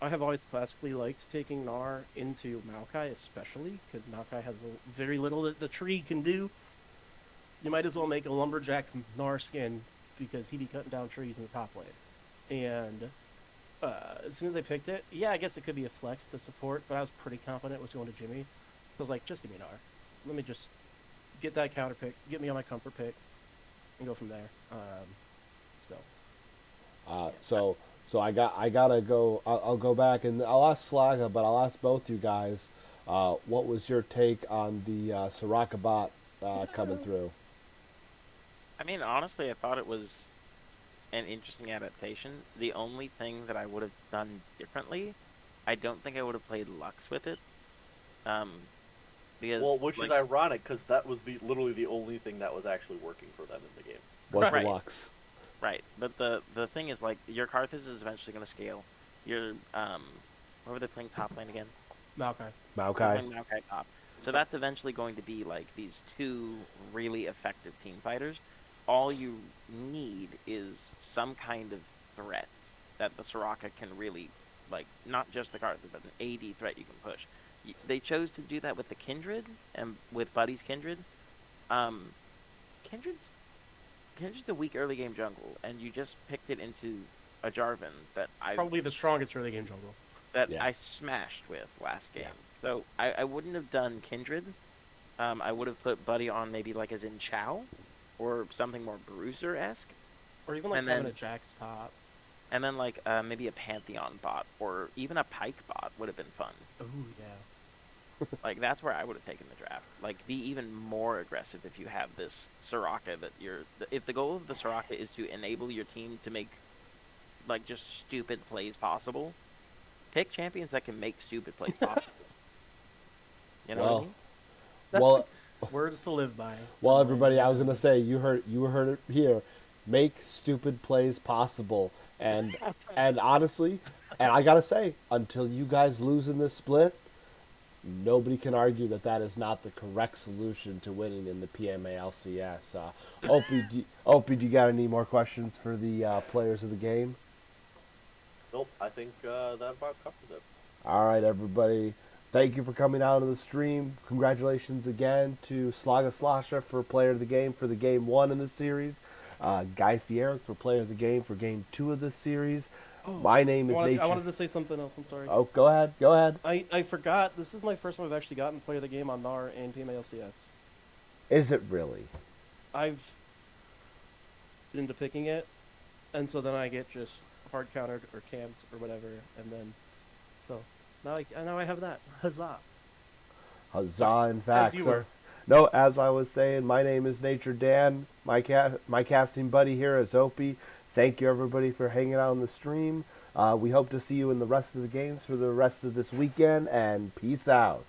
I have always classically liked taking NAR into Maokai, especially, because Maokai has very little that the tree can do. You might as well make a lumberjack NAR skin, because he'd be cutting down trees in the top lane. And as soon as I picked it, yeah, I guess it could be a flex to support, but I was pretty confident it was going to Jimmy. I was like, just give me NAR. Let me just get that counter pick, get me on my comfort pick, and go from there. So I gotta go. I'll go back and I'll ask Slaga, but I'll ask both you guys. What was your take on the Soraka bot coming through? I mean, honestly, I thought it was an interesting adaptation. The only thing that I would have done differently, I don't think I would have played Lux with it. Because Which is ironic, because that was literally the only thing that was actually working for them in the game. Was Right. the Lux? Right, but the thing is, like, your Karthus is eventually going to scale. Your where were they playing top lane again? Maokai. They're Maokai. playing Maokai top. So that's eventually going to be like these two really effective team fighters. All you need is some kind of threat that the Soraka can really, like, not just the Karthus, but an AD threat you can push. They chose to do that with the Kindred and with Buddy's Kindred. Kindred's a weak early game jungle, and you just picked it into a Jarvan that Probably the strongest early game jungle. Yeah. I smashed with last game. So I wouldn't have done Kindred. I would have put Buddy on maybe like as in Chow, or something more Bruiser-esque, Or even like And having then- a Jax top. and then like maybe a Pantheon bot, or even a Pike bot would have been fun. Ooh, yeah. Like that's where I would have taken the draft. Like be even more aggressive if you have this Soraka that if the goal of the Soraka is to enable your team to make like just stupid plays possible, pick champions that can make stupid plays possible. You know what I Well, mean? That's well, words to live by. well, Somewhere. everybody, I was gonna say you heard it here. Make stupid plays possible, and honestly, and I gotta say, until you guys lose in this split, nobody can argue that that is not the correct solution to winning in the PMALCS. Opie, do you got any more questions for the players of the game? Nope, I think that about covers it. All right, everybody. Thank you for coming out of the stream. Congratulations again to Slaga Slasha for player of the game for the game 1 in the series. Guy Fieric for player of the game for game 2 of this series. Oh, My name is Nature. I wanted to say something else. I'm sorry. Oh, go ahead. Go ahead. I forgot. This is my first time I've actually gotten player of the game on NAR and PMALCS. Is it really? I've been into picking it, and so then I get just hard countered or camped or whatever, and then so now I have that. Huzzah! Huzzah, in fact, you sir. were. No, as I was saying, my name is Nature Dan. My casting buddy here is Opie. Thank you, everybody, for hanging out on the stream. We hope to see you in the rest of the games for the rest of this weekend, and peace out.